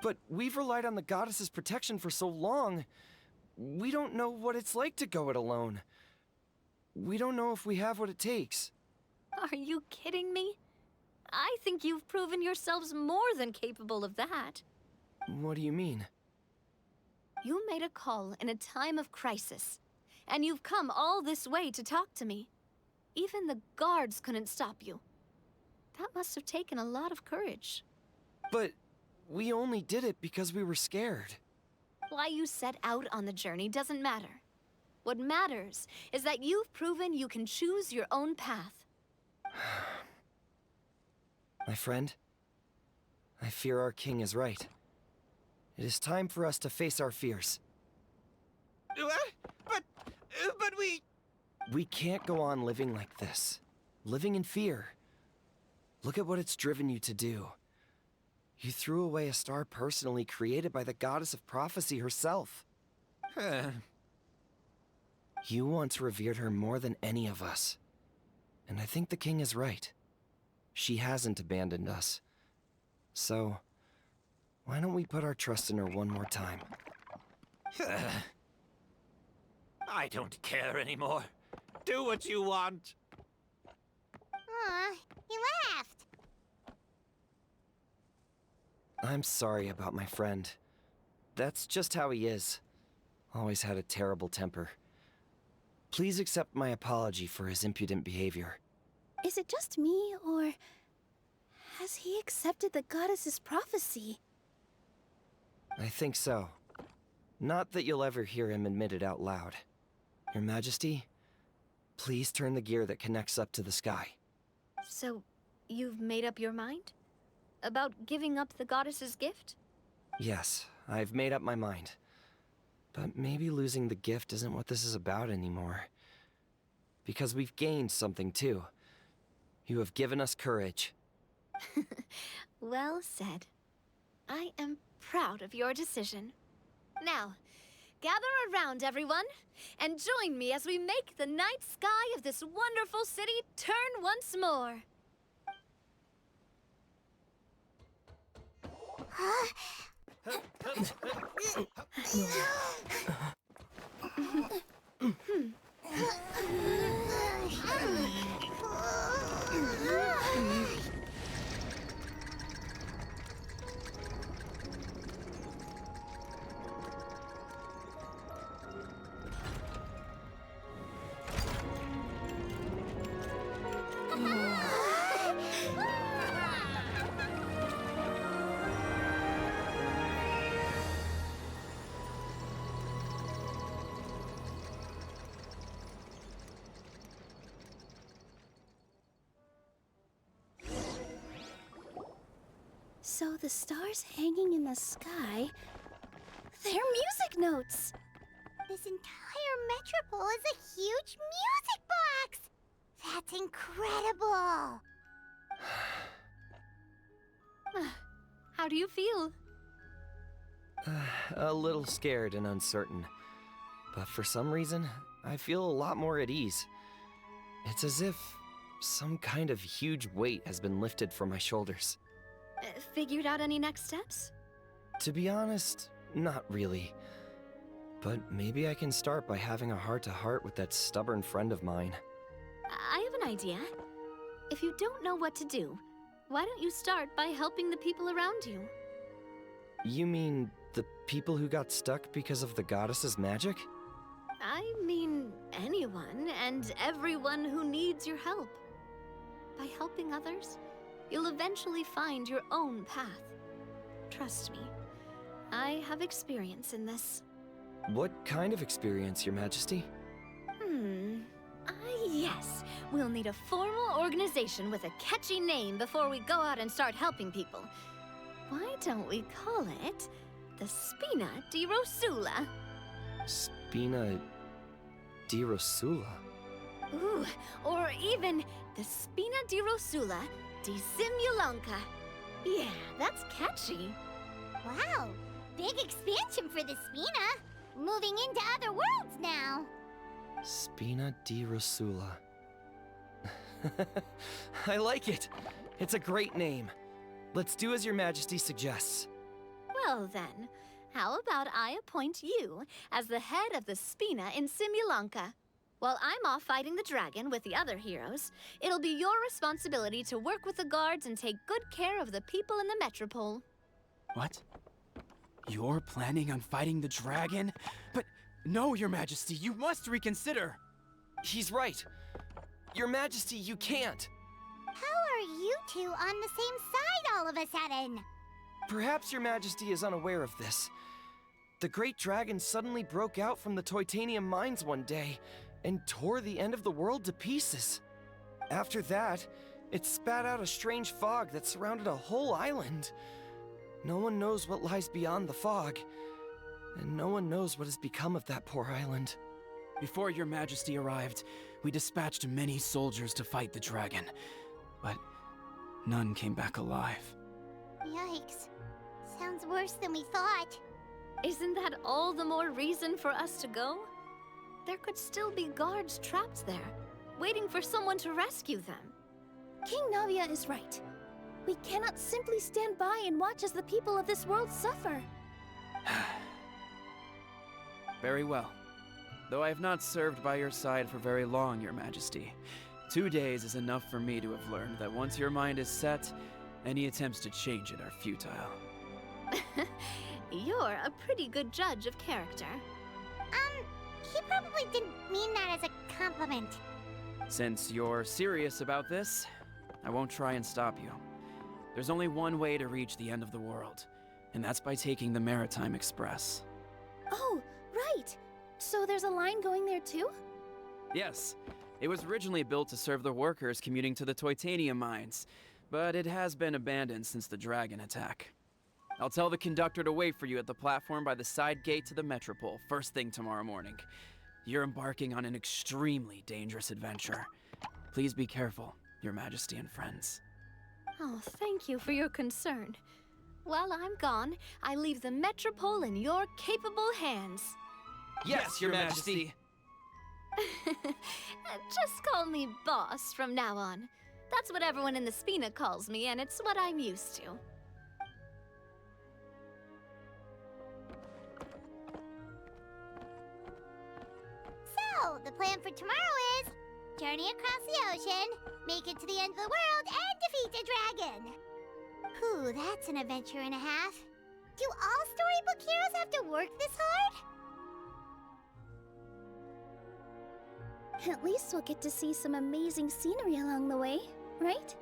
But we've relied on the goddess's protection for so long. We don't know what it's like to go it alone. We don't know if we have what it takes. Are you kidding me? I think you've proven yourselves more than capable of that. What do you mean? You made a call in a time of crisis, and you've come all this way to talk to me. Even the guards couldn't stop you. That must have taken a lot of courage. But we only did it because we were scared. Why you set out on the journey doesn't matter. What matters is that you've proven you can choose your own path. My friend, I fear our king is right. It is time for us to face our fears. But we... We can't go on living like this. Living in fear. Look at what it's driven you to do. You threw away a star personally created by the goddess of prophecy herself. You once revered her more than any of us. And I think the king is right. She hasn't abandoned us. So, why don't we put our trust in her one more time? I don't care anymore. Do what you want. Aw, he laughed. I'm sorry about my friend. That's just how he is. Always had a terrible temper. Please accept my apology for his impudent behavior. Is it just me, or has he accepted the goddess's prophecy? I think so. Not that you'll ever hear him admit it out loud. Your Majesty, please turn the gear that connects up to the sky. So, you've made up your mind? About giving up the goddess's gift? Yes, I've made up my mind. But maybe losing the gift isn't what this is about anymore. Because we've gained something too. You have given us courage. Well said. I am proud of your decision. Now, gather around, everyone, and join me as we make the night sky of this wonderful city turn once more. So the stars hanging in the sky, they're music notes. This entire metropole is a huge music box! That's incredible! How do you feel? A little scared and uncertain. But for some reason, I feel a lot more at ease. It's as if some kind of huge weight has been lifted from my shoulders. Figured out any next steps? To be honest, not really. But maybe I can start by having a heart-to-heart with that stubborn friend of mine. I have an idea. If you don't know what to do, why don't you start by helping the people around you? You mean the people who got stuck because of the goddess's magic? I mean anyone and everyone who needs your help. By helping others, you'll eventually find your own path. Trust me, I have experience in this. What kind of experience, Your Majesty? Yes. We'll need a formal organization with a catchy name before we go out and start helping people. Why don't we call it the Spina di Rosula? Spina di Rosula? Ooh, or even the Spina di Rosula di Simulanka. Yeah, that's catchy. Wow, big expansion for the Spina. Moving into other worlds now. Spina di Rosula. I like it. It's a great name. Let's do as Your Majesty suggests. Well then, how about I appoint you as the head of the Spina in Simulanka? While I'm off fighting the dragon with the other heroes, it'll be your responsibility to work with the guards and take good care of the people in the metropole. What? You're planning on fighting the dragon? But no, Your Majesty, you must reconsider! He's right. Your Majesty, you can't. How are you two on the same side all of a sudden? Perhaps Your Majesty is unaware of this. The great dragon suddenly broke out from the Titanium mines one day and tore the end of the world to pieces. After that, it spat out a strange fog that surrounded a whole island. No one knows what lies beyond the fog, and no one knows what has become of that poor island. Before Your Majesty arrived, we dispatched many soldiers to fight the dragon, but none came back alive. Yikes. Sounds worse than we thought. Isn't that all the more reason for us to go? There could still be guards trapped there, waiting for someone to rescue them. King Navia is right. We cannot simply stand by and watch as the people of this world suffer. Very well. Though I have not served by your side for very long, Your Majesty. 2 days is enough for me to have learned that once your mind is set, any attempts to change it are futile. You're a pretty good judge of character. He probably didn't mean that as a compliment. Since you're serious about this, I won't try and stop you. There's only one way to reach the end of the world, and that's by taking the Maritime Express. Oh, right! So there's a line going there too? Yes. It was originally built to serve the workers commuting to the Titanium mines, but it has been abandoned since the dragon attack. I'll tell the conductor to wait for you at the platform by the side gate to the Metropole first thing tomorrow morning. You're embarking on an extremely dangerous adventure. Please be careful, Your Majesty and friends. Oh, thank you for your concern. While I'm gone, I leave the Metropole in your capable hands. Yes, Your Majesty. Just call me boss from now on. That's what everyone in the Spina calls me, and it's what I'm used to. So, the plan for tomorrow is journey across the ocean, make it to the end of the world, and defeat a dragon. Whew, that's an adventure and a half. Do all storybook heroes have to work this hard? At least we'll get to see some amazing scenery along the way, right?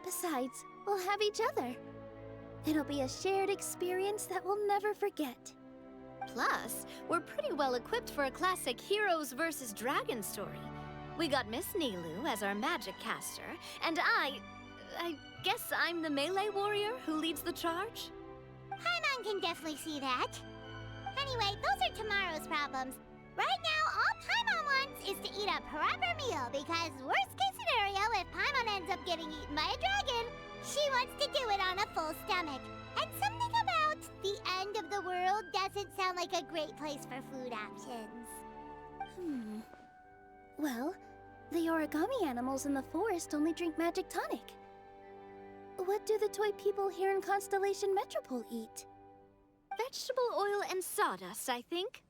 Besides, we'll have each other. It'll be a shared experience that we'll never forget. Plus, we're pretty well equipped for a classic Heroes vs. Dragon story. We got Miss Nilu as our magic caster, and I guess I'm the melee warrior who leads the charge? Paimon can definitely see that. Anyway, those are tomorrow's problems. Right now, all Paimon wants is to eat a proper meal because worst case scenario, if Paimon ends up getting eaten by a dragon, she wants to do it on a full stomach. And something about the end of the world doesn't sound like a great place for food options. Well, the origami animals in the forest only drink magic tonic. What do the toy people here in Constellation Metropole eat? Vegetable oil and sawdust, I think.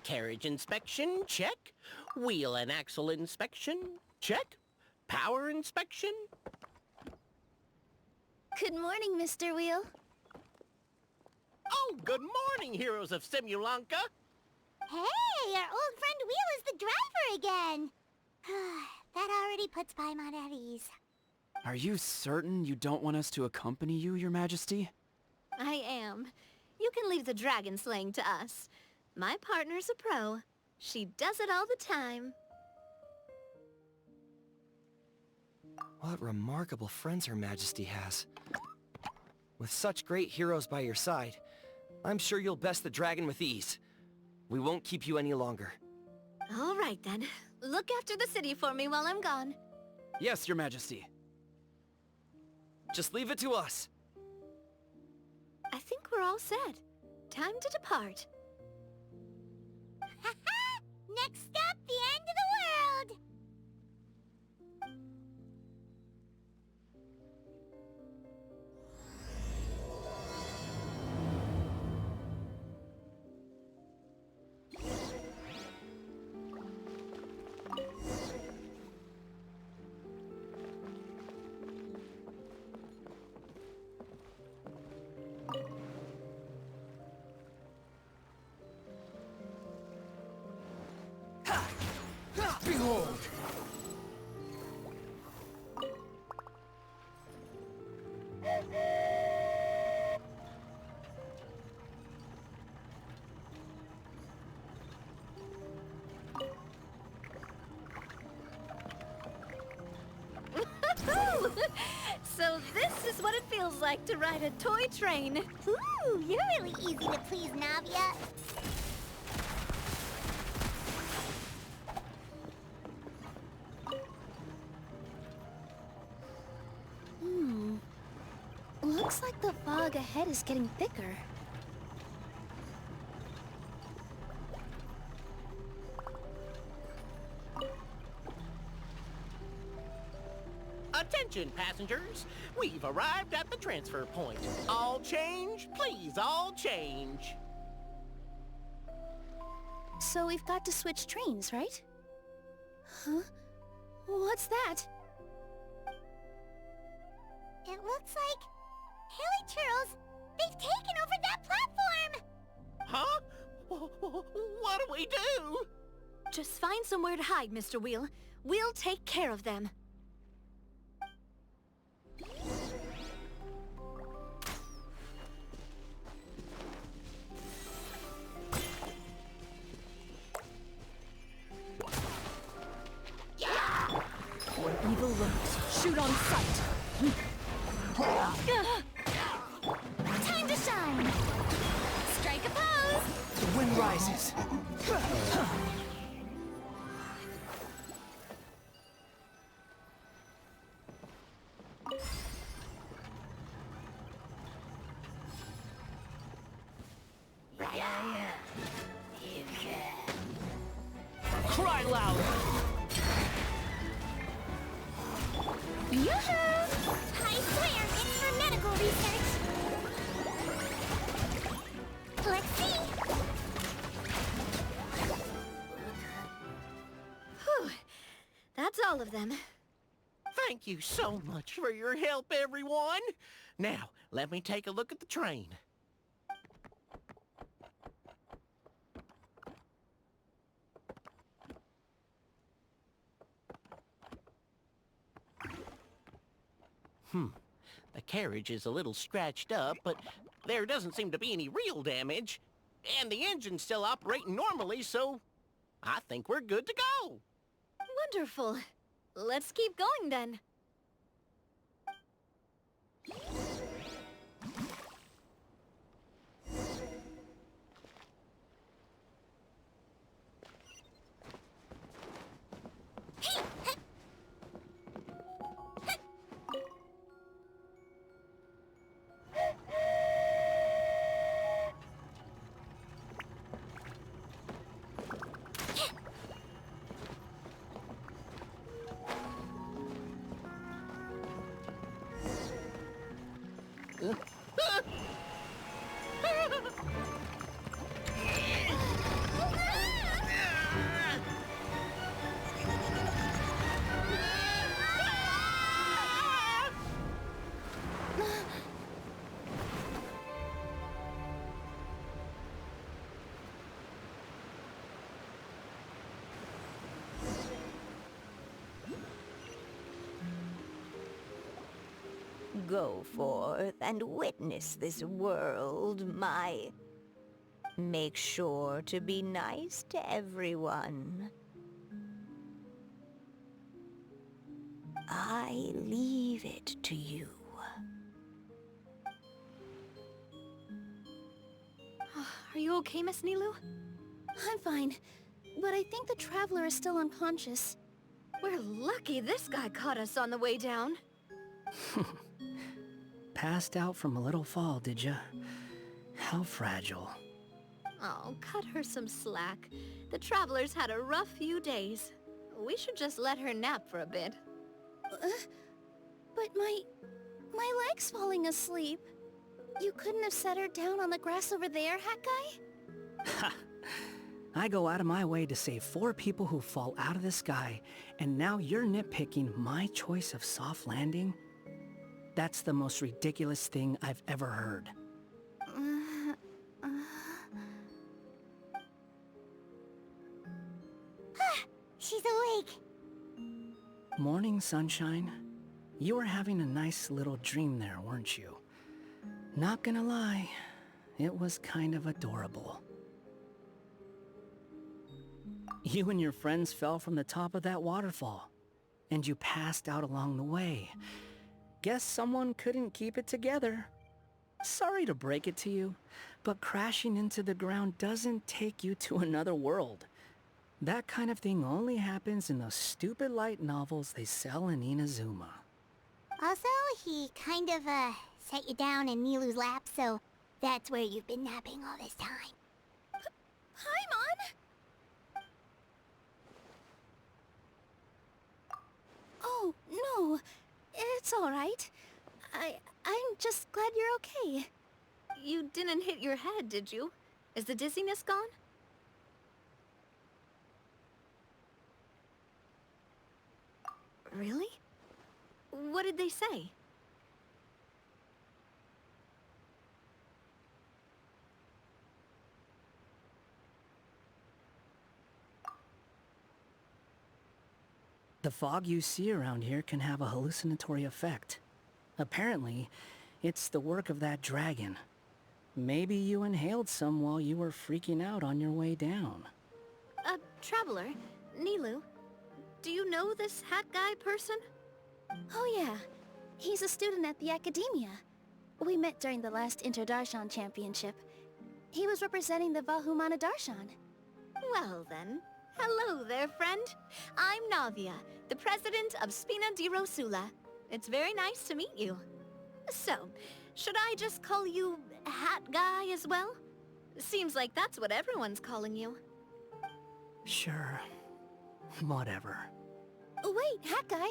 Carriage inspection, check. Wheel and axle inspection, check. Power inspection. Good morning, Mr. Wheel. Oh, good morning, heroes of Simulanka. Hey, our old friend Wheel is the driver again. That already puts Paimon at ease. Are you certain you don't want us to accompany you, Your Majesty? I am. You can leave the dragon slaying to us. My partner's a pro. She does it all the time. What remarkable friends Her Majesty has. With such great heroes by your side, I'm sure you'll best the dragon with ease. We won't keep you any longer. All right then. Look after the city for me while I'm gone. Yes, Your Majesty. Just leave it to us. I think we're all set. Time to depart. Next stop, the end of the world! Behold! So this is what it feels like to ride a toy train. Ooh, you're really easy to please, Navia. Looks like the fog ahead is getting thicker. Attention, passengers. We've arrived at the transfer point. All change, please, all change. So we've got to switch trains, right? Huh? What's that? It looks like... Haley Churls, they've taken over that platform! Huh? What do we do? Just find somewhere to hide, Mr. Wheel. We'll take care of them. Where evil lurks, shoot on sight. Time to shine! Strike a pose! The wind rises. You can. Cry loud! Yoo-hoo! I swear, it's for medical research. Let's see. Whew. That's all of them. Thank you so much for your help, everyone. Now, let me take a look at the train. The carriage is a little scratched up, but there doesn't seem to be any real damage. And the engine's still operating normally, so I think we're good to go. Wonderful. Let's keep going then. Go forth and witness this world, my... Make sure to be nice to everyone. I leave it to you. Are you okay, Miss Nilu? I'm fine, but I think the Traveler is still unconscious. We're lucky this guy caught us on the way down. Passed out from a little fall, did ya? How fragile. Oh, cut her some slack. The Traveler's had a rough few days. We should just let her nap for a bit. But my leg's falling asleep. You couldn't have set her down on the grass over there, Hat Guy? Ha! I go out of my way to save 4 people who fall out of the sky, and now you're nitpicking my choice of soft landing? That's the most ridiculous thing I've ever heard. She's awake. Morning, sunshine. You were having a nice little dream there, weren't you? Not gonna lie, it was kind of adorable. You and your friends fell from the top of that waterfall, and you passed out along the way. Guess someone couldn't keep it together. Sorry to break it to you, but crashing into the ground doesn't take you to another world. That kind of thing only happens in those stupid light novels they sell in Inazuma. Also, he kind of, set you down in Nilu's lap, so that's where you've been napping all this time. Paimon? Oh, no. It's all right. I'm just glad you're okay. You didn't hit your head, did you? Is the dizziness gone? Really? What did they say? The fog you see around here can have a hallucinatory effect. Apparently, it's the work of that dragon. Maybe you inhaled some while you were freaking out on your way down. Traveler, Nilu, do you know this hat guy person? Oh yeah, he's a student at the academia. We met during the last Inter-Darshan Championship. He was representing the Vahumana Darshan. Well then, hello there, friend. I'm Navia, the president of Spina di Rosula. It's very nice to meet you. So, should I just call you Hat Guy as well? Seems like that's what everyone's calling you. Sure. Whatever. Wait, Hat Guy.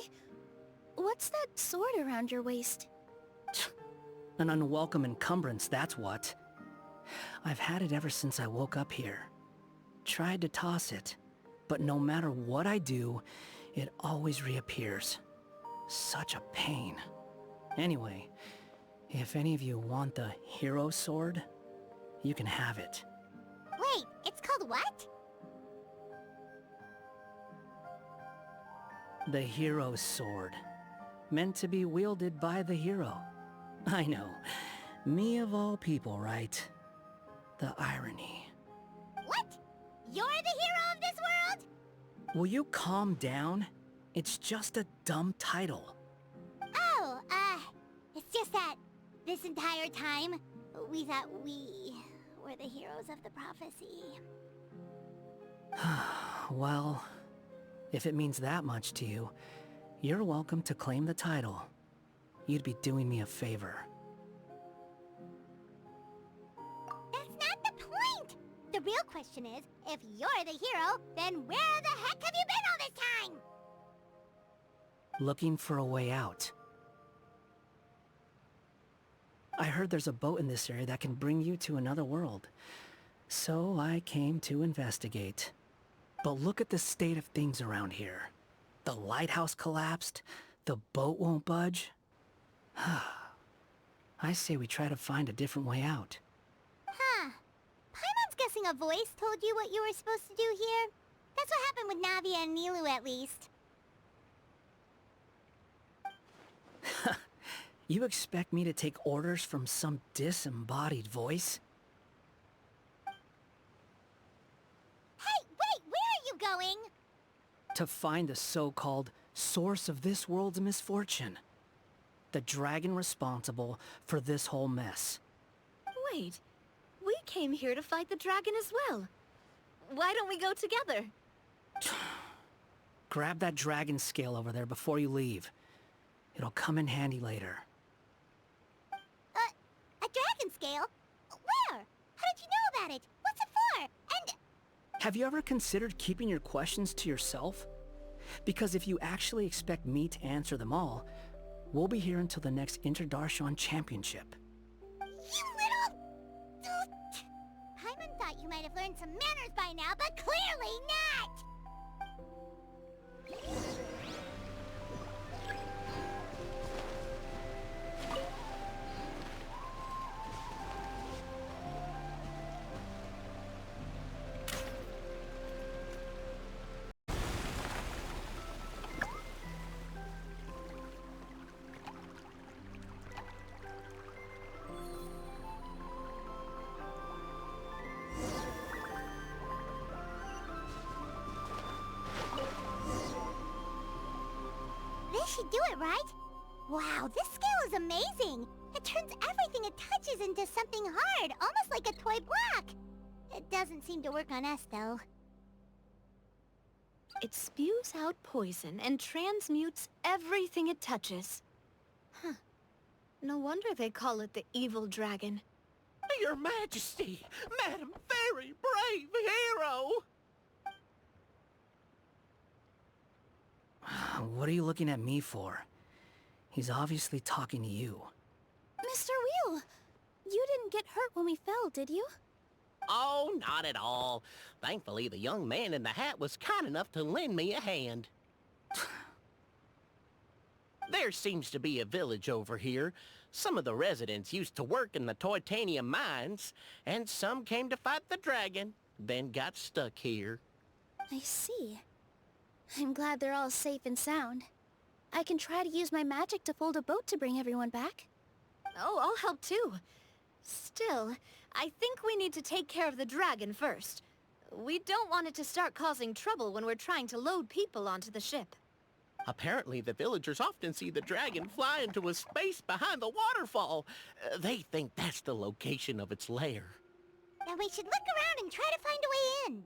What's that sword around your waist? An unwelcome encumbrance, that's what. I've had it ever since I woke up here. Tried to toss it, but no matter what I do, it always reappears. Such a pain. Anyway, if any of you want the hero sword, you can have it. Wait, it's called what? The hero's sword. Meant to be wielded by the hero. I know. Me of all people, right? The irony. What? You're the hero of this world? Will you calm down? It's just a dumb title. Oh, it's just that this entire time, we thought we were the heroes of the prophecy. Well, if it means that much to you, you're welcome to claim the title. You'd be doing me a favor. That's not the point! The real question is, if you're the hero, then where the heck have you been all this time? Looking for a way out. I heard there's a boat in this area that can bring you to another world. So I came to investigate. But look at the state of things around here. The lighthouse collapsed. The boat won't budge. I say we try to find a different way out. Huh. Paimon's guessing a voice told you what you were supposed to do here. That's what happened with Navia and Nilu, at least. You expect me to take orders from some disembodied voice? Hey, wait, where are you going? To find the so-called source of this world's misfortune. The dragon responsible for this whole mess. Wait, we came here to fight the dragon as well. Why don't we go together? Grab that dragon scale over there before you leave. It'll come in handy later. A dragon scale? Where? How did you know about it? What's it for? And... Have you ever considered keeping your questions to yourself? Because if you actually expect me to answer them all, we'll be here until the next Interdarshan Championship. You little... Paimon thought you might have learned some manners by now, but clearly not! This should do it, right? Wow, this scale is amazing! It turns everything it touches into something hard, almost like a toy block! It doesn't seem to work on us, though. It spews out poison and transmutes everything it touches. Huh. No wonder they call it the evil dragon. Your Majesty, Madam Very Brave Hero! What are you looking at me for? He's obviously talking to you. Mr. Wheel! You didn't get hurt when we fell, did you? Oh, not at all. Thankfully, the young man in the hat was kind enough to lend me a hand. There seems to be a village over here. Some of the residents used to work in the titanium mines, and some came to fight the dragon, then got stuck here. I see. I'm glad they're all safe and sound. I can try to use my magic to fold a boat to bring everyone back. Oh, I'll help too. Still, I think we need to take care of the dragon first. We don't want it to start causing trouble when we're trying to load people onto the ship. Apparently, the villagers often see the dragon fly into a space behind the waterfall. They think that's the location of its lair. Then we should look around and try to find a way in.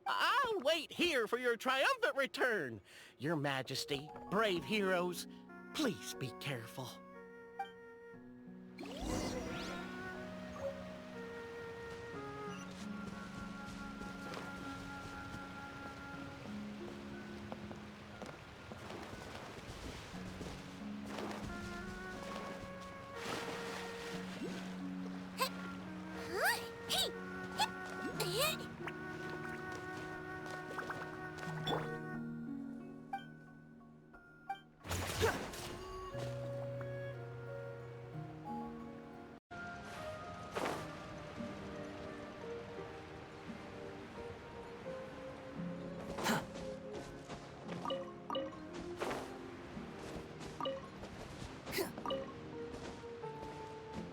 I'll We'll wait here for your triumphant return. Your Majesty, brave heroes, please be careful.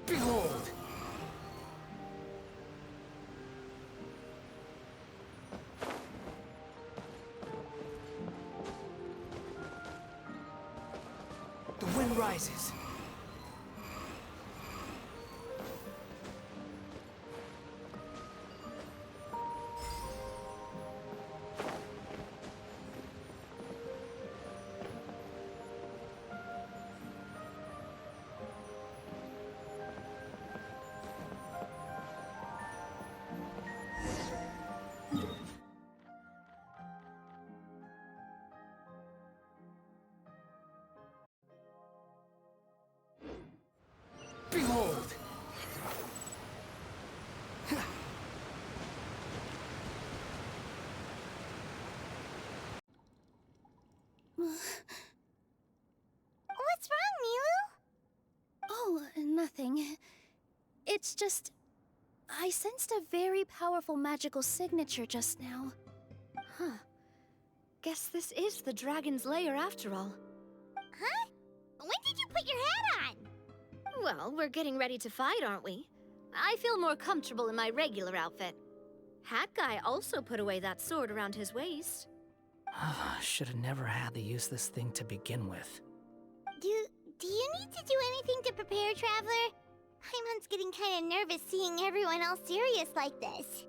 Behold! The wind rises. Behold! What's wrong, Milu? Oh, nothing. It's just... I sensed a very powerful magical signature just now. Huh. Guess this is the dragon's lair after all. Huh? When did you put your hat on? Well, we're getting ready to fight, aren't we? I feel more comfortable in my regular outfit. Hat Guy also put away that sword around his waist. Should have never had to use this thing to begin with. Do you need to do anything to prepare, Traveler? Paimon's getting kind of nervous seeing everyone else serious like this.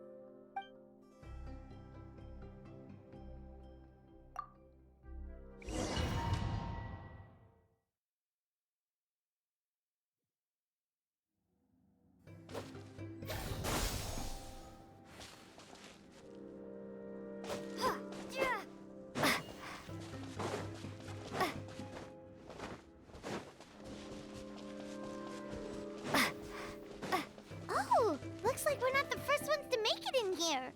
Oh, looks like we're not the first ones to make it in here.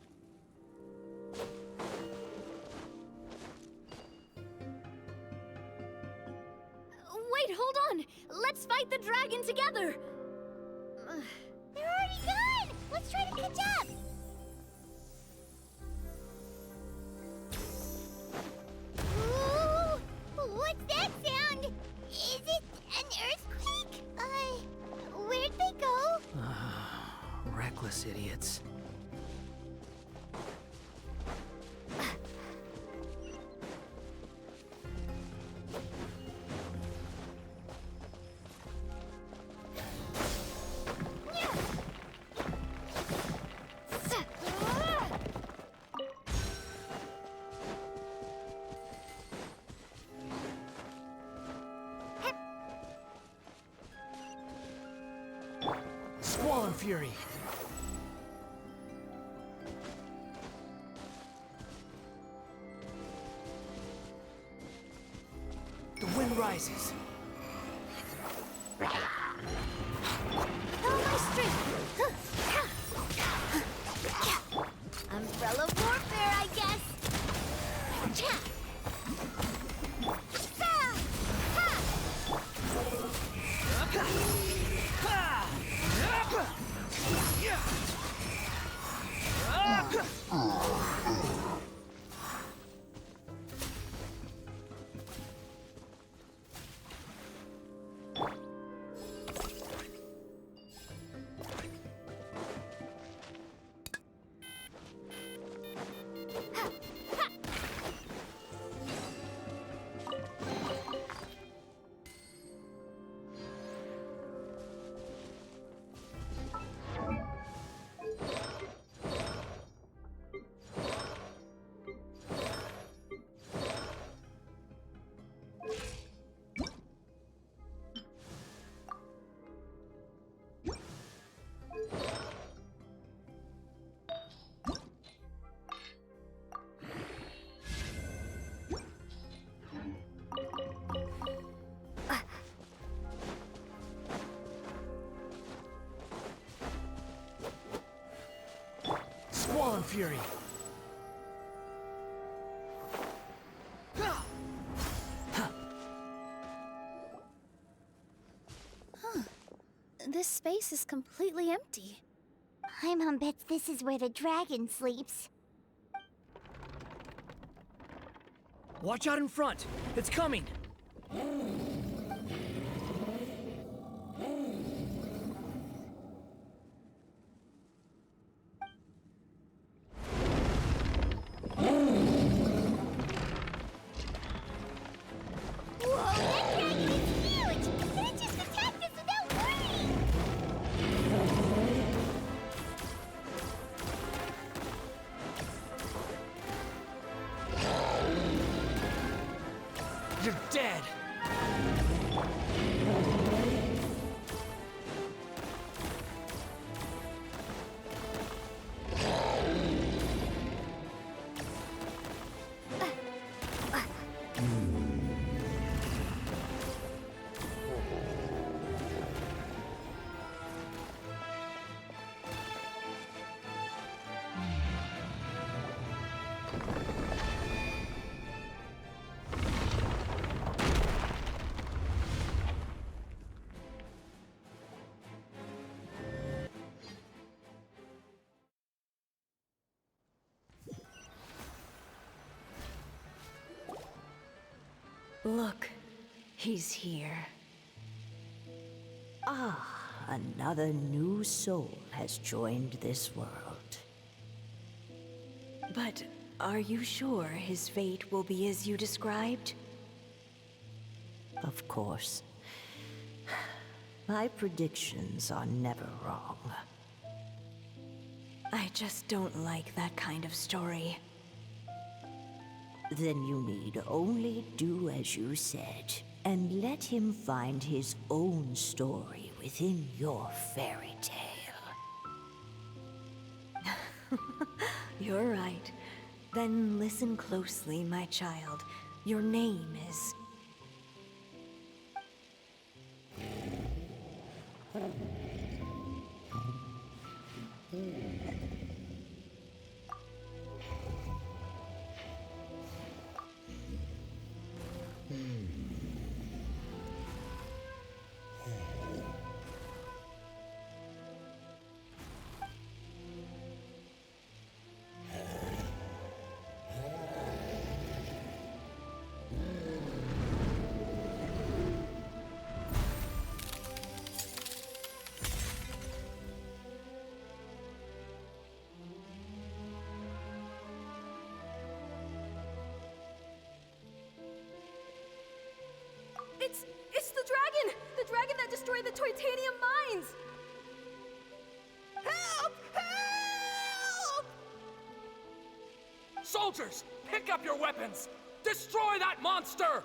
Wait, hold on! Let's fight the dragon together! They're already gone! Let's try to catch up! Ooh, what's that sound? Is it an earthquake? Where'd they go? Reckless idiots. Squall Fury! The wind rises. Oh, my strength! Umbrella warfare, I guess! Swollen Fury! Huh. This space is completely empty. Paimon bets this is where the dragon sleeps. Watch out in front! It's coming! Whoa, that dragon is huge! And it just attacked us without warning! You're dead! Look, he's here. Ah, another new soul has joined this world. But are you sure his fate will be as you described? Of course. My predictions are never wrong. I just don't like that kind of story. Then you need only do as you said, and let him find his own story within your fairy tale. You're right. Then listen closely, my child. Your name is... It's the dragon! The dragon that destroyed the Titanium mines! Help! Help! Soldiers, pick up your weapons! Destroy that monster!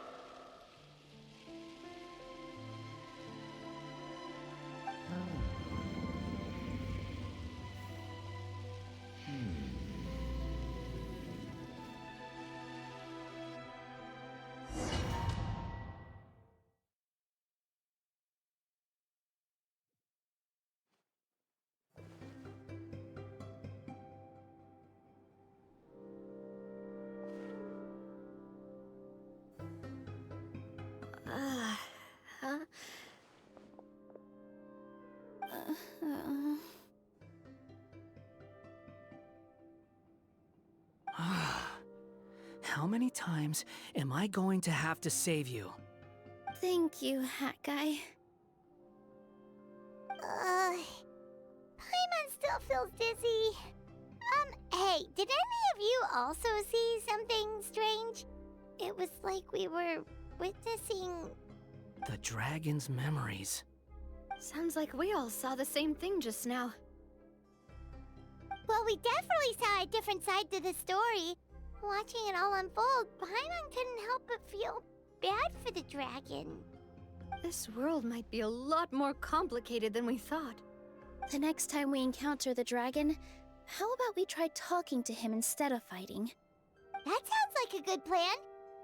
How many times am I going to have to save you? Thank you, Hat Guy. Paimon still feels dizzy. Hey, did any of you also see something strange? It was like we were witnessing... The dragon's memories. Sounds like we all saw the same thing just now. Well, we definitely saw a different side to the story. Watching it all unfold, Paimon couldn't help but feel bad for the dragon. This world might be a lot more complicated than we thought. The next time we encounter the dragon, how about we try talking to him instead of fighting? That sounds like a good plan.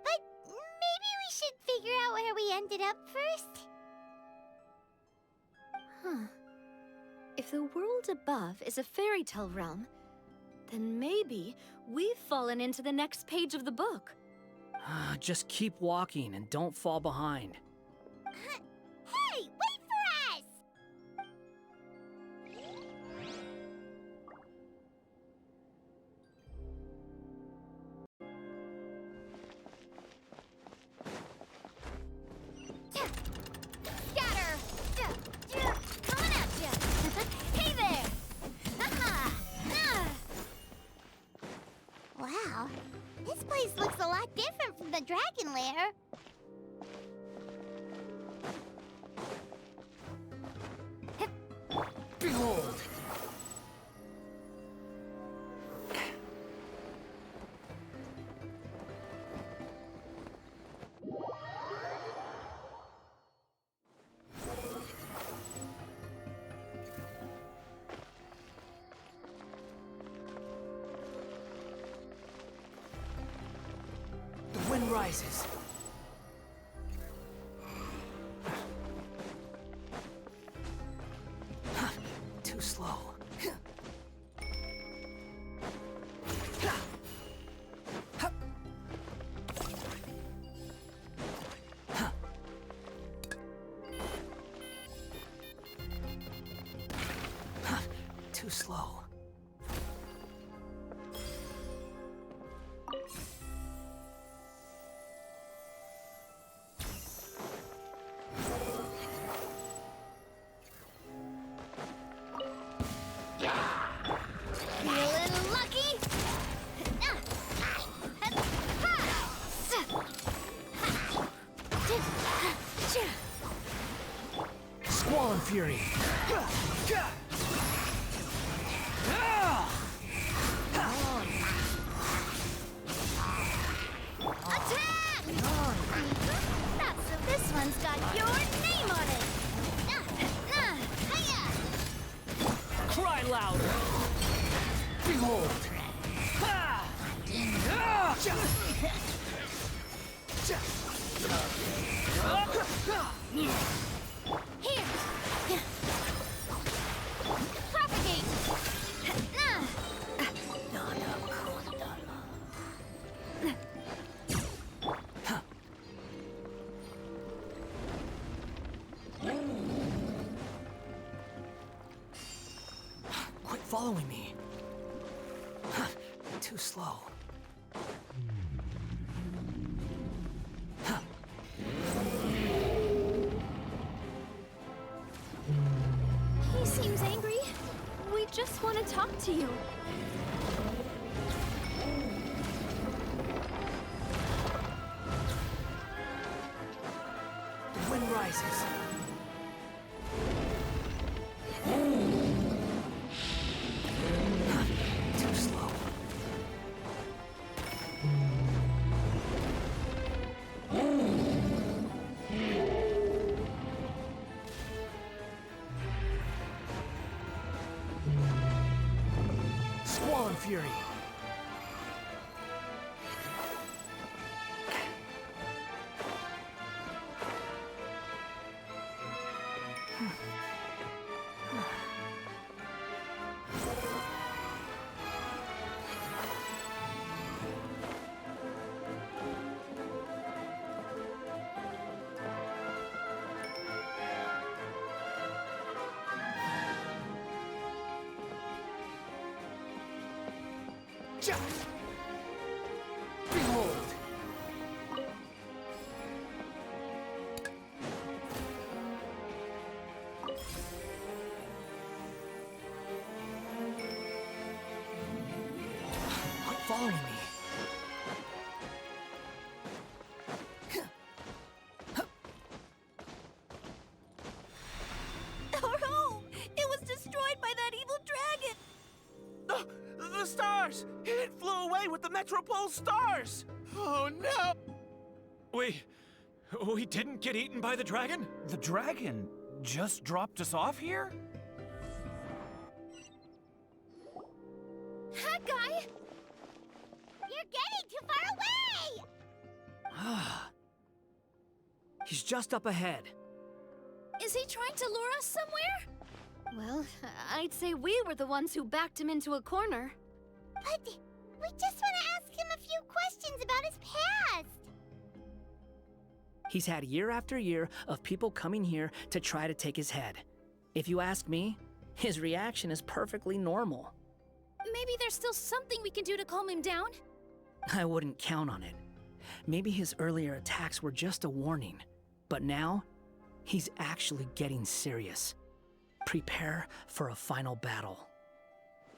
But maybe we should figure out where we ended up first. Huh. If the world above is a fairy tale realm, Then maybe we've fallen into the next page of the book. Just keep walking and don't fall behind. Hey, wait for us! Scatter! Coming at ya! Hey there! Wow, this place looks a lot different from the dragon lair. Behold! The wind rises. Too slow. Too slow. Feeling lucky? Squall and Fury. Attack! So this one's got your name on it. Hiya! Cry louder. Behold. Here! Propagate! Quit following me. Too slow. He seems angry. We just want to talk to you. The wind rises. Too slow. Squall and Fury. Behold! Quit following me. Our home! It was destroyed by that evil dragon! The stars! It flew away with the Metropole stars! Oh no! We didn't get eaten by the dragon? The dragon just dropped us off here? Hi, guy! You're getting too far away! He's just up ahead. Is he trying to lure us somewhere? Well, I'd say we were the ones who backed him into a corner. But we just want to ask him a few questions about his past. He's had year after year of people coming here to try to take his head. If you ask me, his reaction is perfectly normal. Maybe there's still something we can do to calm him down? I wouldn't count on it. Maybe his earlier attacks were just a warning, but now he's actually getting serious. Prepare for a final battle.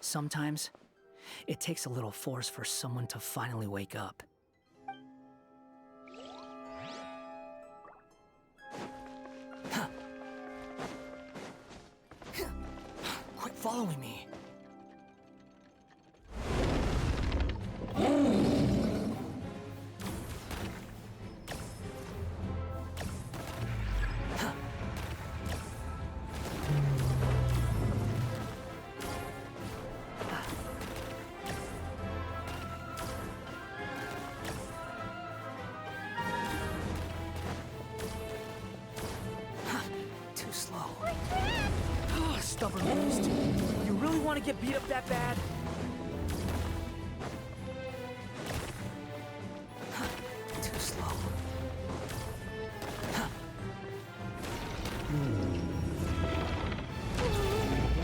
Sometimes it takes a little force for someone to finally wake up. Quit following me. Too slow. Oh, stubborn beast. You really want to get beat up that bad? Too slow.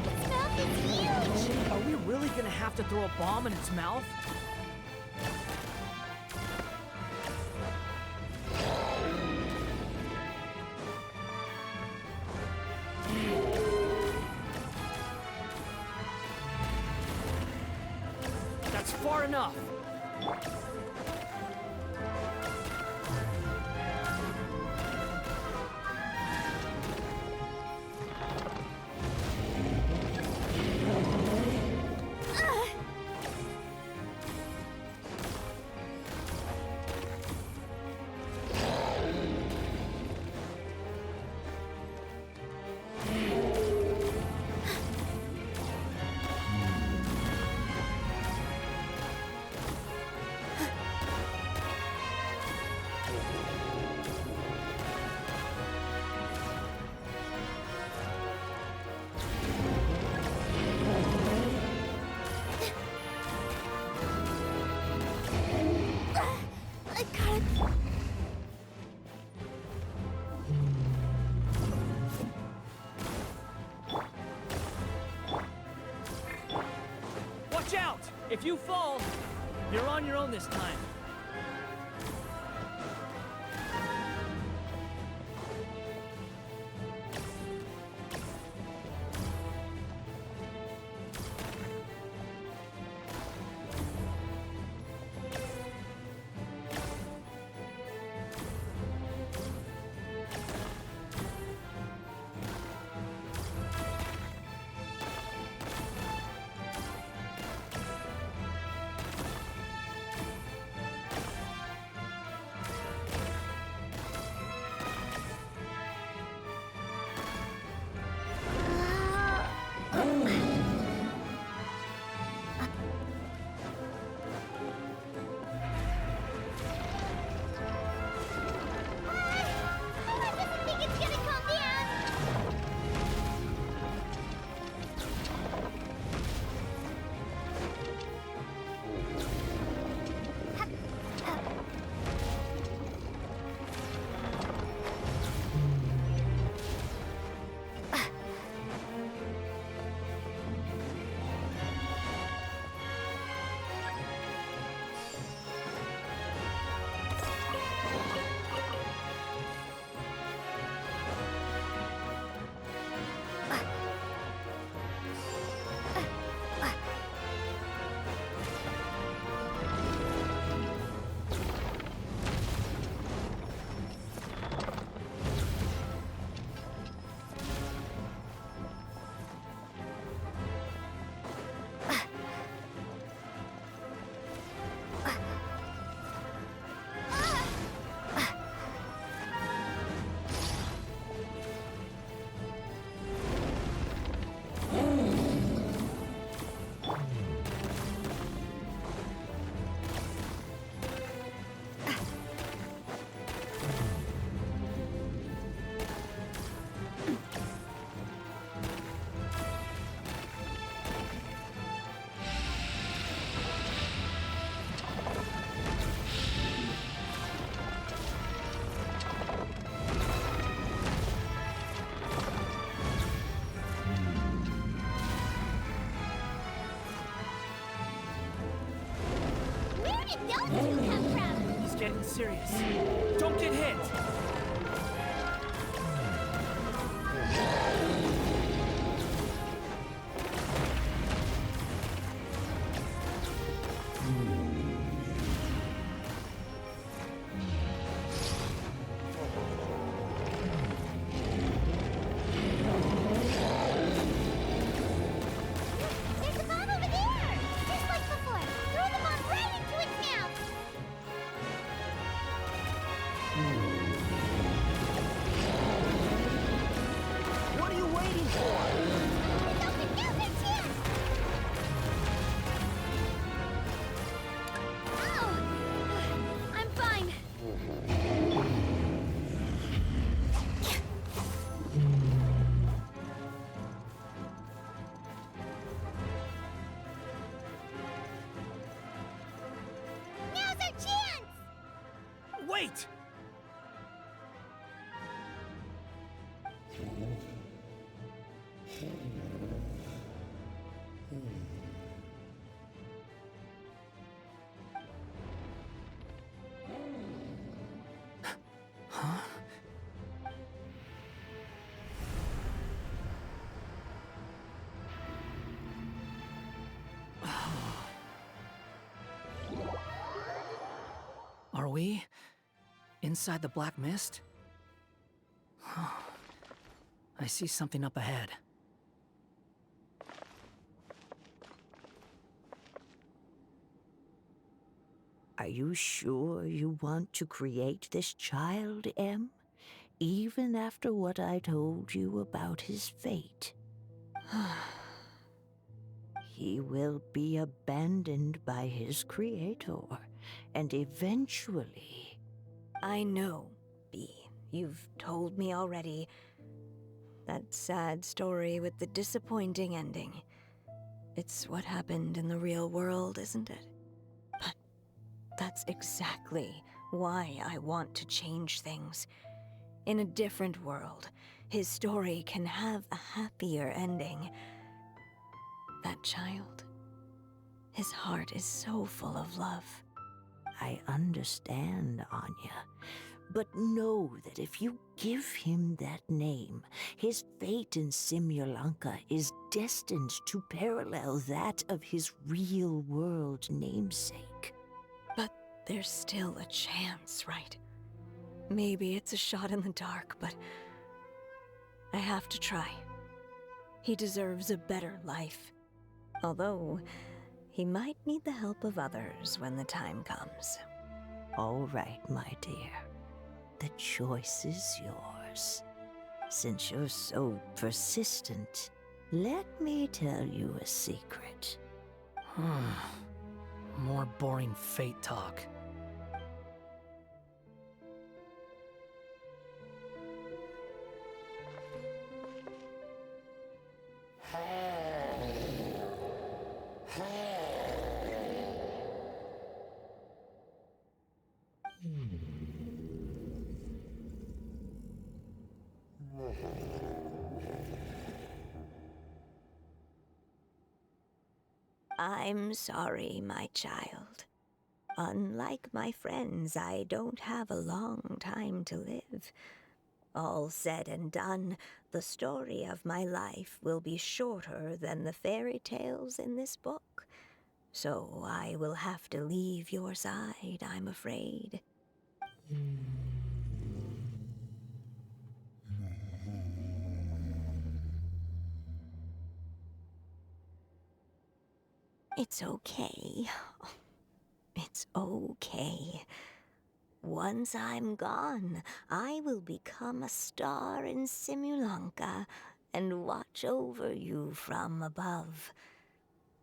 Its mouth is huge! Are we really gonna have to throw a bomb in its mouth? That's far enough. I gotta... Watch out! If you fall, you're on your own this time. did those two come from? He's getting serious. Don't get hit! There's a bomb over there! Just like before. Throw the bomb right into its mouth. What are you waiting for? Now's our chance! Oh! I'm fine. Now's our chance! Wait! Huh? Are we inside the black mist? I see something up ahead. Are you sure you want to create this child, Em? Even after what I told you about his fate? He will be abandoned by his creator, and eventually... I know, Bee. You've told me already. That sad story with the disappointing ending. It's what happened in the real world, isn't it? But that's exactly why I want to change things. In a different world, his story can have a happier ending. That child, his heart is so full of love. I understand, Anya. But know that if you give him that name, his fate in Simulanka is destined to parallel that of his real-world namesake. But there's still a chance, right? Maybe it's a shot in the dark, but I have to try. He deserves a better life. Although, he might need the help of others when the time comes. All right, my dear. The choice is yours. Since you're so persistent, let me tell you a secret. More boring fate talk. I'm sorry, my child. Unlike my friends, I don't have a long time to live. All said and done, the story of my life will be shorter than the fairy tales in this book. So I will have to leave your side, I'm afraid. It's okay. It's okay. Once I'm gone, I will become a star in Simulanka and watch over you from above.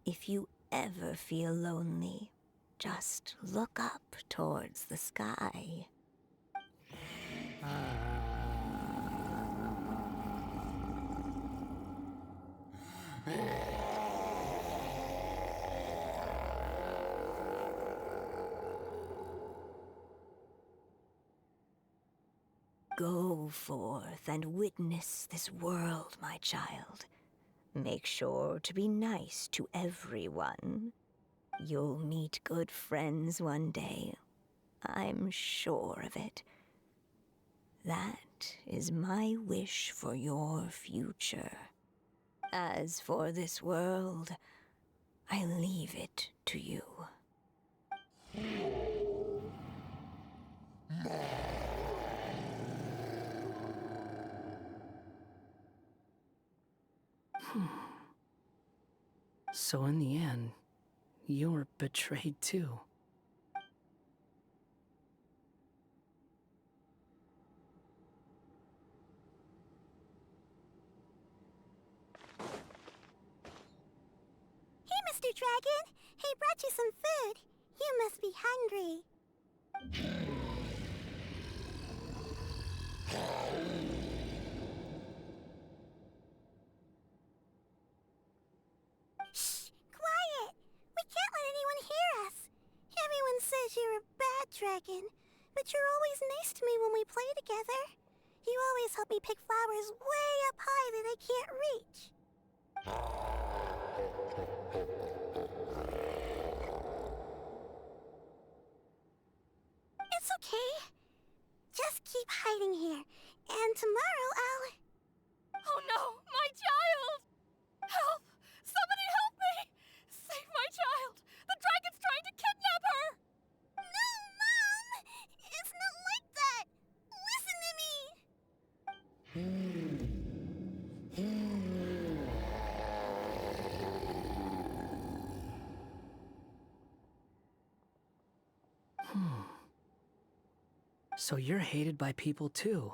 If you ever feel lonely, just look up towards the sky. Go forth and witness this world, my child. Make sure to be nice to everyone. You'll meet good friends one day. I'm sure of it. That is my wish for your future. As for this world, I leave it to you. So in the end, you were betrayed too. Hey, Mr. Dragon! I brought you some food. You must be hungry. Shh! Quiet! We can't let anyone hear us. Everyone says you're a bad dragon, but you're always nice to me when we play together. You always help me pick flowers way up high that I can't reach. It's okay. Just keep hiding here, and tomorrow I'll... Oh no, my child! Help! Somebody help me! Save my child! The dragon's trying to kidnap her! No, Mom! It's not like that! Listen to me! So you're hated by people too.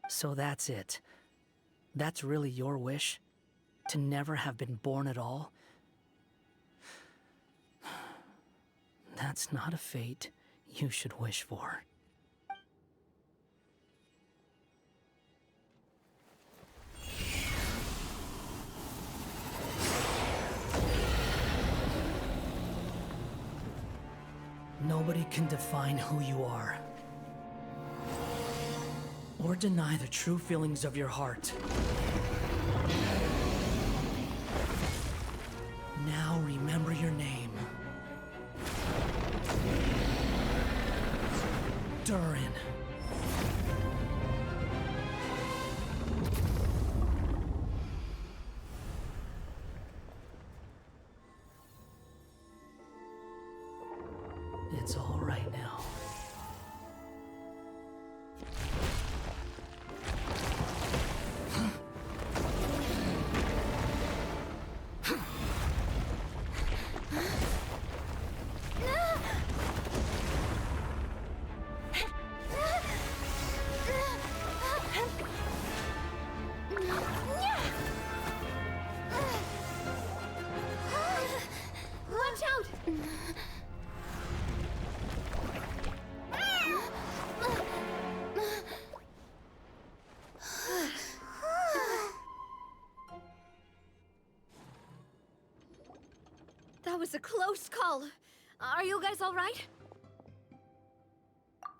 So that's it. That's really your wish? To never have been born at all? That's not a fate you should wish for. Nobody can define who you are, or deny the true feelings of your heart. Now remember your name. Durin. It's all right now. Watch out! That was a close call. Are you guys all right?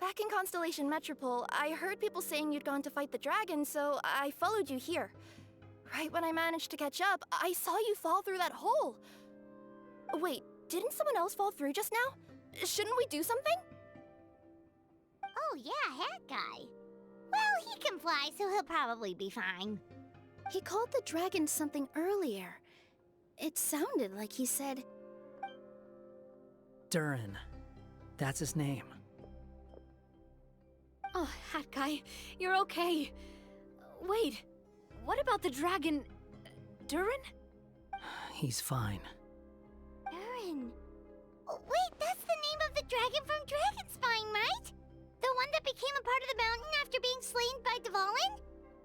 Back in Constellation Metropole, I heard people saying you'd gone to fight the dragon, so I followed you here. Right when I managed to catch up, I saw you fall through that hole. Wait, didn't someone else fall through just now? Shouldn't we do something? Oh yeah, Hat Guy. Well, he can fly, so he'll probably be fine. He called the dragon something earlier. It sounded like he said... Durin. That's his name. Oh, Hat Guy, you're okay. Wait, what about the dragon... Durin? He's fine. Durin. Oh, wait, that's the name of the dragon from Dragonspine, right? The one that became a part of the mountain after being slain by Dvalin?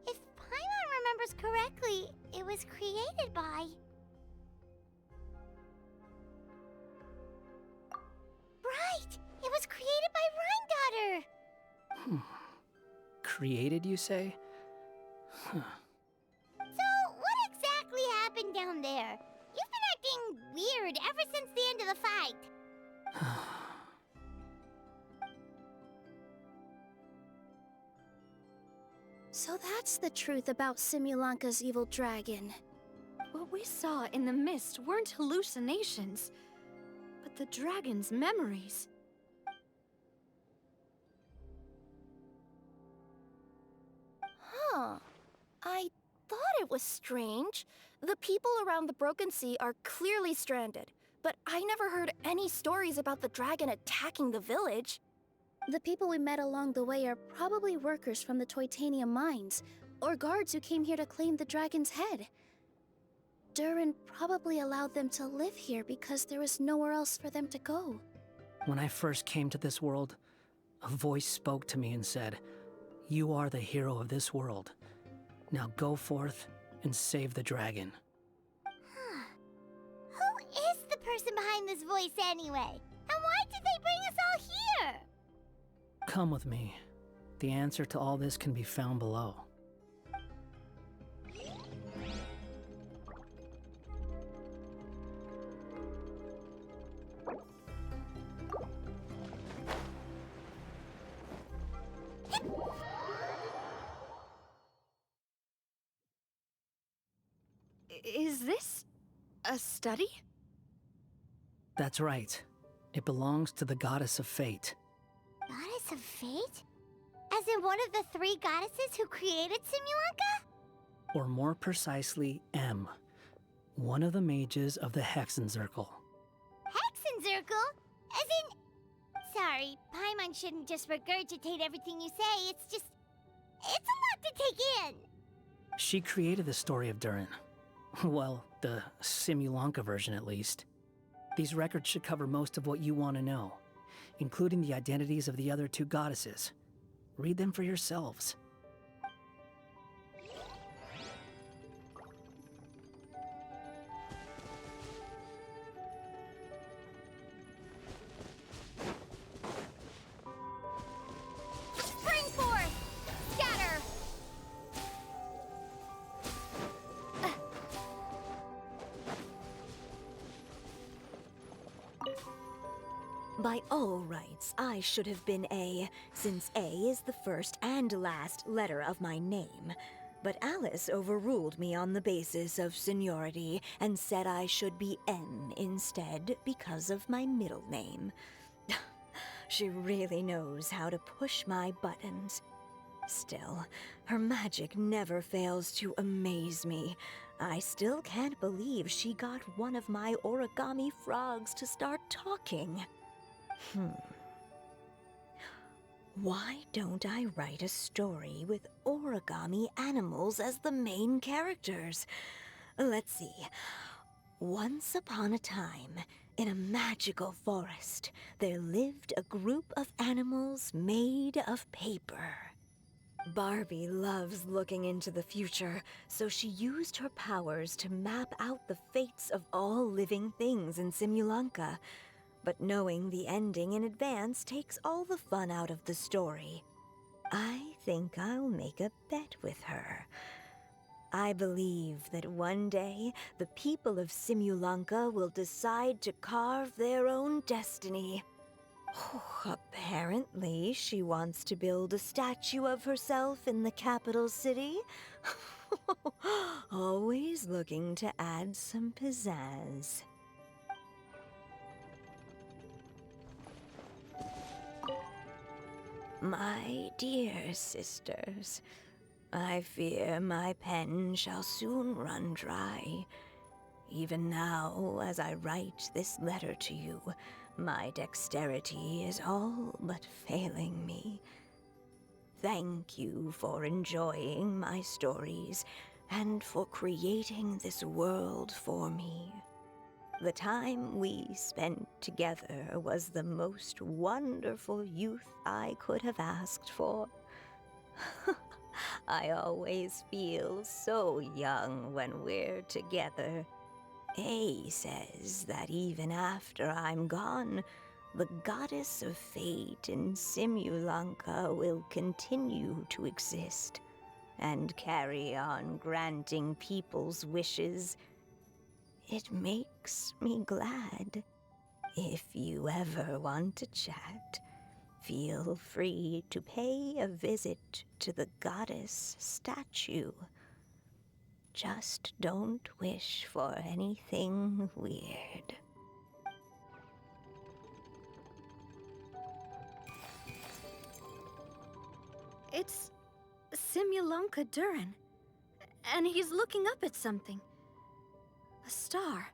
If Paimon remembers correctly, it was created by... Right! It was created by Rhine Daughter! Created, you say? Huh. So, what exactly weird ever since the end of the fight. So that's the truth about Simulanka's evil dragon. What we saw in the mist weren't hallucinations, but the dragon's memories. Huh. I thought it was strange. The people around the Broken Sea are clearly stranded, but I never heard any stories about the dragon attacking the village. The people we met along the way are probably workers from the Toitania mines, or guards who came here to claim the dragon's head. Durin probably allowed them to live here because there was nowhere else for them to go. When I first came to this world, a voice spoke to me and said, "You are the hero of this world. Now go forth and save the dragon." Who is the person behind this voice anyway? And why did they bring us all here? Come with me. The answer to all this can be found below. Is this a study? That's right. It belongs to the goddess of fate. Goddess of fate? As in one of the three goddesses who created Simulanka? Or more precisely, M. One of the mages of the Hexenzirkel. Hexenzirkel? As in... Sorry, Paimon shouldn't just regurgitate everything you say. It's just... It's a lot to take in. She created the story of Durin. Well, the Simulanka version at least. These records should cover most of what you want to know, including the identities of the other two goddesses. Read them for yourselves. Spring forth! Scatter! By all rights, I should have been A, since A is the first and last letter of my name. But Alice overruled me on the basis of seniority and said I should be M instead because of my middle name. She really knows how to push my buttons. Still, her magic never fails to amaze me. I still can't believe she got one of my origami frogs to start talking. Why don't I write a story with origami animals as the main characters? Let's see. Once upon a time, in a magical forest, there lived a group of animals made of paper. Barbie loves looking into the future, so she used her powers to map out the fates of all living things in Simulanka. But knowing the ending in advance takes all the fun out of the story. I think I'll make a bet with her. I believe that one day, the people of Simulanka will decide to carve their own destiny. Apparently, she wants to build a statue of herself in the capital city. Always looking to add some pizzazz. My dear sisters, I fear my pen shall soon run dry. Even now, as I write this letter to you, my dexterity is all but failing me. Thank you for enjoying my stories and for creating this world for me. The time we spent together was the most wonderful youth I could have asked for. I always feel so young when we're together. A says that even after I'm gone, the goddess of fate in Simulanka will continue to exist and carry on granting people's wishes. it makes me glad. If you ever want to chat, feel free to pay a visit to the goddess statue. Just don't wish for anything weird. It's Simulonka Durin. And he's looking up at something. A star.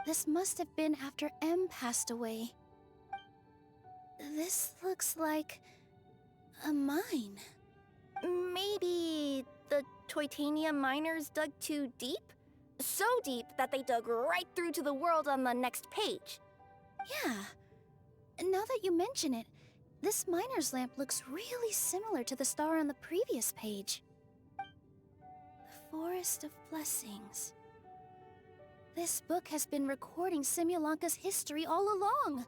This must have been after M passed away. This looks like a mine. Maybe the Toitania miners dug too deep? So deep that they dug right through to the world on the next page. Yeah. Now that you mention it, this miner's lamp looks really similar to the star on the previous page. The Forest of Blessings. This book has been recording Simulonka's history all along.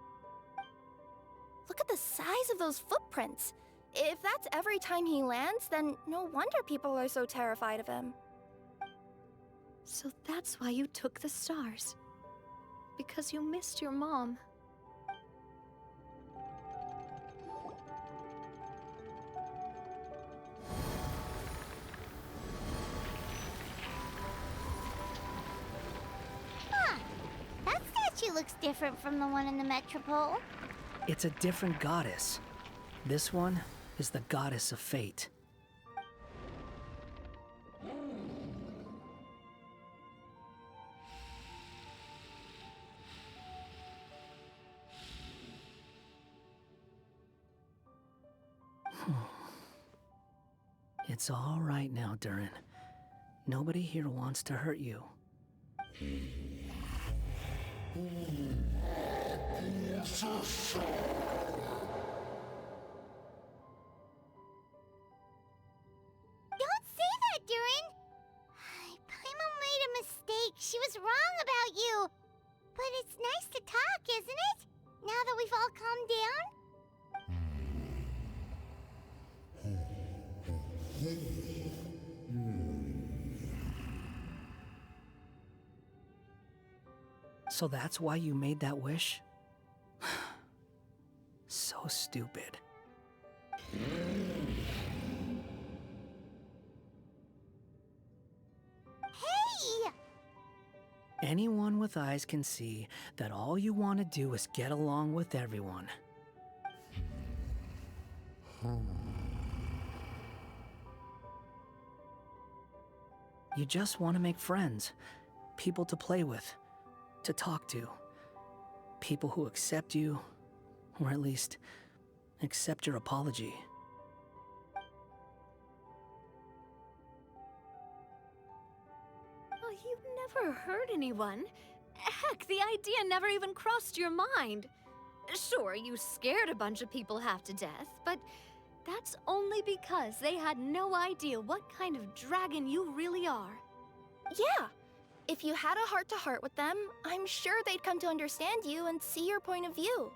Look at the size of those footprints. If that's every time he lands, then no wonder people are so terrified of him. So that's why you took the stars. Because you missed your mom. Huh. That statue looks different from the one in the Metropole. It's a different goddess. This one is the goddess of fate. It's all right now, Durin. Nobody here wants to hurt you. Don't say that, Durin! Paimon made a mistake. She was wrong about you. But it's nice to talk, isn't it? Now that we've all calmed down? So that's why you made that wish? So stupid. Hey! Anyone with eyes can see that all you want to do is get along with everyone. You just want to make friends, people to play with, to talk to, people who accept you, or at least accept your apology. Oh, you never hurt anyone. Heck, the idea never even crossed your mind. Sure, you scared a bunch of people half to death, but that's only because they had no idea what kind of dragon you really are. Yeah. If you had a heart-to-heart with them, I'm sure they'd come to understand you and see your point of view.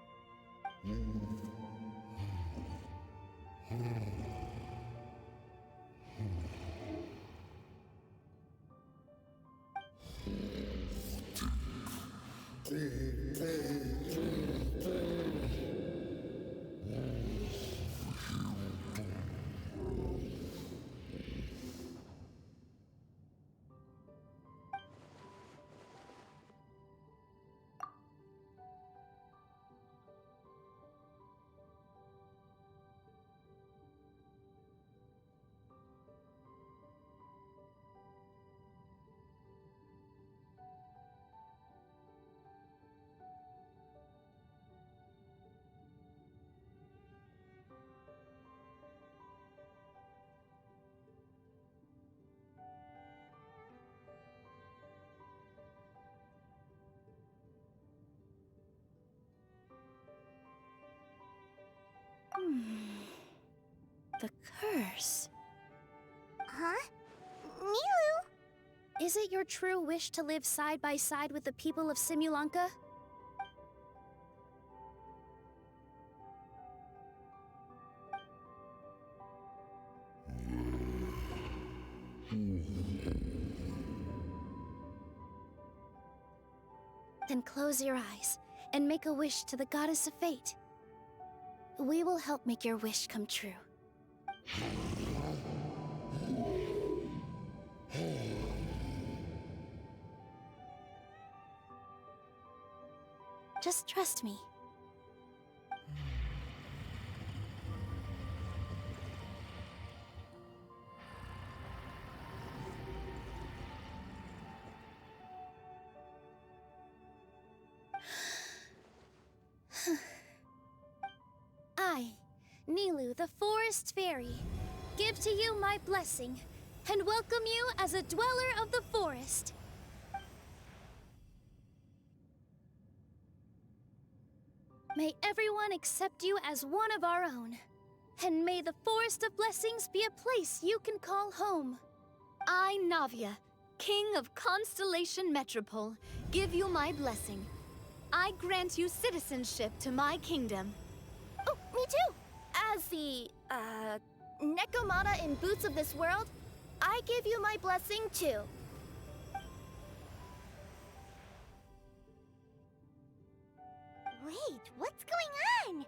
The curse. Huh? Milu? Is it your true wish to live side by side with the people of Simulonka? Then close your eyes and make a wish to the goddess of fate. We will help make your wish come true. Just trust me. I, Nilu, the Forest Fairy, give to you my blessing and welcome you as a dweller of the forest. May everyone accept you as one of our own, and may the Forest of Blessings be a place you can call home. I, Navia, King of Constellation Metropole, give you my blessing. I grant you citizenship to my kingdom. Oh, me too! As the, Nekomata in Boots of this world, I give you my blessing too. Wait, what's going on?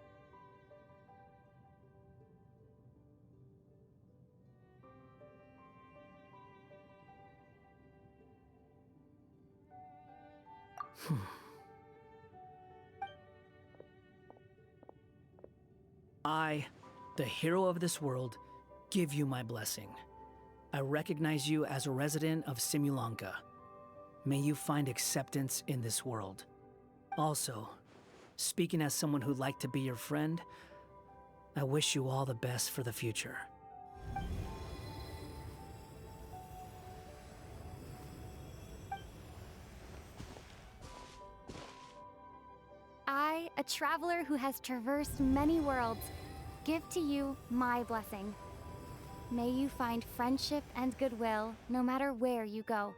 I, the hero of this world, give you my blessing. I recognize you as a resident of Simulanka. May you find acceptance in this world. Also, speaking as someone who'd like to be your friend, I wish you all the best for the future. I, a traveler who has traversed many worlds, give to you my blessing. May you find friendship and goodwill no matter where you go.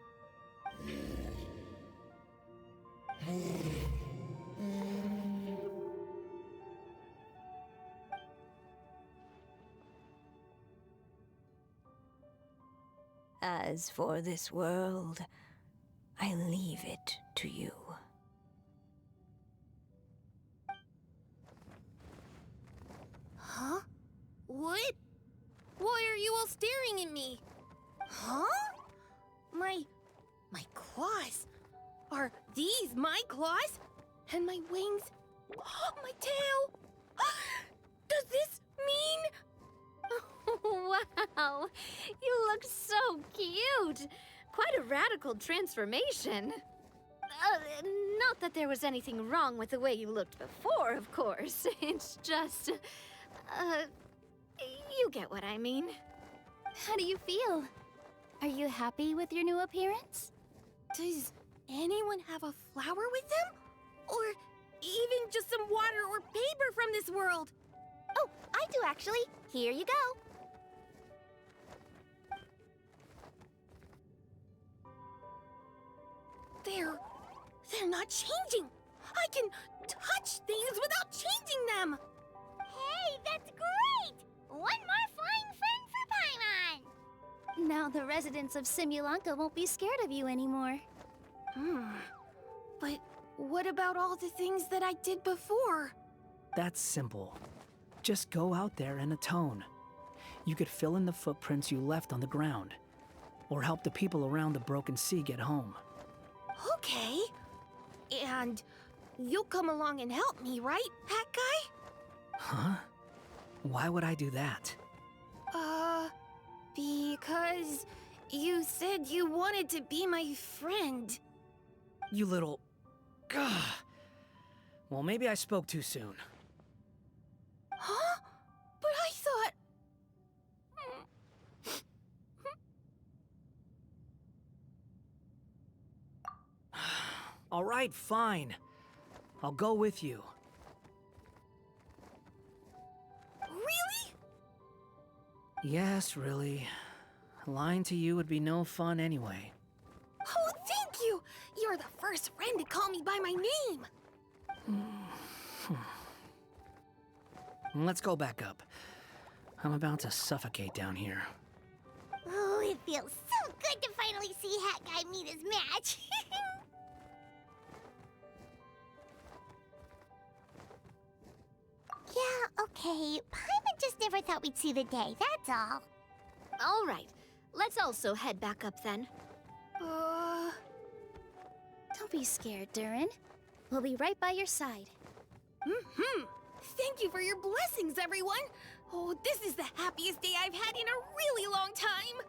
As for this world, I leave it to you. Huh? What? Why are you all staring at me? Huh? My claws? Are these my claws? And my wings? My tail? Does this mean... Wow, you look so cute. Quite a radical transformation. Not that there was anything wrong with the way you looked before, of course. It's just, you get what I mean. How do you feel? Are you happy with your new appearance? Does anyone have a flower with them? Or even just some water or paper from this world? Oh, I do actually. Here you go. They're not changing. I can touch things without changing them. Hey, that's great! One more flying friend for Paimon! Now the residents of Simulanka won't be scared of you anymore. But what about all the things that I did before? That's simple. Just go out there and atone. You could fill in the footprints you left on the ground, or help the people around the Broken Sea get home. Okay. And you'll come along and help me, right, Hat Guy? Huh? Why would I do that? Because you said you wanted to be my friend. You little... Gah. Well, maybe I spoke too soon. Huh? But I thought... All right, fine. I'll go with you. Really? Yes, really. Lying to you would be no fun anyway. Oh, thank you! You're the first friend to call me by my name! Let's go back up. I'm about to suffocate down here. Oh, it feels so good to finally see Hat Guy meet his match. okay. Paimon just never thought we'd see the day, that's all. All right, let's also head back up then. Don't be scared, Durin. We'll be right by your side. Thank you for your blessings, everyone! Oh, this is the happiest day I've had in a really long time!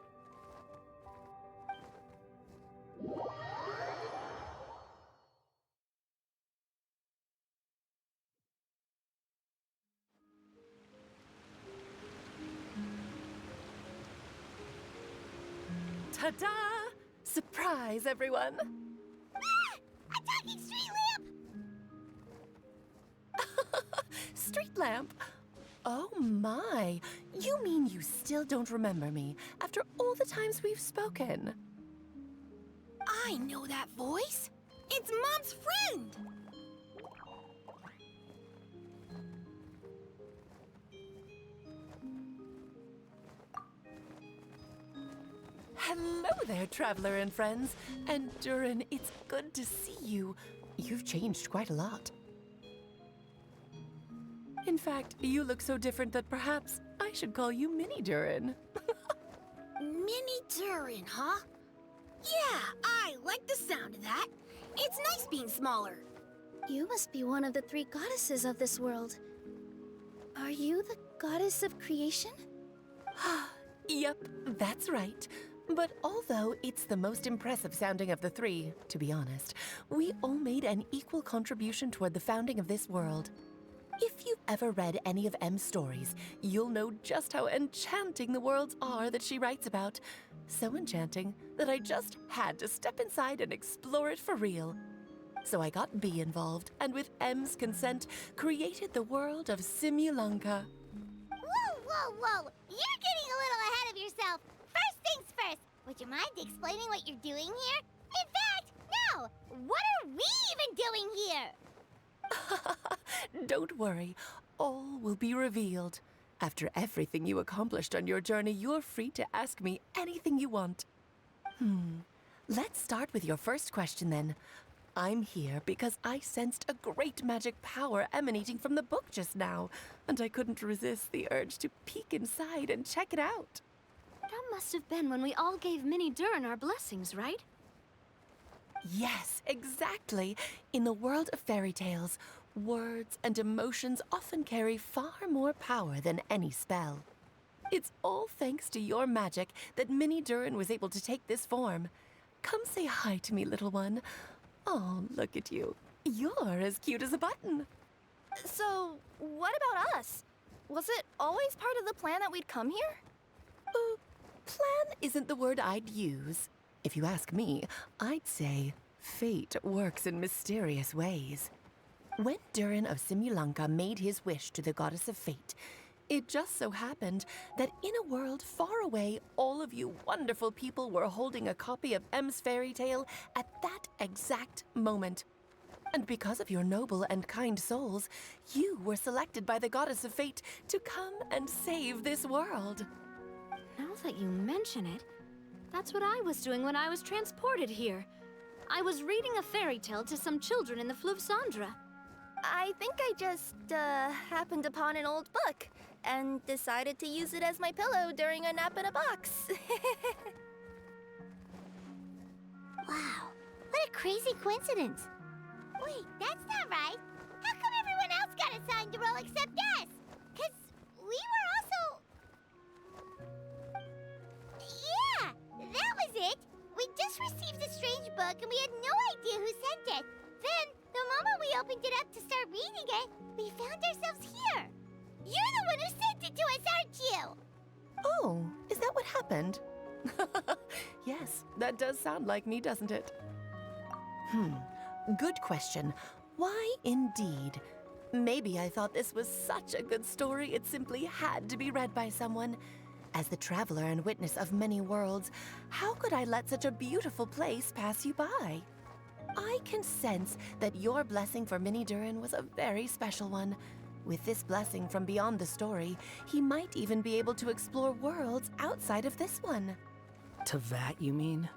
Ta-da! Surprise, everyone! A talking street lamp! Street lamp? Oh my! You mean you still don't remember me after all the times we've spoken? I know that voice! It's Mom's friend! Hello there, traveler and friends. And Durin, it's good to see you. You've changed quite a lot. In fact, you look so different that perhaps I should call you Mini Durin. Mini Durin, huh? Yeah, I like the sound of that. It's nice being smaller. You must be one of the 3 goddesses of this world. Are you the goddess of creation? Yep, that's right. But although it's the most impressive sounding of the 3, to be honest, we all made an equal contribution toward the founding of this world. If you've ever read any of M's stories, you'll know just how enchanting the worlds are that she writes about. So enchanting that I just had to step inside and explore it for real. So I got B involved, and with M's consent, created the world of Simulunka. Whoa! You're getting a little ahead of yourself. First things first, would you mind explaining what you're doing here? In fact, no! What are we even doing here? Don't worry, all will be revealed. After everything you accomplished on your journey, you're free to ask me anything you want. Let's start with your first question then. I'm here because I sensed a great magic power emanating from the book just now, and I couldn't resist the urge to peek inside and check it out. That must have been when we all gave Mini Durin our blessings, right? Yes, exactly. In the world of fairy tales, words and emotions often carry far more power than any spell. It's all thanks to your magic that Mini Durin was able to take this form. Come say hi to me, little one. Oh, look at you. You're as cute as a button. So, what about us? Was it always part of the plan that we'd come here? Plan isn't the word I'd use. If you ask me, I'd say fate works in mysterious ways. When Durin of Simulunka made his wish to the goddess of fate, it just so happened that in a world far away, all of you wonderful people were holding a copy of M's fairy tale at that exact moment. And because of your noble and kind souls, you were selected by the goddess of fate to come and save this world. Now that you mention it, that's what I was doing when I was transported here. I was reading a fairy tale to some children in the Fleuve Cendre. I think I just, happened upon an old book and decided to use it as my pillow during a nap in a box. Wow, what a crazy coincidence. Wait, that's not right. How come everyone else got assigned to roll except us? 'Cause we were also... Yeah, that was it. We just received a strange book and we had no idea who sent it. Then, the moment we opened it up to start reading it, we found ourselves here. You're the one who sent it to us, aren't you? Oh, is that what happened? Yes, that does sound like me, doesn't it? Good question. Why indeed? Maybe I thought this was such a good story it simply had to be read by someone. As the traveler and witness of many worlds, how could I let such a beautiful place pass you by? I can sense that your blessing for Mini Durin was a very special one. With this blessing from beyond the story, he might even be able to explore worlds outside of this one. Teyvat, you mean?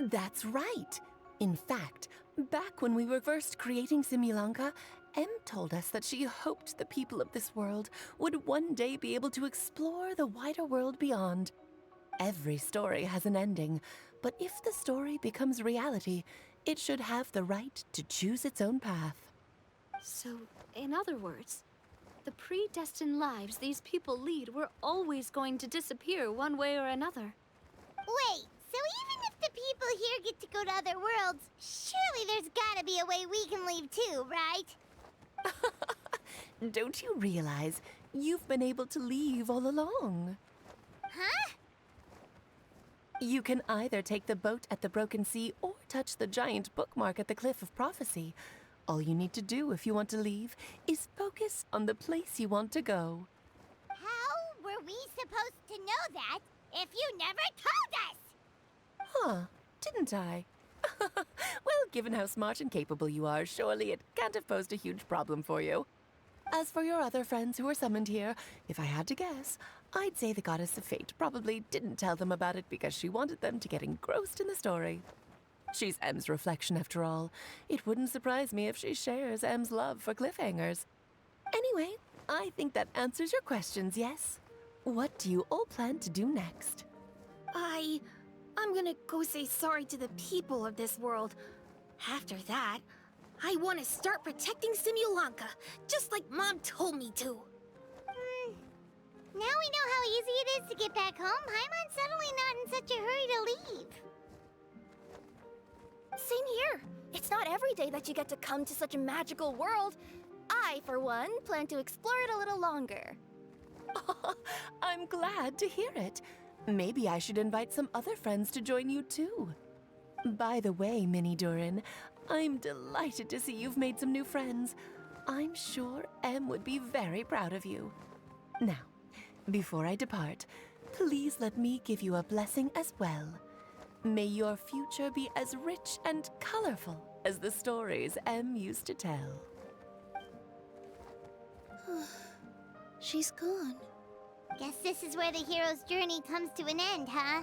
That's right. In fact, back when we were first creating Simulunka, Em told us that she hoped the people of this world would one day be able to explore the wider world beyond. Every story has an ending, but if the story becomes reality, it should have the right to choose its own path. So, in other words, the predestined lives these people lead were always going to disappear one way or another. Wait, so even if the people here get to go to other worlds, surely there's gotta be a way we can leave too, right? Don't you realize you've been able to leave all along? Huh? You can either take the boat at the Broken Sea or touch the giant bookmark at the Cliff of Prophecy. All you need to do if you want to leave is focus on the place you want to go. How were we supposed to know that if you never told us? Huh, didn't I? Well, given how smart and capable you are, surely it can't have posed a huge problem for you. As for your other friends who were summoned here, if I had to guess, I'd say the Goddess of Fate probably didn't tell them about it because she wanted them to get engrossed in the story. She's Em's reflection, after all. It wouldn't surprise me if she shares Em's love for cliffhangers. Anyway, I think that answers your questions, yes? What do you all plan to do next? I'm gonna go say sorry to the people of this world. After that, I want to start protecting Simulanka, just like Mom told me to. Now we know how easy it is to get back home, Paimon's suddenly not in such a hurry to leave. Same here. It's not every day that you get to come to such a magical world. I, for one, plan to explore it a little longer. I'm glad to hear it. Maybe I should invite some other friends to join you too. By the way, Minnie Durin, I'm delighted to see you've made some new friends. I'm sure Em would be very proud of you. Now, before I depart, please let me give you a blessing as well. May your future be as rich and colorful as the stories Em used to tell. She's gone. Guess this is where the hero's journey comes to an end, huh?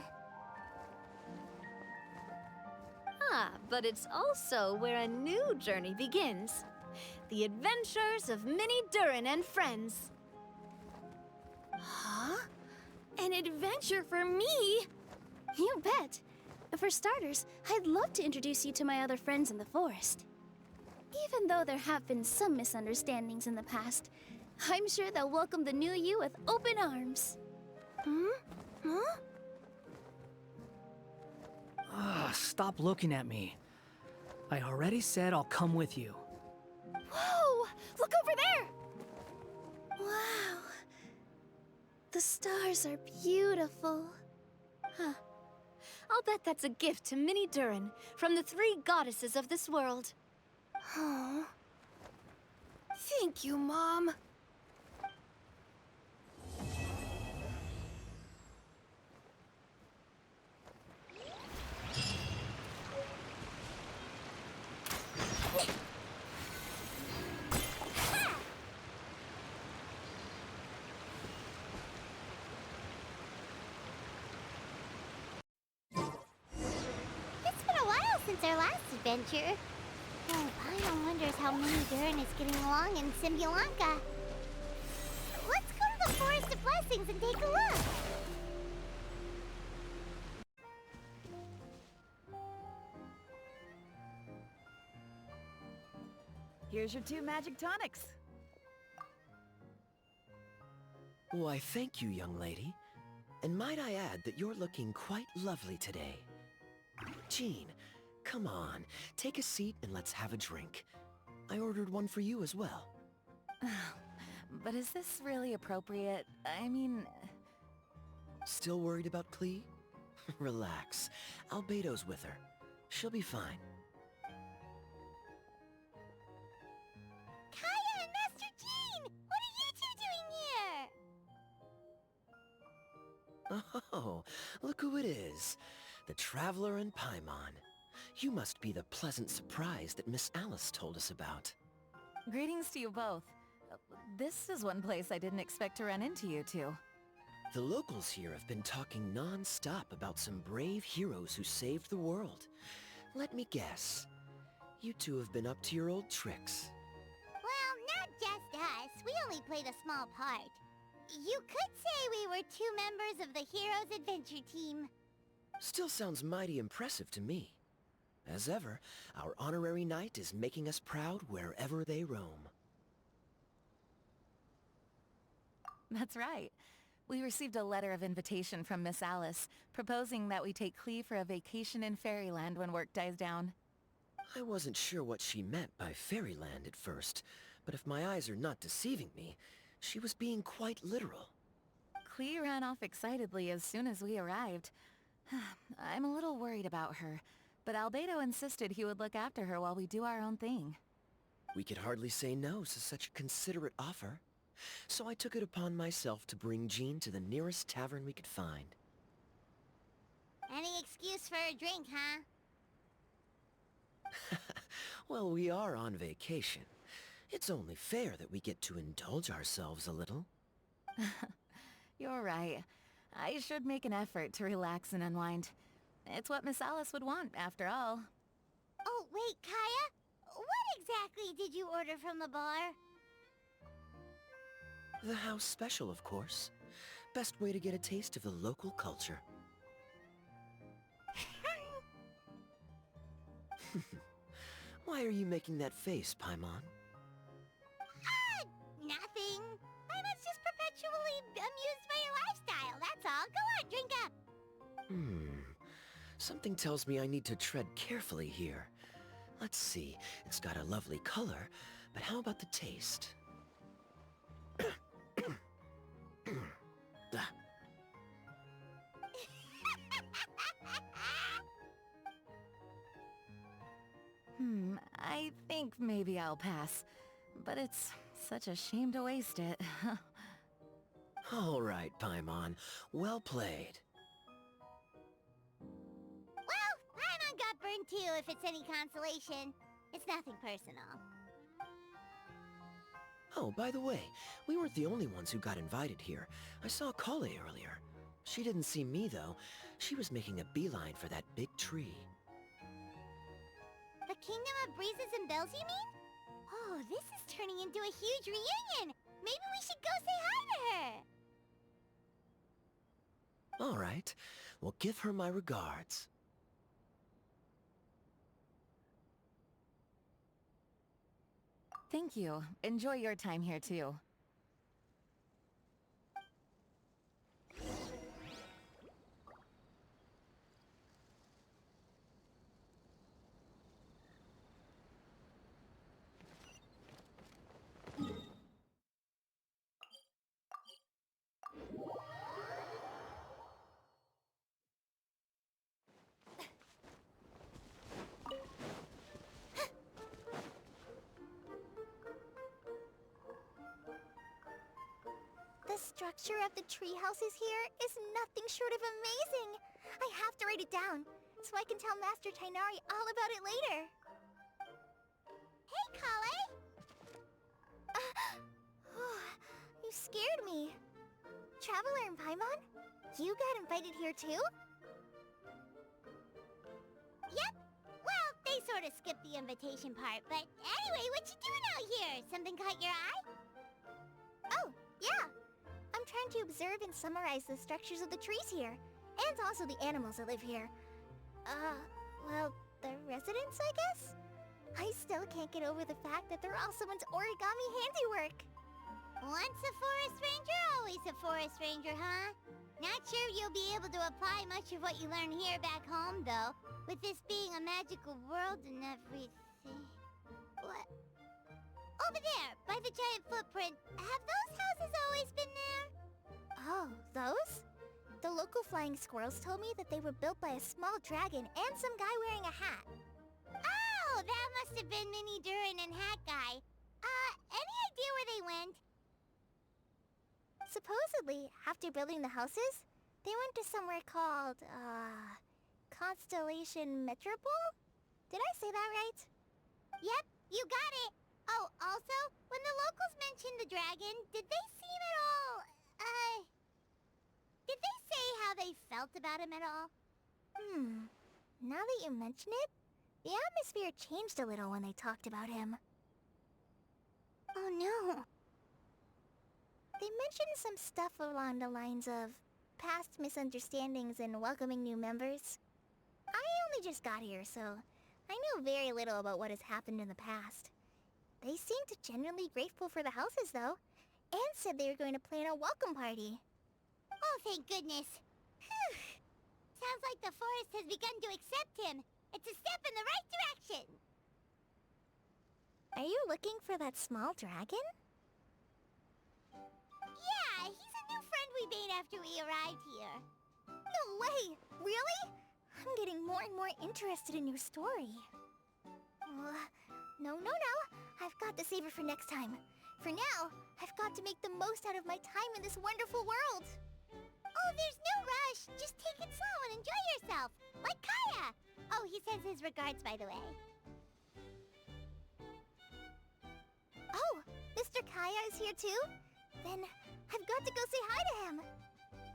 But it's also where a new journey begins. The adventures of Minnie Durin and friends. Huh? An adventure for me? You bet. For starters, I'd love to introduce you to my other friends in the forest. Even though there have been some misunderstandings in the past, I'm sure they'll welcome the new you with open arms. Huh? Stop looking at me. I already said I'll come with you. Whoa! Look over there! Wow. The stars are beautiful. Huh. I'll bet that's a gift to Minnie Durin from the 3 goddesses of this world. Oh. Thank you, Mom. It's been a while since our last adventure. Oh, Paimon wonders how Minnie Durin is getting along in Simulanka. Let's go to the Forest of Blessings and take a look. Here's your 2 magic tonics. Why, thank you, young lady. And might I add that you're looking quite lovely today. Jean, come on, take a seat and let's have a drink. I ordered one for you as well. But is this really appropriate? I mean... Still worried about Klee? Relax. Albedo's with her. She'll be fine. Kaya and Master Jean! What are you 2 doing here? Oh, look who it is. The Traveler and Paimon. You must be the pleasant surprise that Miss Alice told us about. Greetings to you both. This is one place I didn't expect to run into you two. The locals here have been talking non-stop about some brave heroes who saved the world. Let me guess. You two have been up to your old tricks. Well, only played a small part. You could say we were 2 members of the Heroes Adventure team. Still sounds mighty impressive to me. As ever, our honorary knight is making us proud wherever they roam. That's right. We received a letter of invitation from Miss Alice, proposing that we take Clee for a vacation in Fairyland when work dies down. I wasn't sure what she meant by Fairyland at first, but if my eyes are not deceiving me, she was being quite literal. Clee ran off excitedly as soon as we arrived. I'm a little worried about her, but Albedo insisted he would look after her while we do our own thing. We could hardly say no to such a considerate offer, so I took it upon myself to bring Jean to the nearest tavern we could find. Any excuse for a drink, huh? Well, we are on vacation. It's only fair that we get to indulge ourselves a little. You're right. I should make an effort to relax and unwind. It's what Miss Alice would want, after all. Oh, wait, Kaya? What exactly did you order from the bar? The house special, of course. Best way to get a taste of the local culture. Why are you making that face, Paimon? Nothing. I was just perpetually amused by your lifestyle, that's all. Go on, drink up. Something tells me I need to tread carefully here. Let's see, it's got a lovely color, but how about the taste? I think maybe I'll pass. But it's such a shame to waste it. All right, Paimon. Well played. Well, Paimon got burned too, if it's any consolation. It's nothing personal. Oh, by the way, we weren't the only ones who got invited here. I saw Kale earlier. She didn't see me, though. She was making a beeline for that big tree. The Kingdom of Breezes and Bells, you mean? Oh, this is turning into a huge reunion! Maybe we should go say hi to her! All right. Well, give her my regards. Thank you. Enjoy your time here, too. The structure of the tree houses here is nothing short of amazing. I have to write it down, so I can tell Master Tainari all about it later. Hey, Kale! You scared me. Traveler and Paimon, you got invited here too? Yep. Well, they sort of skipped the invitation part, but anyway, what you doing out here? Something caught your eye? Oh, yeah. I'm trying to observe and summarize the structures of the trees here, and also the animals that live here. Well, the residents, I guess? I still can't get over the fact that they're all someone's origami handiwork. Once a forest ranger, always a forest ranger, huh? Not sure you'll be able to apply much of what you learn here back home, though, with this being a magical world and everything. What? Over there, by the giant footprint. Have those houses always been there? Oh, those? The local flying squirrels told me that they were built by a small dragon and some guy wearing a hat. Oh, that must have been Mini Durin and Hat Guy. Any idea where they went? Supposedly, after building the houses, they went to somewhere called, Constellation Metropole? Did I say that right? Yep, you got it. Oh, also, when the locals mentioned the dragon, did they seem at all, did they say how they felt about him at all? Now that you mention it, the atmosphere changed a little when they talked about him. Oh no. They mentioned some stuff along the lines of past misunderstandings and welcoming new members. I only just got here, so I know very little about what has happened in the past. They seemed genuinely grateful for the houses, though, and said they were going to plan a welcome party. Oh, thank goodness. Phew. Sounds like the forest has begun to accept him. It's a step in the right direction. Are you looking for that small dragon? Yeah, he's a new friend we made after we arrived here. No way! Really? I'm getting more and more interested in your story. No. I've got to save it for next time. For now, I've got to make the most out of my time in this wonderful world. Oh, there's no rush. Just take it slow and enjoy yourself. Like Kaya. Oh, he sends his regards, by the way. Oh, Mr. Kaya is here too? Then I've got to go say hi to him.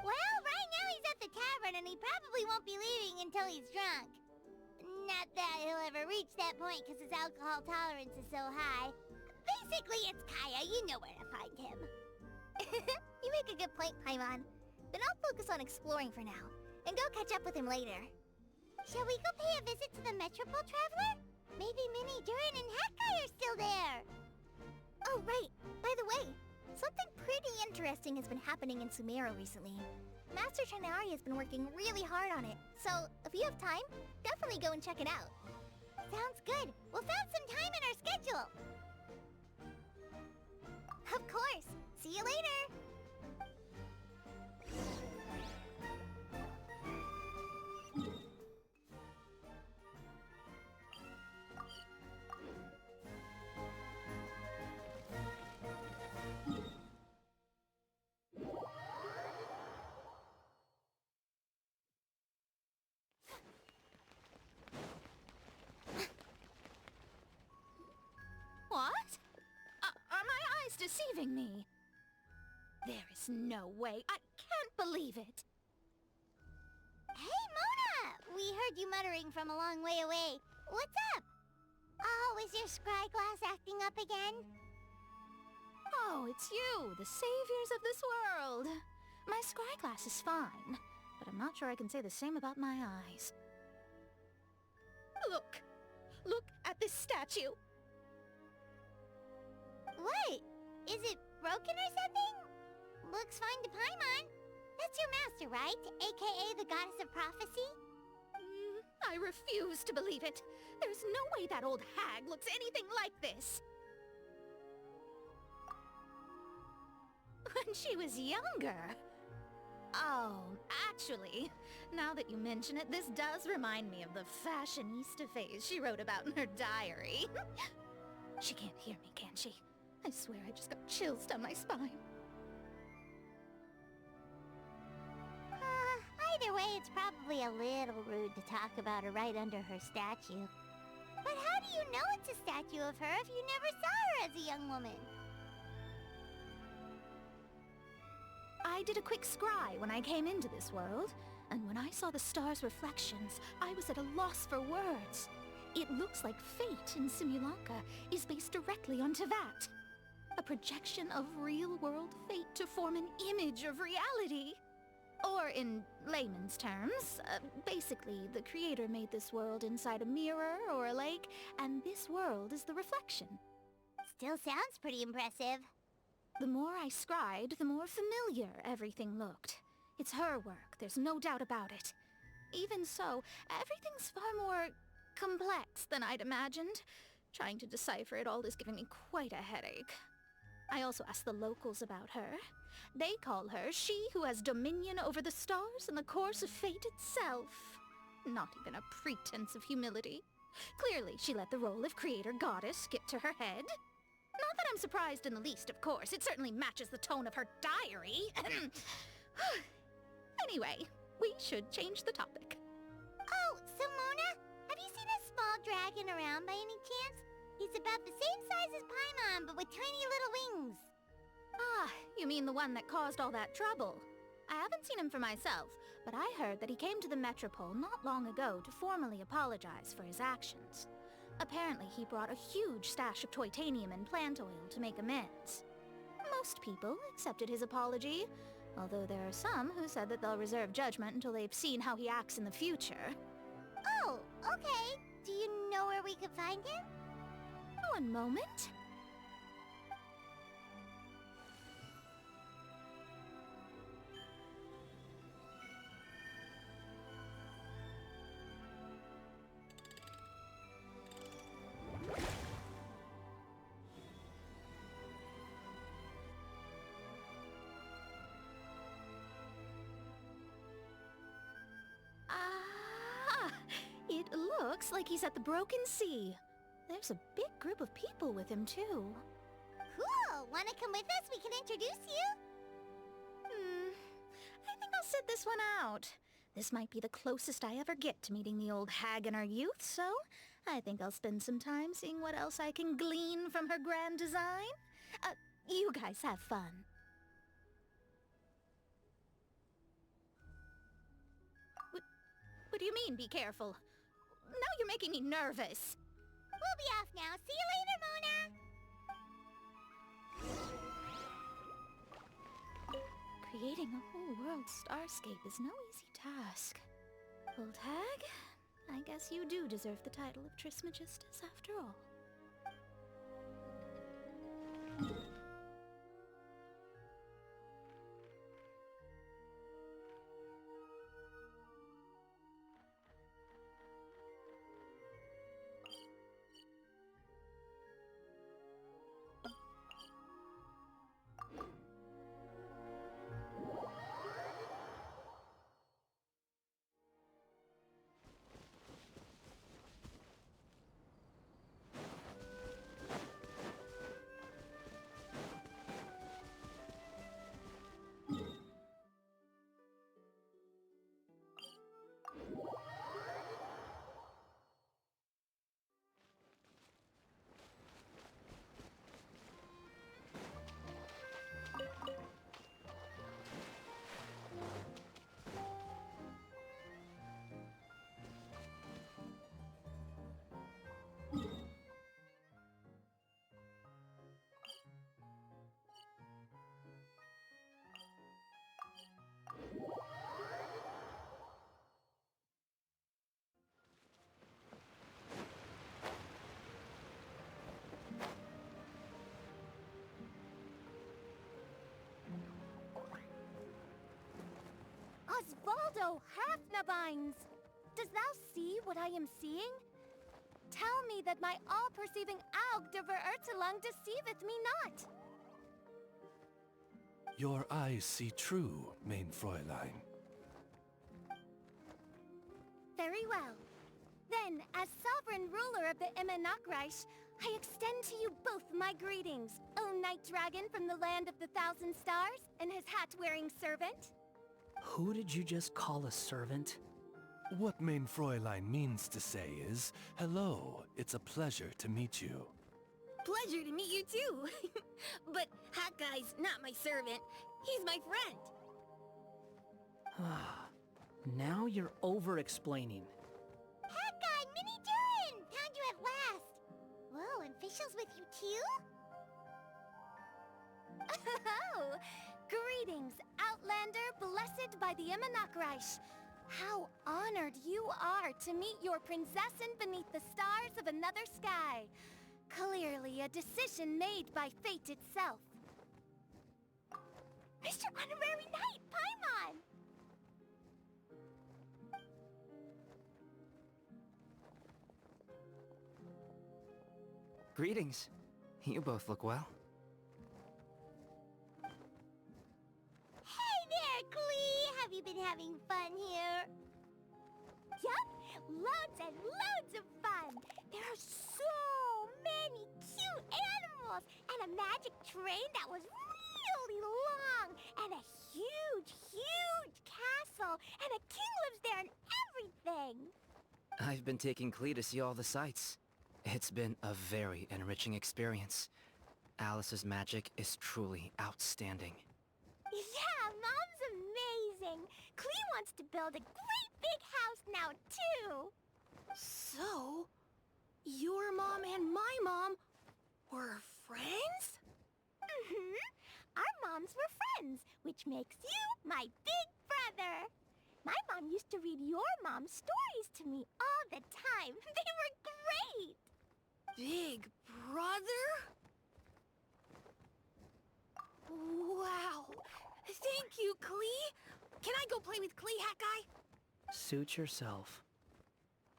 Well, right now he's at the tavern and he probably won't be leaving until he's drunk. Not that he'll ever reach that point because his alcohol tolerance is so high. Basically, it's Kaya. You know where to find him. You make a good point, Paimon. Then I'll focus on exploring for now and go catch up with him later. Shall we go pay a visit to the Metropole Traveler? Maybe Minnie, Durin, and Hatkai are still there. Oh, right. By the way, something pretty interesting has been happening in Sumeru recently. Master Trinari has been working really hard on it, so if you have time, definitely go and check it out. Sounds good. We'll find some time in our schedule. Of course. See you later. What? Are my eyes deceiving me? There is no way. I can't believe it. Hey, Mona! We heard you muttering from a long way away. What's up? Oh, is your scry glass acting up again? Oh, it's you, the saviors of this world. My scry glass is fine, but I'm not sure I can say the same about my eyes. Look! Look at this statue! What? Is it broken or something? Looks fine to Paimon. That's your master, right? AKA the goddess of prophecy? I refuse to believe it. There's no way that old hag looks anything like this. When she was younger. Oh, actually, now that you mention it, this does remind me of the fashionista phase she wrote about in her diary. She can't hear me, can she? I swear I just got chills down my spine. Either way, it's probably a little rude to talk about her right under her statue. But how do you know it's a statue of her if you never saw her as a young woman? I did a quick scry when I came into this world, and when I saw the stars' reflections, I was at a loss for words. It looks like fate in Simulanka is based directly on Tevat. A projection of real-world fate to form an image of reality. Or in layman's terms, basically the creator made this world inside a mirror or a lake, and this world is the reflection. Still sounds pretty impressive. The more I scried, the more familiar everything looked. It's her work, there's no doubt about it. Even so, everything's far more complex than I'd imagined. Trying to decipher it all is giving me quite a headache. I also asked the locals about her. They call her she who has dominion over the stars and the course of fate itself. Not even a pretense of humility. Clearly, she let the role of creator goddess get to her head. Not that I'm surprised in the least, of course. It certainly matches the tone of her diary. Anyway, we should change the topic. Oh, so Mona, have you seen a small dragon around by any chance? He's about the same size as Paimon, but with tiny little wings. Ah, you mean the one that caused all that trouble? I haven't seen him for myself, but I heard that he came to the Metropole not long ago to formally apologize for his actions. Apparently he brought a huge stash of Toitanium and plant oil to make amends. Most people accepted his apology, although there are some who said that they'll reserve judgment until they've seen how he acts in the future. Oh, okay. Do you know where we could find him? One moment. It looks like he's at the Broken Sea. There's a big group of people with him, too. Cool! Wanna come with us? We can introduce you? I think I'll sit this one out. This might be the closest I ever get to meeting the old hag in her youth, so I think I'll spend some time seeing what else I can glean from her grand design. You guys have fun. What do you mean, be careful? Now you're making me nervous. We'll be off now. See you later, Mona! Creating a whole world starscape is no easy task. Old hag, I guess you do deserve the title of Trismegistus after all. Osvaldo Hafnabines! Does thou see what I am seeing? Tell me that my all-perceiving Aug de Verurtelung deceiveth me not! Your eyes see true, mein Fräulein. Very well. Then, as sovereign ruler of the Immanakreich, I extend to you both my greetings, O Night Dragon from the land of the Thousand Stars, and his hat-wearing servant. Who did you just call a servant? What mein Fräulein means to say is, hello, it's a pleasure to meet you. Pleasure to meet you too. But Hat Guy's not my servant. He's my friend. Now you're over-explaining. Hat Guy, Mini Durin! Found you at last! Whoa, and Fischl's with you too? Oh! Greetings, Outlander blessed by the Immanakreich. How honored you are to meet your princessin beneath the stars of another sky. Clearly a decision made by fate itself. Mr. Honorary Knight, Paimon! Greetings. You both look well. Hey there, Klee! Have you been having fun here? Yup, loads and loads of fun! There are so many cute animals, and a magic train that was really long, and a huge, huge castle, and a king lives there and everything! I've been taking Klee to see all the sights. It's been a very enriching experience. Alice's magic is truly outstanding. Yeah, Mom's amazing! Klee wants to build a great big house now, too! So, your mom and my mom were friends? Mm-hmm. which makes you my big brother. My mom used to read your mom's stories to me all the time. They were great! Big brother? Wow. Thank you, Klee. Can I go play with Klee, Hat Guy? Suit yourself.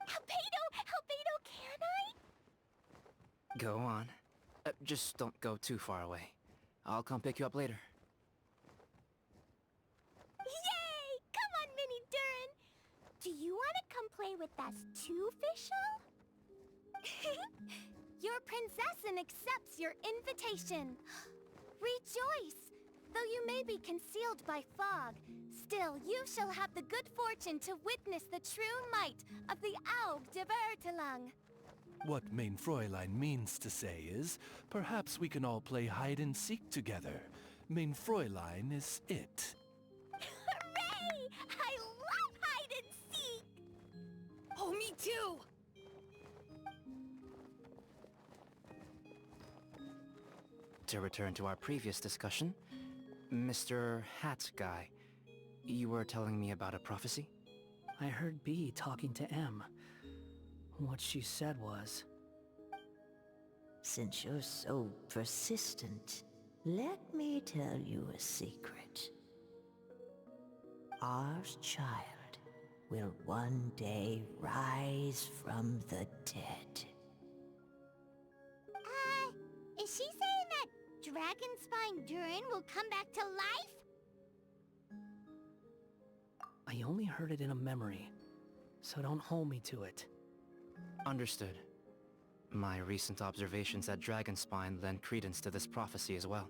Albedo, can I? Go on. Just don't go too far away. I'll come pick you up later. Yay! Come on, Mini Durin. Do you want to come play with us too, Fischl? Your princessin accepts your invitation. Rejoice! Though you may be concealed by fog, still you shall have the good fortune to witness the true might of the Aug de Bertelang. What mein Fräulein means to say is, perhaps we can all play hide-and-seek together. Mein Fräulein is it. Hooray! I love hide and seek! Oh, me too! To return to our previous discussion, Mr. Hat Guy, you were telling me about a prophecy? I heard B talking to M. What she said was... Since you're so persistent, let me tell you a secret. Our child will one day rise from the dead. Is she saying that Dragonspine Durin will come back to life? I only heard it in a memory, so don't hold me to it. Understood. My recent observations at Dragonspine lend credence to this prophecy as well.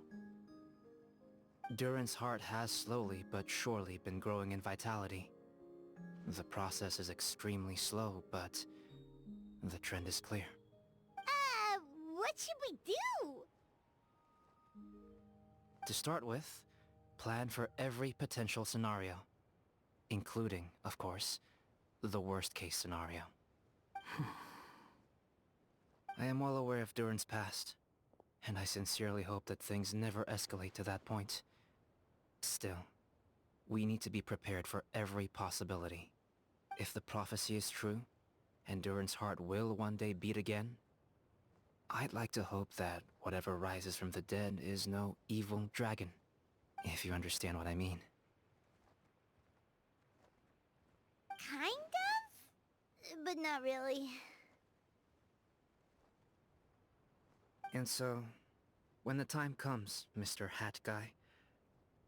Durin's heart has slowly but surely been growing in vitality. The process is extremely slow, but the trend is clear. What should we do? To start with, plan for every potential scenario, including, of course, the worst-case scenario. I am well aware of Durin's past, and I sincerely hope that things never escalate to that point. Still, we need to be prepared for every possibility. If the prophecy is true, and Durin's heart will one day beat again, I'd like to hope that whatever rises from the dead is no evil dragon, if you understand what I mean. Kind of? But not really. And so, when the time comes, Mr. Hat Guy,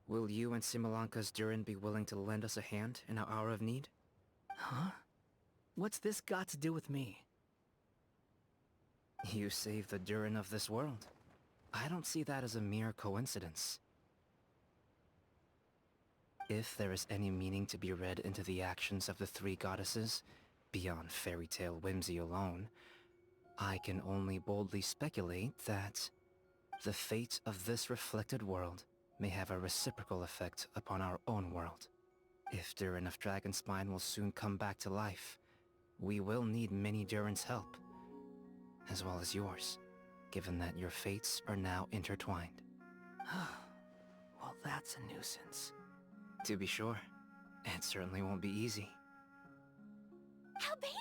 will you and Similanka's Durin be willing to lend us a hand in our hour of need? Huh? What's this got to do with me? You saved the Durin of this world. I don't see that as a mere coincidence. If there is any meaning to be read into the actions of the three goddesses, beyond fairy tale whimsy alone, I can only boldly speculate that the fate of this reflected world may have a reciprocal effect upon our own world. If Durin of Dragonspine will soon come back to life, we will need many Durin's help, as well as yours, given that your fates are now intertwined. Well, that's a nuisance. To be sure, it certainly won't be easy. Albedo!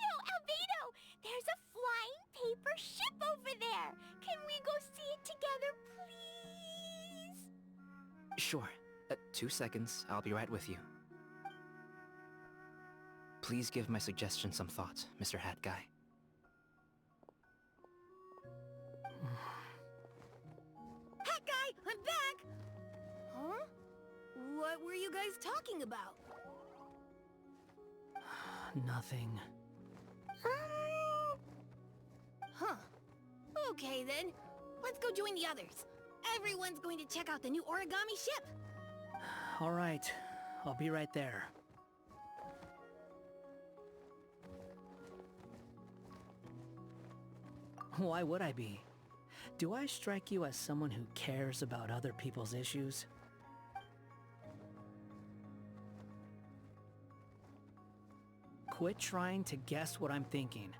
There's a flying paper ship over there! Can we go see it together, please? Sure. 2 seconds, I'll be right with you. Please give my suggestion some thought, Mr. Hat Guy. Hat Guy, I'm back! Huh? What were you guys talking about? Nothing. Huh. Okay then. Let's go join the others. Everyone's going to check out the new origami ship. All right. I'll be right there. Why would I be? Do I strike you as someone who cares about other people's issues? Quit trying to guess what I'm thinking.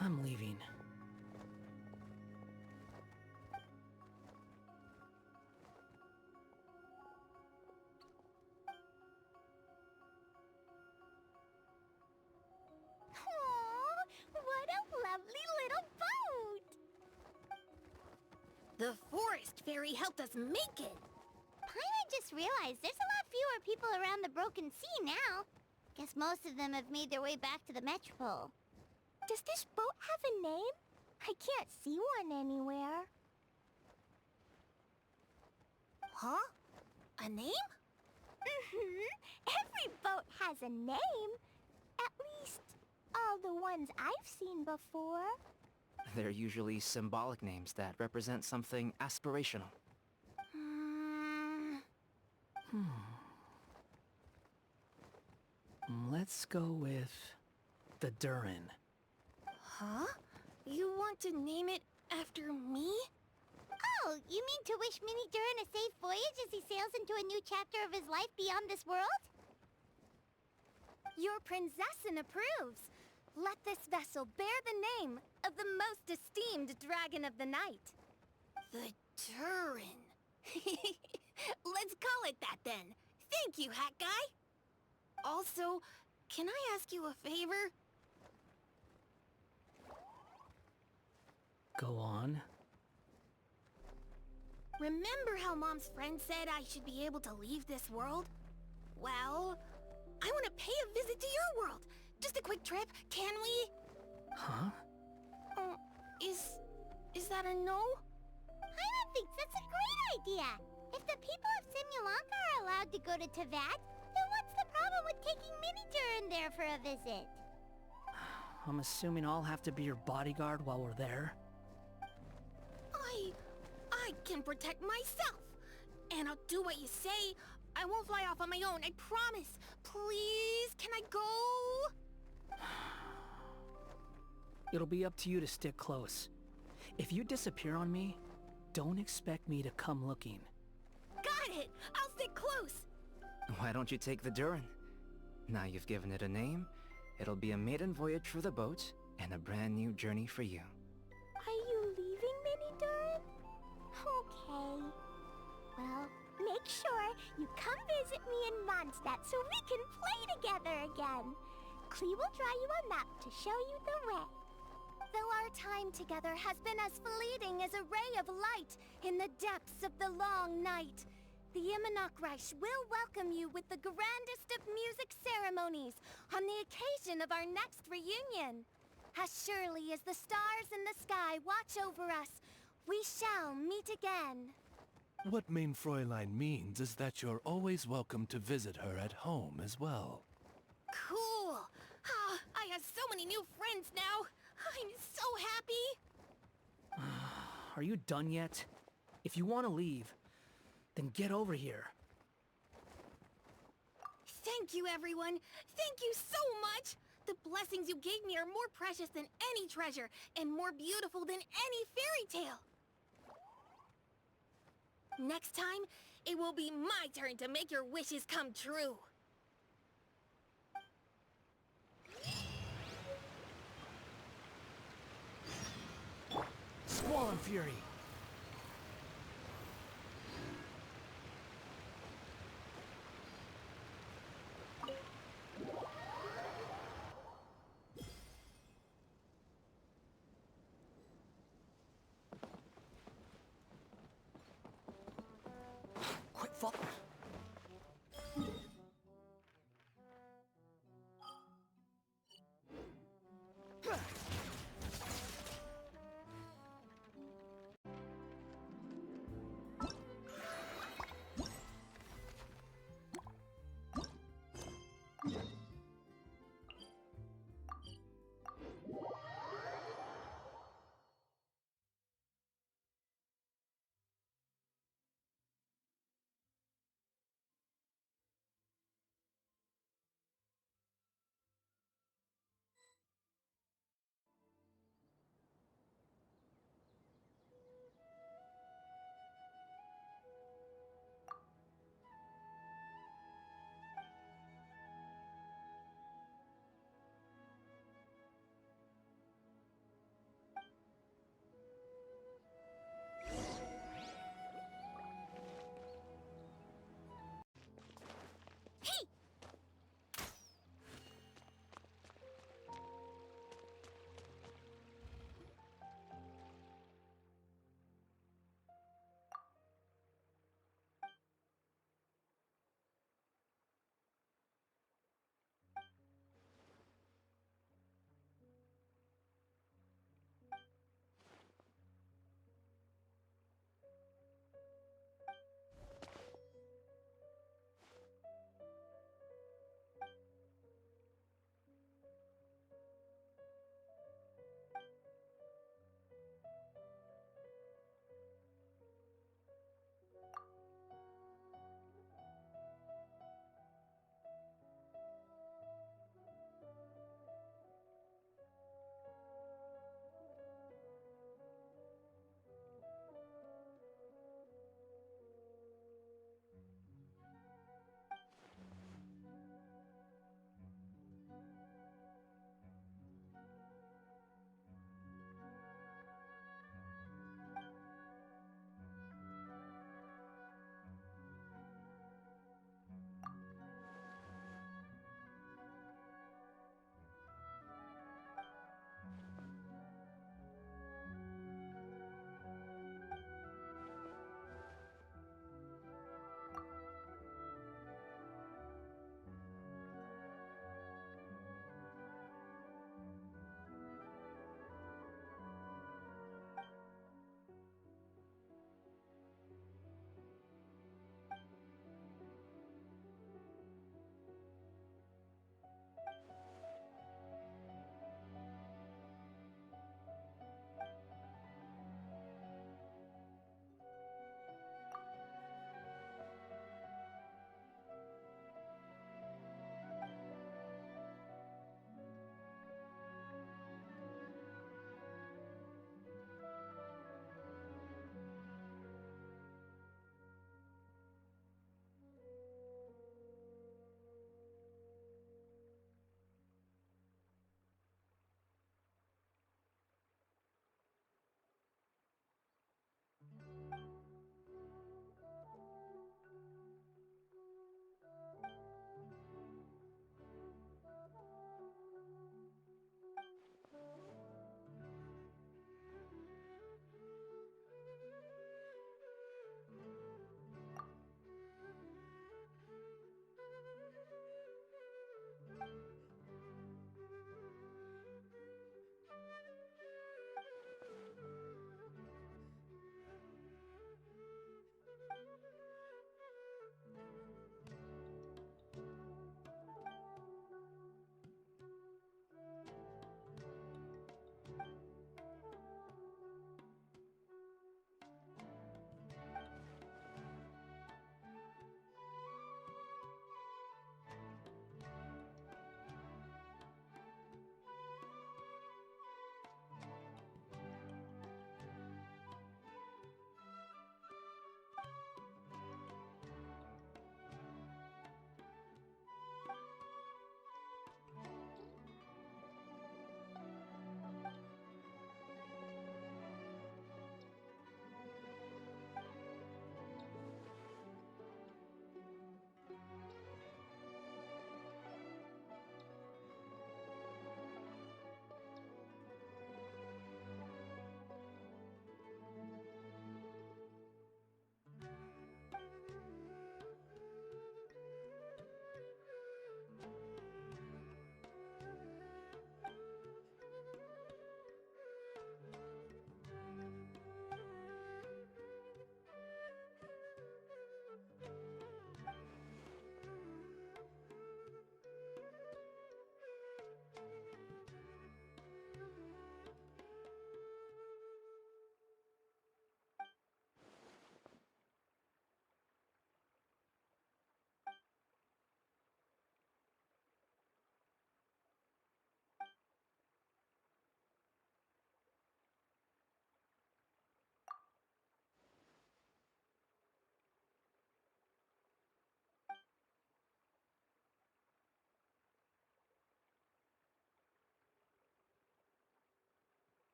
I'm leaving. The forest fairy helped us make it. Paimon just realized there's a lot fewer people around the Broken Sea now. Guess most of them have made their way back to the Metropole. Does this boat have a name? I can't see one anywhere. Huh? A name? Every boat has a name. At least, all the ones I've seen before. They're usually symbolic names that represent something aspirational. Let's go with the Durin. Huh? You want to name it after me? Oh, you mean to wish Mini Durin a safe voyage as he sails into a new chapter of his life beyond this world? Your princessin approves. Let this vessel bear the name of the most esteemed dragon of the night. The Durin. Let's call it that then. Thank you, Hat Guy. Also, can I ask you a favor? Go on. Remember how Mom's friend said I should be able to leave this world? Well, I want to pay a visit to your world. Just a quick trip, can we? Huh? Is that a no? Paimon thinks that's a great idea. If the people of Simulanka are allowed to go to Teyvat, then what's the problem with taking Mini Durin there for a visit? I'm assuming I'll have to be your bodyguard while we're there. I can protect myself. And I'll do what you say. I won't fly off on my own, I promise. Please, can I go? It'll be up to you to stick close. If you disappear on me, don't expect me to come looking. Got it! I'll stick close! Why don't you take the Durin? Now you've given it a name, it'll be a maiden voyage for the boat, and a brand new journey for you. Are you leaving, Mini Durin? Okay. Well, make sure you come visit me in Mondstadt so we can play together again. Klee will draw you a map to show you the way. Though our time together has been as fleeting as a ray of light in the depths of the long night, the Immonocreich will welcome you with the grandest of music ceremonies on the occasion of our next reunion. As surely as the stars in the sky watch over us, we shall meet again. What Main Fräulein means is that you're always welcome to visit her at home as well. Cool! Ah, I have so many new friends now! I'm so happy! Are you done yet? If you want to leave, then get over here. Thank you, everyone! Thank you so much! The blessings you gave me are more precious than any treasure, and more beautiful than any fairy tale! Next time, it will be my turn to make your wishes come true! Squall and Fury! Quit falling!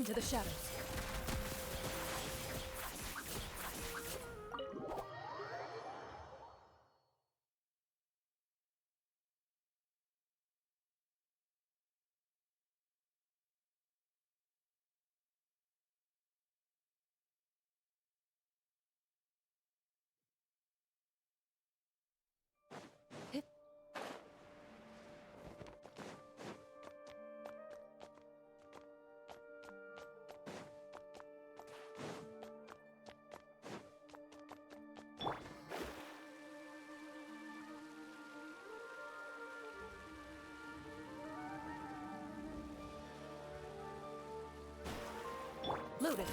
into the shadows. Loaded.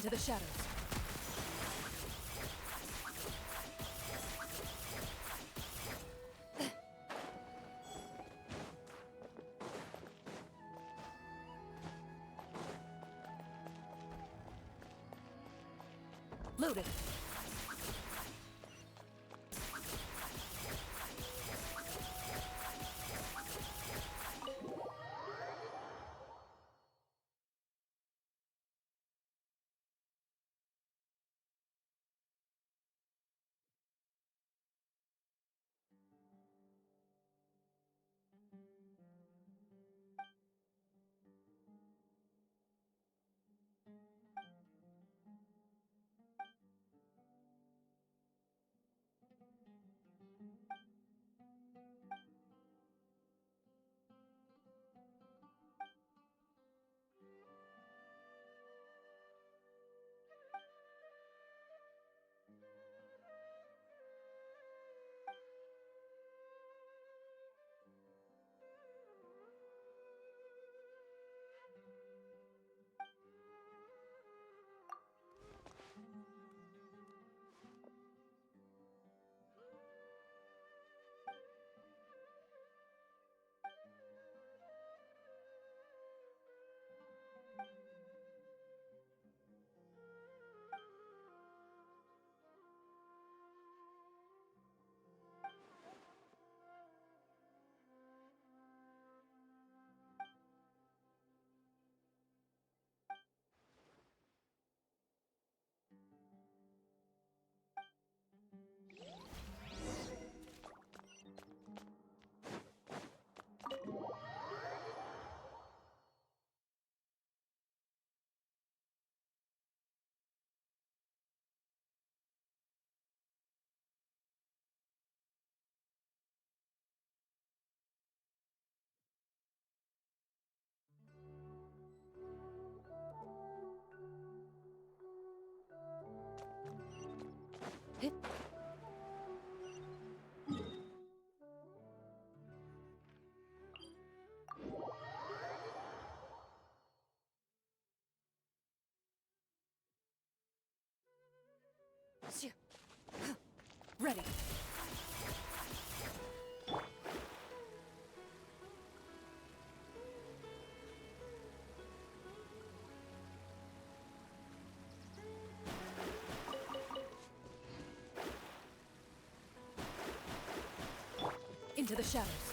Into the shadows. Loaded. Hit. Ready. Into the shadows.